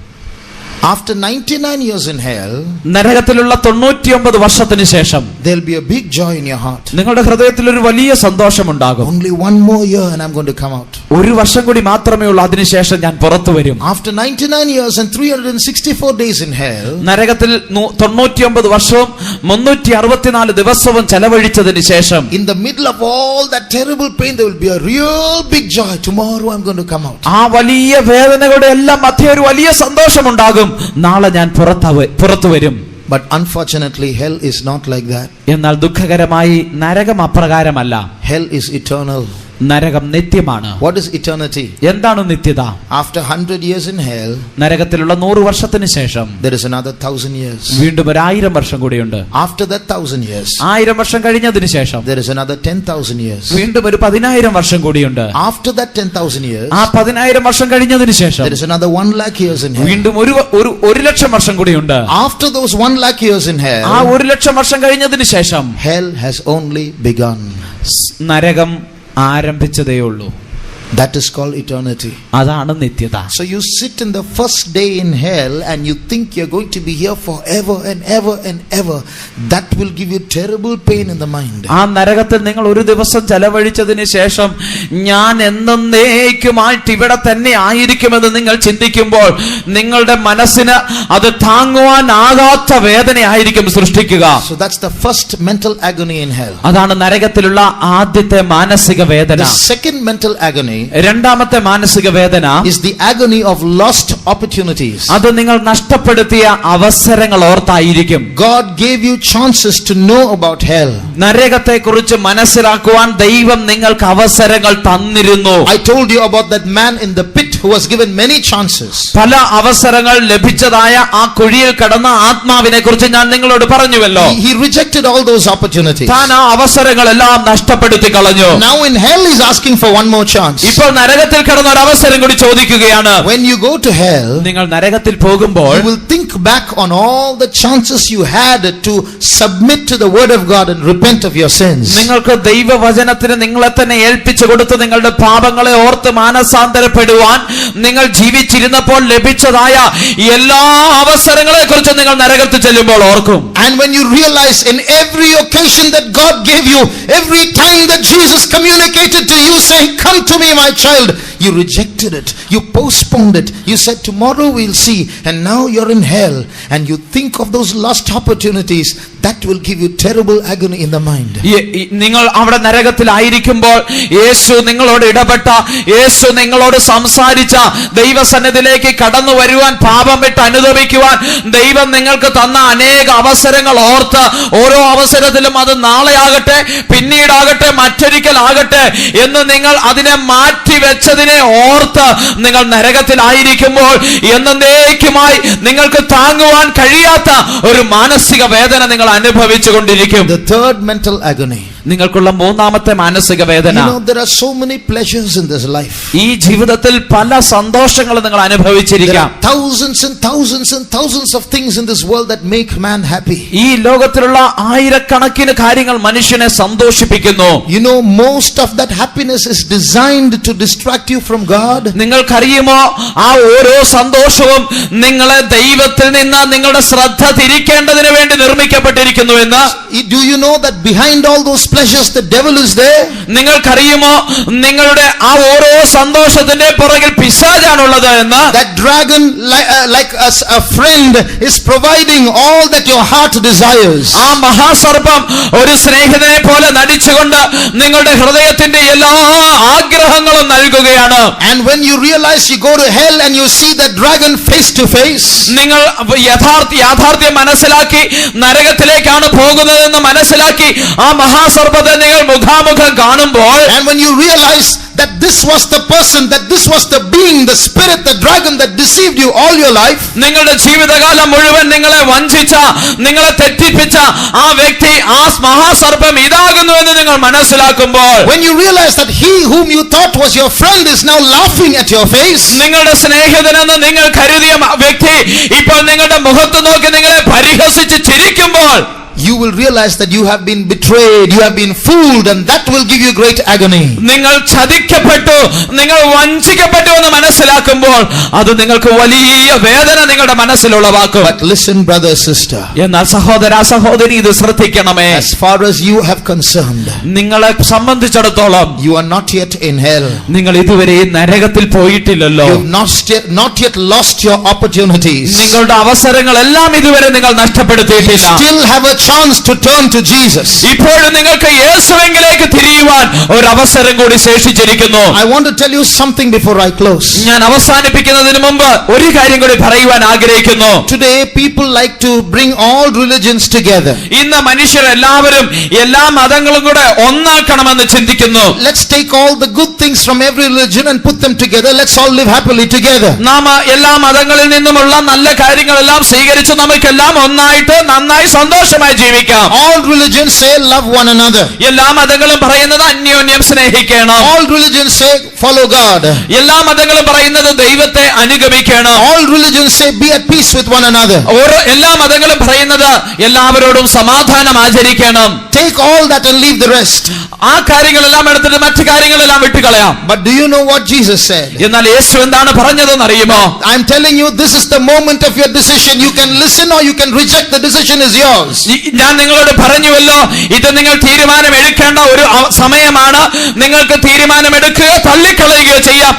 Speaker 1: After 99 years in hell,
Speaker 2: നരകത്തിലുള്ള 99 വർഷത്തിന് ശേഷം,
Speaker 1: there'll be a big joy in your heart.
Speaker 2: നിങ്ങളുടെ ഹൃദയത്തിൽ ഒരു വലിയ സന്തോഷമുണ്ടാകും.
Speaker 1: Only one more year and I'm going to come out.
Speaker 2: ഒരു വർഷം കൂടി മാത്രമേ ഉള്ളൂ, അതിനുശേഷം ഞാൻ പുറത്തു വരും.
Speaker 1: After 99 years and 364 days in hell,
Speaker 2: നരകത്തിൽ 99 വർഷവും 364 ദിവസവും ചെലവഴിച്ചതിന് ശേഷം,
Speaker 1: in the middle of all that terrible pain, there will be a real big joy. Tomorrow I'm going to come out.
Speaker 2: ആ വലിയ വേദനകളുടെ എല്ലാം മധ്യേ ഒരു വലിയ സന്തോഷമുണ്ടാകും. നാളെ ഞാൻ പുറത്തു വരും.
Speaker 1: But unfortunately, hell is not like that.
Speaker 2: എന്നാൽ ദുഃഖകരമായി നരകം അപ്രകാരമല്ല.
Speaker 1: Hell is eternal.
Speaker 2: നരകം നിത്യമാണ്.
Speaker 1: What is eternity?
Speaker 2: എന്താണ് നിത്യത?
Speaker 1: After 100 years in hell,
Speaker 2: നരകത്തിലുള്ള 100 വർഷത്തിന് ശേഷം,
Speaker 1: there is another 1000 years.
Speaker 2: വീണ്ടും 1000 വർഷം കൂടിയുണ്ട്.
Speaker 1: After that 1000 years,
Speaker 2: 1000 വർഷം കഴിഞ്ഞതിന് ശേഷം,
Speaker 1: there is another 10,000 years.
Speaker 2: വീണ്ടും 10,000 വർഷം കൂടിയുണ്ട്.
Speaker 1: After that 10,000 years,
Speaker 2: ആ 10,000 വർഷം കഴിഞ്ഞതിന് ശേഷം,
Speaker 1: there is another 1 lakh years in hell.
Speaker 2: വീണ്ടും 1,00,000 വർഷം കൂടിയുണ്ട്.
Speaker 1: After those 1 lakh years in hell,
Speaker 2: ആ 1,00,000 വർഷം കഴിഞ്ഞതിന് ശേഷം,
Speaker 1: hell has only begun.
Speaker 2: നരകം ആരംഭിച്ചതേയുള്ളൂ.
Speaker 1: That is called eternity.
Speaker 2: അതാണ് നിത്യത.
Speaker 1: So you sit in the first day in hell and you think you're going to be here forever and ever and ever. That will give you terrible pain in the mind.
Speaker 2: ആ നരകത്തിൽ നിങ്ങൾ ഒരു ദിവസം ചെലവഴിച്ചതിന് ശേഷം ഞാൻ എന്നേക്കുമായിട്ട് ഇവിടെ തന്നെ ആയിരിക്കുമെന്ന് നിങ്ങൾ ചിന്തിക്കുമ്പോൾ നിങ്ങളുടെ മനസ്സിന് അത് താങ്ങുവാനാകാത്ത വേദനയായിരിക്കും സൃഷ്ടിക്കുക.
Speaker 1: So that's the first mental agony in hell.
Speaker 2: അതാണ് നരകത്തിലുള്ള ആദ്യത്തെ മാനസിക വേദന.
Speaker 1: The second mental agony,
Speaker 2: രണ്ടാമത്തെ മാനസിക വേദന,
Speaker 1: is the agony of lost opportunities.
Speaker 2: അത് നിങ്ങൾ നഷ്ടപ്പെടുത്തിയ അവസരങ്ങൾ ഓർത്തായിരിക്കും.
Speaker 1: God gave you chances to know about hell.
Speaker 2: നരകത്തെ കുറിച്ച് മനസ്സിലാക്കുവാൻ ദൈവം നിങ്ങൾക്ക് അവസരങ്ങൾ തന്നിരുന്നു.
Speaker 1: I told you about that man in the pit who was given many chances.
Speaker 2: പല അവസരങ്ങൾ ലഭിച്ചതായ ആ കുഴിയിൽ കടന്ന ആത്മാവിനെ കുറിച്ച് ഞാൻ നിങ്ങളോട് പറഞ്ഞുവല്ലോ.
Speaker 1: He rejected all those opportunities.
Speaker 2: താൻ ആ അവസരങ്ങളെല്ലാം നഷ്ടപ്പെടുത്തി കളഞ്ഞു.
Speaker 1: Now in hell he's asking for one more chance.
Speaker 2: ഇപ്പോൾ നരകത്തിൽ കടന്ന ഒരു അവസരം കൂടി ചോദിക്കുകയാണ്.
Speaker 1: When you go to hell,
Speaker 2: നിങ്ങൾ നരകത്തിൽ പോകുമ്പോൾ
Speaker 1: you will think back on all the chances you had to submit to the word of God and repent of your sins.
Speaker 2: നിങ്ങൾക്ക് ദൈവവചനത്തിന് നിങ്ങളെ തന്നെ ഏൽപ്പിച്ചു കൊടുത്ത് നിങ്ങളുടെ പാപങ്ങളെ ഓർത്ത് മാനസാന്തരപ്പെടുവാൻ നിങ്ങൾ ജീവിച്ചിരുന്നപ്പോൾ ലഭിച്ചതായ എല്ലാ അവസരങ്ങളെ കുറിച്ച് നിങ്ങൾ നരകത്തിൽ ചെല്ലുമ്പോൾ ഓർക്കും.
Speaker 1: And when you realize in every occasion that God gave you, every time that Jesus communicated to you saying, "Come to me, my child," you rejected it, you postponed it, you said tomorrow we'll see, and now you're in hell, and you think of those lost opportunities, that will give you terrible agony in the mind.
Speaker 2: നിങ്ങൾ അവിടെ നരകത്തിലായിരിക്കുമ്പോൾ യേശു നിങ്ങളോട് ഇടപെട്ട, യേശു നിങ്ങളോട് സംസാരിച്ച, ദൈവസന്നിധിയിലേക്ക് കടന്നു വരുവാൻ, പാപം വിട്ട് അനുഭവിക്കുവാൻ ദൈവം നിങ്ങൾക്ക് തന്ന അനേക അവസരങ്ങൾ ഓർത്ത് ഓരോ അവസരത്തിലും അത് നാളെയാകട്ടെ, പിന്നീടാകട്ടെ, മറ്റൊരിക്കലാകട്ടെ എന്ന് നിങ്ങൾ അതിനെ മാറ്റി വെച്ചതിനെ ഓർത്ത് നിങ്ങൾ നരകത്തിലായിരിക്കുമ്പോൾ എന്നേക്കുമായി നിങ്ങൾക്ക് താങ്ങുവാൻ കഴിയാത്ത ഒരു മാനസിക വേദന നിങ്ങൾ അനുഭവിച്ചു കൊണ്ടിരിക്കും.
Speaker 1: The third mental agony.
Speaker 2: നിങ്ങൾക്കുള്ള മൂന്നാമത്തെ മാനസിക വേദന.
Speaker 1: You know, there are so many pleasures in this life.
Speaker 2: ഈ ജീവിതത്തിൽ പല സന്തോഷങ്ങളും നിങ്ങൾ അനുഭവിച്ചിരിക്കാം.
Speaker 1: Thousands and thousands and thousands of things in this world that make man happy.
Speaker 2: ഈ ലോകത്തിലുള്ള ആയിരക്കണക്കിന് കാര്യങ്ങൾ മനുഷ്യനെ സന്തോഷിപ്പിക്കുന്നു.
Speaker 1: You know, most of that happiness is designed to distract you from God.
Speaker 2: നിങ്ങൾക്കറിയുമോ ആ ഓരോ സന്തോഷവും നിങ്ങളെ ദൈവത്തിൽ നിന്ന് നിങ്ങളുടെ ശ്രദ്ധ തിരിക്കേണ്ടതിന് വേണ്ടി നിർമ്മിക്കപ്പെട്ടിരിക്കുന്നു എന്ന്?
Speaker 1: Do you know that behind all those pleasures the devil is there?
Speaker 2: നിങ്ങൾക്കറിയുമോ നിങ്ങളുടെ ആ ഓരോ സന്തോഷത്തിന്റെ പുറകിൽ പിശാചാണുള്ളത് എന്ന്?
Speaker 1: That dragon like a friend is providing all that your heart desires.
Speaker 2: ആ മഹാസർപ്പം ഒരു സ്നേഹിതനെ പോലെ നടിച്ചുകൊണ്ട് നിങ്ങളുടെ ഹൃദയത്തിന്റെ എല്ലാ ആഗ്രഹങ്ങളും നൽകുകയാണ്.
Speaker 1: And when you realize, you go to hell and you see that dragon face to face.
Speaker 2: നിങ്ങൾ യാഥാർത്ഥ്യം മനസ്സിലാക്കി നരകത്തിലേക്കാണ് പോകുന്നതെന്ന് മനസ്സിലാക്കി ആ മഹാസർപ്പത്തെ നിങ്ങൾ മുഖാമുഖം കാണുമ്പോൾ,
Speaker 1: and when you realize that this was the person, that this was the being, the spirit, the dragon that deceived you all your life,
Speaker 2: നിങ്ങളുടെ ജീവിതകാലം മുഴുവൻ നിങ്ങളെ വഞ്ചിച്ച, നിങ്ങളെ തെറ്റിപ്പിച്ച ആ വ്യക്തി, ആ മഹാസർപ്പം ഇതാകുന്നു എന്ന് നിങ്ങൾ മനസ്സിലാക്കുമ്പോൾ,
Speaker 1: when you realize that he whom you thought was your friend is now laughing at your face,
Speaker 2: നിങ്ങളുടെ സ്നേഹിതനെന്ന് നിങ്ങൾ കരുതിയ വ്യക്തി ഇപ്പോൾ നിങ്ങളുടെ മുഖത്ത് നോക്കി നിങ്ങളെ പരിഹസിച്ച് ചിരിക്കുമ്പോൾ,
Speaker 1: you will realize that you have been betrayed, you have been fooled, and that will give you great agony.
Speaker 2: നിങ്ങൾ ചതിക്കപ്പെട്ടു, നിങ്ങൾ വഞ്ചിക്കപ്പെട്ടു എന്ന് മനസ്സിലാക്കുമ്പോൾ അത് നിങ്ങൾക്ക് വലിയ വേദന നിങ്ങളുടെ മനസ്സിലുളവാക്കും.
Speaker 1: But listen, brother, sister,
Speaker 2: എന്നാൽ സഹോദര സഹോദരി, ഇത് ശ്രദ്ധിക്കണമേ.
Speaker 1: as far as you have concerned,
Speaker 2: നിങ്ങളെ സംബന്ധിച്ചിടത്തോളം
Speaker 1: you are not yet in hell.
Speaker 2: നിങ്ങൾ ഇതുവരെ നരകത്തിൽ പോയിട്ടില്ലല്ലോ.
Speaker 1: You have not yet lost your opportunities.
Speaker 2: നിങ്ങളുടെ അവസരങ്ങളെല്ലാം ഇതുവരെ നിങ്ങൾ നഷ്ടപ്പെടുത്തിയിട്ടില്ല.
Speaker 1: You still have a chance to turn to Jesus.
Speaker 2: ഇപ്പോഴും നിങ്ങൾക്ക് യേശുവിലേക്ക് തിരിയുവാൻ ഒരു അവസരം കൂടി ശേഷിച്ചിരിക്കുന്നു.
Speaker 1: I want to tell you something before I close.
Speaker 2: ഞാൻ അവസാനിപ്പിക്കുന്നതിന് മുമ്പ് ഒരു കാര്യം കൂടി പറയുവാൻ ആഗ്രഹിക്കുന്നു.
Speaker 1: Today people like to bring all religions together.
Speaker 2: ഇന്ന് മനുഷ്യർ എല്ലാവരും എല്ലാ മതങ്ങളും കൂടെ ഒന്നാക്കണമെന്ന് ചിന്തിക്കുന്നു.
Speaker 1: Let's take all the good things from every religion and put them together. Let's all live happily together.
Speaker 2: നാം എല്ലാ മതങ്ങളിൽ നിന്നുമുള്ള നല്ല കാര്യങ്ങളെല്ലാം സ്വീകരിച്ച് നമുക്കെല്ലാം ഒന്നായിട്ട് നന്നായി സന്തോഷമായി ജീവിക്കാം.
Speaker 1: All religions say love one another.
Speaker 2: എല്ലാ മതങ്ങളും പറയുന്നത് അന്യോന്യം സ്നേഹിക്കണം.
Speaker 1: All religions say follow God.
Speaker 2: എല്ലാ മതങ്ങളും പറയുന്നത് ദൈവത്തെ അനുഗമിക്കണം.
Speaker 1: All religions say be at peace with one another.
Speaker 2: എല്ലാ മതങ്ങളും പറയുന്നത് എല്ലാവരോടും സമാധാനം ആചരിക്കണം.
Speaker 1: Take all that and leave the rest.
Speaker 2: ആ കാര്യങ്ങളെല്ലാം എടുത്തിട്ട് മറ്റു കാര്യങ്ങളെല്ലാം വിട്ടുകളയാം.
Speaker 1: But do you know what Jesus said?
Speaker 2: എന്നാൽ യേശു എന്താണ് പറഞ്ഞതെന്ന് അറിയുമോ?
Speaker 1: I'm telling you, this is the moment of your decision. You can listen or you can reject. The decision is yours.
Speaker 2: ഞാൻ നിങ്ങളോട് പറഞ്ഞുവല്ലോ, ഇത് നിങ്ങൾ തീരുമാനം എടുക്കേണ്ട ഒരു സമയമാണ്. നിങ്ങൾക്ക് തീരുമാനമെടുക്കുകയോ തള്ളിക്കളയുകയോ ചെയ്യാം.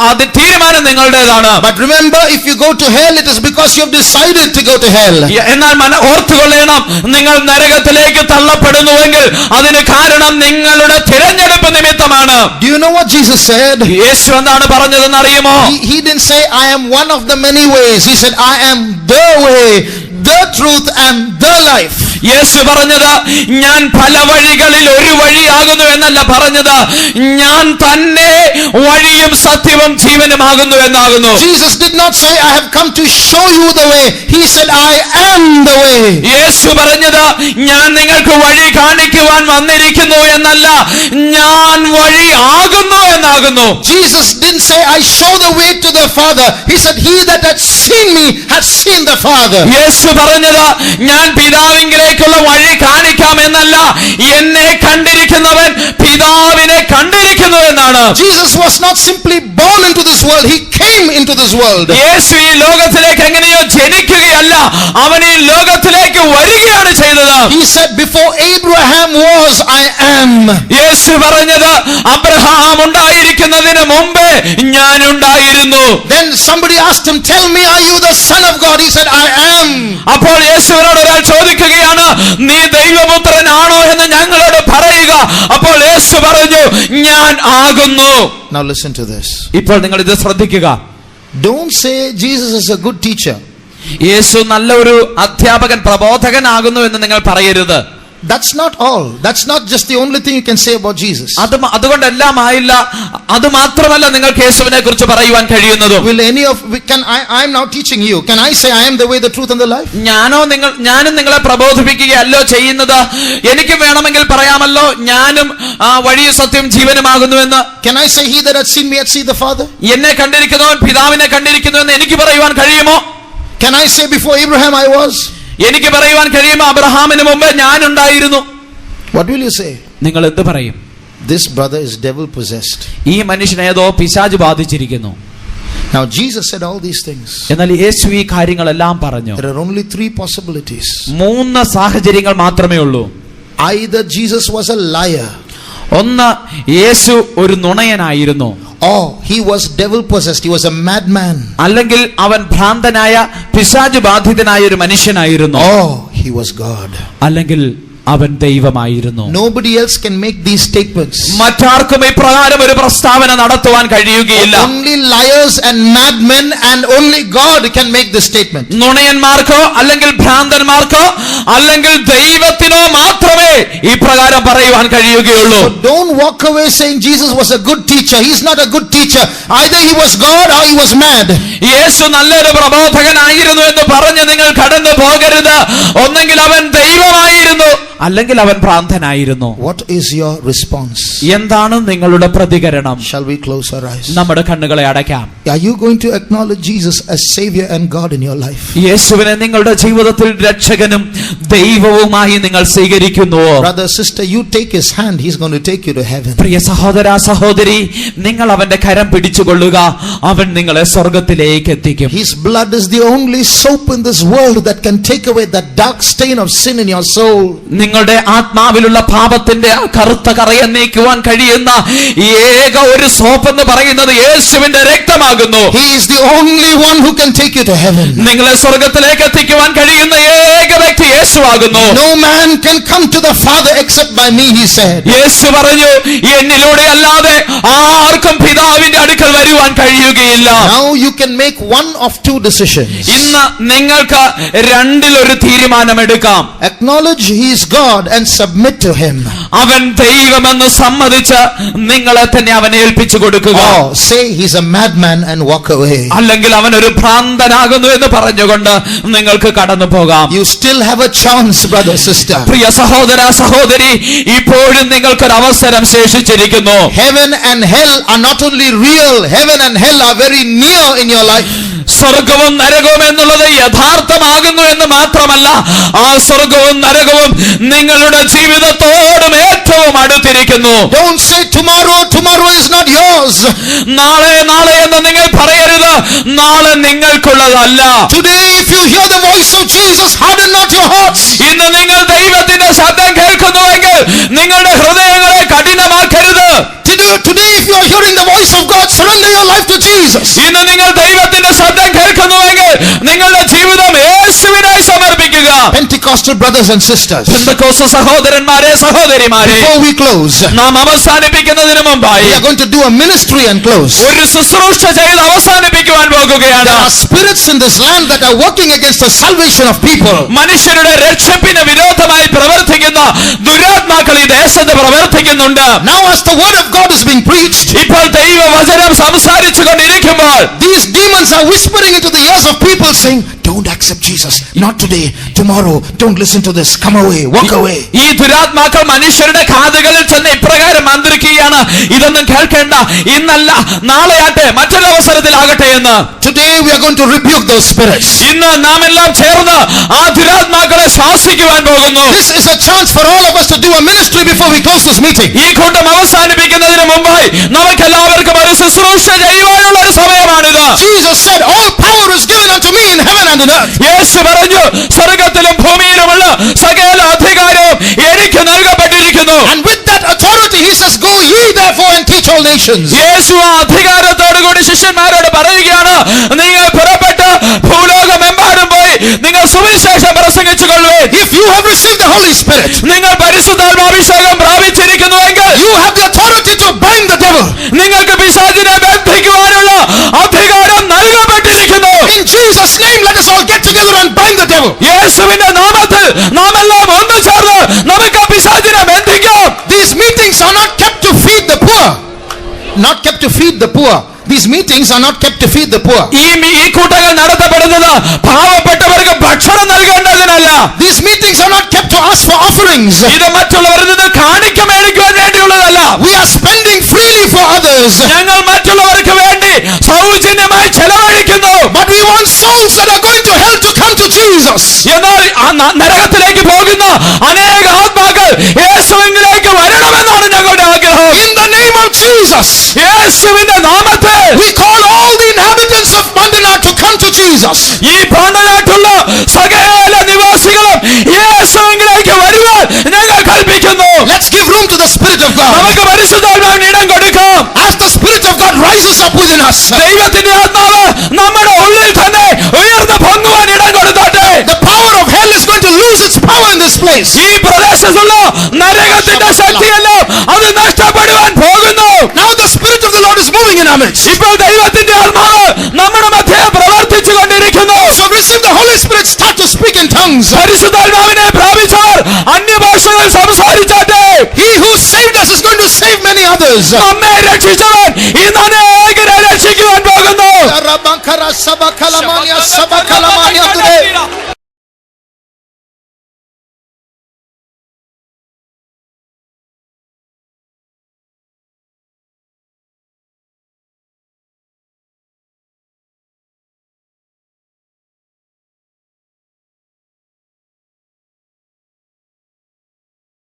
Speaker 2: അത് തീരുമാനം നിങ്ങളുടേതാണ്.
Speaker 1: But remember, if you go to hell, it is because you have decided to go to hell.
Speaker 2: എന്നാൽ ഓർത്തുകൊള്ളണം, നിങ്ങൾ നരകത്തിലേക്ക് തള്ളപ്പെടുന്നുവെങ്കിൽ അതിന് കാരണം നിങ്ങളുടെ തിരഞ്ഞെടുപ്പ് നിമിത്തമാണ്.
Speaker 1: Do you know what Jesus said?
Speaker 2: യേശു എന്താണ് പറഞ്ഞതെന്ന് അറിയുമോ?
Speaker 1: He didn't say I am one of the many ways. He said I am the way, the truth and the life.
Speaker 2: യേശു പറഞ്ഞത് ഞാൻ പല വഴികളിൽ ഒരു വഴിയാകുന്നു എന്നല്ല പറഞ്ഞത്, ഞാൻ തന്നെ വഴിയും സത്യവും ജീവനുമാകുന്നു എന്നാകുന്നു.
Speaker 1: Jesus did not say I have come to show you the way. He said I am the way.
Speaker 2: യേശു പറഞ്ഞത് ഞാൻ നിങ്ങൾക്ക് വഴി കാണിക്കുവാൻ വന്നിരിക്കുന്നു എന്നല്ല, ഞാൻ വഴി ആകുന്നു എന്നാകുന്നു.
Speaker 1: Jesus didn't say I show the way to the Father. He said he that had seen me has seen the Father.
Speaker 2: യേശു പറഞ്ഞത് ഞാൻ പിതാവിങ്കിലേക്കുള്ള വഴി കാണിക്കാം എന്നല്ല, എന്നെ കണ്ടിരിക്കുന്നവൻ പിതാവിനെ കണ്ടിരിക്കുന്നു എന്നാണ്.
Speaker 1: Jesus was not simply born into this world, he came into this world.
Speaker 2: യേശു ഈ ലോകത്തിലേക്ക് എങ്ങനെയോ ജനിക്കുകയല്ല, അവൻ ഈ ലോകത്തിലേക്ക് വരികയാണ് ചെയ്തത്.
Speaker 1: He said before Abraham was, I am.
Speaker 2: യേശു പറഞ്ഞത് അബ്രഹാം ഉണ്ടായിരിക്കുന്നതിന് മുമ്പേ ഞാൻ ഉണ്ടായിരുന്നു.
Speaker 1: Then somebody asked him, tell me, are you the son of God? He said I am.
Speaker 2: അപ്പോൾ യേശുവിനോട് ഒരാൾ ചോദിക്കുകയാണ്, നീ ദൈവപുത്രനാണോ എന്ന് ഞങ്ങളോട് പറയുക. അപ്പോൾ യേശു പറഞ്ഞു, ഞാൻ ആകുന്നു.
Speaker 1: Now listen to this.
Speaker 2: ഇപ്പോൾ നിങ്ങൾ ഇത് ശ്രദ്ധിക്കുക.
Speaker 1: Don't say Jesus is a good teacher.
Speaker 2: യേശു നല്ലൊരു അധ്യാപകൻ പ്രബോധകനാകുന്നു എന്ന് നിങ്ങൾ പറയരുത്.
Speaker 1: That's not all. That's not just the only thing you can say about Jesus.
Speaker 2: അതുകൊണ്ടെല്ലാം ആയില്ല. അത് മാത്രമല്ല നിങ്ങൾക്ക് യേശുവിനെ കുറിച്ച് പറയുവാൻ കഴിയുന്നതും.
Speaker 1: Will any of I am now teaching you. Can I say I am the way, the truth and the life?
Speaker 2: ഞാനും നിങ്ങളെ പ്രബോധിപ്പിക്കുകയല്ലോ ചെയ്യുന്നത്. എനിക്ക് വേണമെങ്കിൽ പറയാമല്ലോ ഞാനും വഴിയും സത്യവും ജീവനുമാകുന്നുവെന്ന്.
Speaker 1: Can I say he that had seen me had seen the Father?
Speaker 2: എന്നെ കണ്ടിരിക്കുന്നവൻ പിതാവിനെ കണ്ടിരിക്കുന്നു എന്ന് എനിക്ക് പറയുവാൻ കഴിയുമോ?
Speaker 1: Can I say before Abraham I was?
Speaker 2: എനിക്ക് പറയുവാൻ കഴിയുമോ അബ്രഹാമിന് മുമ്പ് ഞാൻ ഉണ്ടായിരുന്നു?
Speaker 1: What will you say?
Speaker 2: നിങ്ങൾ എന്ത് പറയും?
Speaker 1: This brother is devil possessed.
Speaker 2: ഈ മനുഷ്യനെ ഏതോ പിശാച് ബാധിച്ചിരിക്കുന്നു.
Speaker 1: Now Jesus said all these things.
Speaker 2: എന്നാൽ യേശു ഈ കാര്യങ്ങളെല്ലാം പറഞ്ഞു.
Speaker 1: There are only 3 possibilities.
Speaker 2: 3 സാഹചര്യങ്ങൾ മാത്രമേ ഉള്ളൂ.
Speaker 1: Either Jesus was a liar.
Speaker 2: ഒന്ന്, യേശു ഒരു നുണയനായിരുന്നു.
Speaker 1: Or he was devil possessed. He was a madman.
Speaker 2: അല്ലെങ്കിൽ അവൻ ഭ്രാന്തനായ പിശാച് ബാധിതനായ ഒരു മനുഷ്യനായിരുന്നു.
Speaker 1: Or he was God.
Speaker 2: അല്ലെങ്കിൽ അവൻ ദൈവമായിരുന്നു.
Speaker 1: Nobody else can make these statements.
Speaker 2: മറ്റാർക്കും ഇപ്രകാരം ഒരു പ്രസ്താവന നടത്തുവാൻ കഴിയുകയില്ല.
Speaker 1: Only liars and madmen and only God can make this statement.
Speaker 2: നുണയന്മാർക്കോ അല്ലെങ്കിൽ ഭ്രാന്തന്മാർക്കോ അല്ലെങ്കിൽ ദൈവത്തിനോ മാത്രമേ ഇപ്രകാരം പറയുവാൻ കഴിയുകയുള്ളൂ.
Speaker 1: So don't walk away saying Jesus was a good teacher. He is not a good teacher. Either he was God or he was mad.
Speaker 2: യേശു നല്ലൊരു പ്രബോധകനായിരുന്നു എന്ന് പറഞ്ഞ് നിങ്ങൾ കടന്നു പോകരുത്. ഒന്നെങ്കിൽ അവൻ ദൈവമായിരുന്നു അല്ലെങ്കിൽ അവൻ ഭ്രാന്തനായിരുന്നു.
Speaker 1: What is your response?
Speaker 2: എന്താണ് നിങ്ങളുടെ പ്രതികരണം?
Speaker 1: Shall we close our eyes?
Speaker 2: നമ്മുടെ കണ്ണുകളെ അടയ്ക്കാം.
Speaker 1: Are you going to acknowledge Jesus as Savior and God in your life?
Speaker 2: യേശുവിനെ നിങ്ങളുടെ ജീവിതത്തിൽ രക്ഷകനും ദൈവവുമായി നിങ്ങൾ സ്വീകരിക്കുന്നുവോ?
Speaker 1: Brother, sister, you take his hand, he's going to take you to heaven.
Speaker 2: പ്രിയ സഹോദര സഹോദരി, നിങ്ങൾ അവന്റെ കരം പിടിച്ചുകൊള്ളുക, അവൻ നിങ്ങളെ സ്വർഗ്ഗത്തിലേക്ക് എത്തിക്കും.
Speaker 1: His blood is the only soap in this world that can take away that dark stain of sin in your soul.
Speaker 2: നിങ്ങളുടെ ആത്മാവിലുള്ള പാപത്തിന്റെ ആ കറുത്ത കറയെ നീക്കുവാൻ കഴിയുന്ന ഏക ഒരു സോപ്പ് എന്ന് പറയുന്നത് യേശുവിന്റെ രക്തമാകുന്നു.
Speaker 1: He is the only one who can take you to heaven.
Speaker 2: നിങ്ങളെ സ്വർഗ്ഗത്തിലേക്ക് എത്തിക്കുവാൻ കഴിയുന്ന ഏക വ്യക്തി യേശുവാകുന്നു.
Speaker 1: No man can come to the Father except by me, he said.
Speaker 2: യേശു പറഞ്ഞു, എന്നിലൂടെ അല്ലാതെ ആർക്കും പിതാവിന്റെ അടുക്കൽ വരുവാൻ കഴിയുകയില്ല.
Speaker 1: Now you can make one of 2 decisions.
Speaker 2: ഇന്ന് നിങ്ങൾക്ക് രണ്ടിലൊരു തീരുമാനമെടുക്കാം.
Speaker 1: Acknowledge he is God and submit to him.
Speaker 2: അവൻ ദൈവമെന്ന് സമ്മതിച്ച് നിങ്ങളെ തന്നെ അവനെ ഏൽപ്പിച്ചു കൊടുക്കുക.
Speaker 1: Or say he's a madman and walk away.
Speaker 2: അല്ലെങ്കിൽ അവൻ ഒരു ഭ്രാന്തനാകുന്നു എന്ന് പറഞ്ഞുകൊണ്ട് നിങ്ങൾക്ക് കടന്നു പോകാം.
Speaker 1: You still have a chance, brother, sister.
Speaker 2: പ്രിയ സഹോദര സഹോദരി, ഇപ്പോഴും നിങ്ങൾക്കൊരു അവസരം ശേഷിച്ചിരിക്കുന്നു.
Speaker 1: Heaven and hell are not only real, heaven and hell are very near in your life.
Speaker 2: സ്വർഗവും നരകവും എന്നുള്ളത് യഥാർത്ഥമാകുന്നു എന്ന് മാത്രമല്ല, ആ സ്വർഗവും നരകവും നിങ്ങളുടെ ജീവിതത്തോടും ഏറ്റവും അടുത്തിരിക്കുന്നു.
Speaker 1: Don't say tomorrow, tomorrow is not yours.
Speaker 2: നാളെ നാളെ എന്ന് നിങ്ങൾ പറയരുത്, നാളെ നിങ്ങൾക്കുള്ളതല്ല.
Speaker 1: Today if you hear the voice of Jesus, harden not your hearts.
Speaker 2: ഇന്ന് നിങ്ങൾ ദൈവത്തിന്റെ ശബ്ദം കേൾക്കുന്നുവെങ്കിൽ നിങ്ങളുടെ ഹൃദയങ്ങളെ കഠിനമാക്കരുത്.
Speaker 1: Today if you are hearing the voice of God, surrender your life to Jesus.
Speaker 2: ഇന്ന് നിങ്ങൾ ദൈവത്തിന്റെ ശബ്ദം കേൾക്കുന്നുവെങ്കിൽ നിങ്ങളുടെ ജീവിതം യേശുവിനായി സമർപ്പിക്കുക.
Speaker 1: Pentecostal brothers and sisters,
Speaker 2: Pentecost സഹോദരന്മാരെ സഹോദരിമാരെ,
Speaker 1: before we close,
Speaker 2: നാം അവസാനിപ്പിക്കുന്നതിന് മുമ്പായി
Speaker 1: we are going to do a ministry and close.
Speaker 2: ഒരു ശുശ്രൂഷ ചെയ്ത് അവസാനിപ്പിക്കുവാൻ പോകുന്നു. പോകുകയാണ്.
Speaker 1: There are spirits in this land that are working against the salvation of people.
Speaker 2: മനുഷ്യരുടെ രക്ഷപ്പിന് വിരോധമായി പ്രവർത്തിക്കുന്ന ദുരാത്മാക്കൾ ഈ ദേശത്ത് പ്രവർത്തിക്കുന്നുണ്ട്.
Speaker 1: Now as the word of God is being preached,
Speaker 2: ഇപ്പോൾ ദൈവവചനം സംസാരിച്ചു കൊണ്ടിരിക്കുമ്പോൾ
Speaker 1: these demons are whispering into the ears of people saying, don't accept Jesus, not today, tomorrow, don't listen to this, come away, walk away.
Speaker 2: ഈ ദുരാത്മാക്കൾ മനുഷ്യരുടെ കാതുകളിൽ ചെന്ന് ഇപ്രകാരം മന്ത്രിക്കുകയാണ്, ഇതൊന്നും കേൾക്കേണ്ട, ഇന്നല്ല നാളെയാട്ടെ മറ്റൊരു അവസരത്തിലാകട്ടെ എന്ന്.
Speaker 1: Today we are going to rebuke those spirits.
Speaker 2: ഇന്ന് നാം എല്ലാം ചേർന്ന് ആ ദുരാത്മാക്കളെ ശാസിക്കുവാൻ പോകുന്നു.
Speaker 1: This is a chance for all of us to do a ministry before we close this meeting.
Speaker 2: ഈ കൂട്ടം അവസാനിപ്പിക്കുന്നതിന് മുമ്പായി നമുക്ക് എല്ലാവർക്കും ഒരു ശുശ്രൂഷ ചെയ്യുവാനുള്ള ഒരു സമയമാണിത്.
Speaker 1: Jesus said, all power is given unto me in heaven and in earth.
Speaker 2: യേശു പറഞ്ഞു, സ്വർഗ്ഗത്തിലും ഭൂമിയിലുമുള്ള സകല അധികാരവും എനിക്ക് നൽകപ്പെട്ടിരിക്കുന്നു.
Speaker 1: And with that authority he says, go ye therefore and teach all nations.
Speaker 2: യേശു ആ അധികാരത്തോടു കൂടി ശിഷ്യന്മാരോട് പറയുകയാണ്, നിങ്ങൾ പുറപ്പെട്ട് ഭൂലോകമെമ്പാടും പോയി നിങ്ങൾ സുവിശേഷം പ്രസംഗിച്ചുകൊള്ളുവിൻ.
Speaker 1: If you have received the Holy Spirit,
Speaker 2: നിങ്ങൾ പരിശുദ്ധാത്മാഭിഷേകം പ്രാപിച്ചിരിക്കുന്നുവെങ്കിൽ
Speaker 1: you have the authority to bind the devil.
Speaker 2: നിങ്ങൾക്ക് പിശാചിനെ ബന്ധിക്കുവാനുള്ള അധികാരം നൽകപ്പെട്ടിരിക്കുന്നു.
Speaker 1: In Jesus' name, let us all get together and bind the devil.
Speaker 2: യേശുവിന്റെ നാമത്തിൽ നാം എല്ലാം ഒന്നു ചേർന്ന് നമുക്ക് പിശാചിനെ ബന്ധിക്കാം.
Speaker 1: These meetings are not kept to feed the poor. Not kept to feed the poor. These meetings are not kept to feed the poor.
Speaker 2: ഈ കൂട്ടങ്ങൾ നടത്തപ്പെടുന്നത് പാവപ്പെട്ടവർക്ക് ഭക്ഷണം നൽകേണ്ടതിനല്ല.
Speaker 1: These meetings are not kept to ask for offerings.
Speaker 2: ഇത് മറ്റുള്ളവരിൽ നിന്ന് കാണിക്ക മേടിക്കുവാൻ വേണ്ടിയുള്ളതല്ല.
Speaker 1: We are spending freely for others.
Speaker 2: ഞങ്ങൾ മറ്റുള്ളവർക്ക് വേണ്ടി സൗജന്യമായി ചെലവഴിക്കുന്നു.
Speaker 1: But we want souls that are going to hell to come to Jesus.
Speaker 2: എന്നാൽ നരകത്തിലേക്ക് പോകുന്ന അനേക ആത്മാക്കൾ യേശുവിലേക്ക് വരണമെന്നാണ് ഞങ്ങളുടെ ആഗ്രഹം.
Speaker 1: In the name of Jesus,
Speaker 2: യേശുവിന്റെ നാമത്തിൽ
Speaker 1: we call all the inhabitants of Pandanad to come to Jesus.
Speaker 2: ഈ പാണ്ടനാട്ടുള്ള സകല നിവാസികളും യേശുവിലേക്ക് വരുവാൻ ഞങ്ങൾ കൽപ്പിക്കുന്നു.
Speaker 1: Let's give room to the Spirit of God.
Speaker 2: നമുക്ക് പരിശുദ്ധാത്മാവിന് ഇടം കൊടുക്കാം.
Speaker 1: As the Spirit of God rises up within us,
Speaker 2: ദൈവത്തിന്റെ ആത്മാവ് നമ്മുടെ ഉള്ളിൽ തന്നെ ഉയർന്നു പൊങ്ങുവാൻ ഇടം കൊടുത്താട്ടെ.
Speaker 1: the power of hell is going to lose its power in this place.
Speaker 2: ഈ പ്രദേശത്തുള്ള നരകത്തിന്റെ ശക്തിയെല്ലാം അത് നഷ്ടപ്പെടുവാൻ പോകുന്നു.
Speaker 1: Now the Spirit of the Lord is moving in our midst.
Speaker 2: ഇപ്പോൾ ദൈവത്തിന്റെ ആത്മാവ് നമ്മുടെ മധ്യേ പ്രവർത്തിച്ചു കൊണ്ടിരിക്കുന്നു.
Speaker 1: So receive the Holy Spirit, start to speak in tongues.
Speaker 2: പരിശുദ്ധാത്മാവിനെ പ്രാപിച്ചവർ അന്യഭാഷകൾ സംസാരിച്ചാട്ടെ.
Speaker 1: He who saved us is going to save many others.
Speaker 2: നമ്മെ രക്ഷിച്ചവൻ ഇന്ന് അനേകരെ രക്ഷിക്കുവാൻ പോകുന്നു.
Speaker 1: Rabakara sabakalamania sabak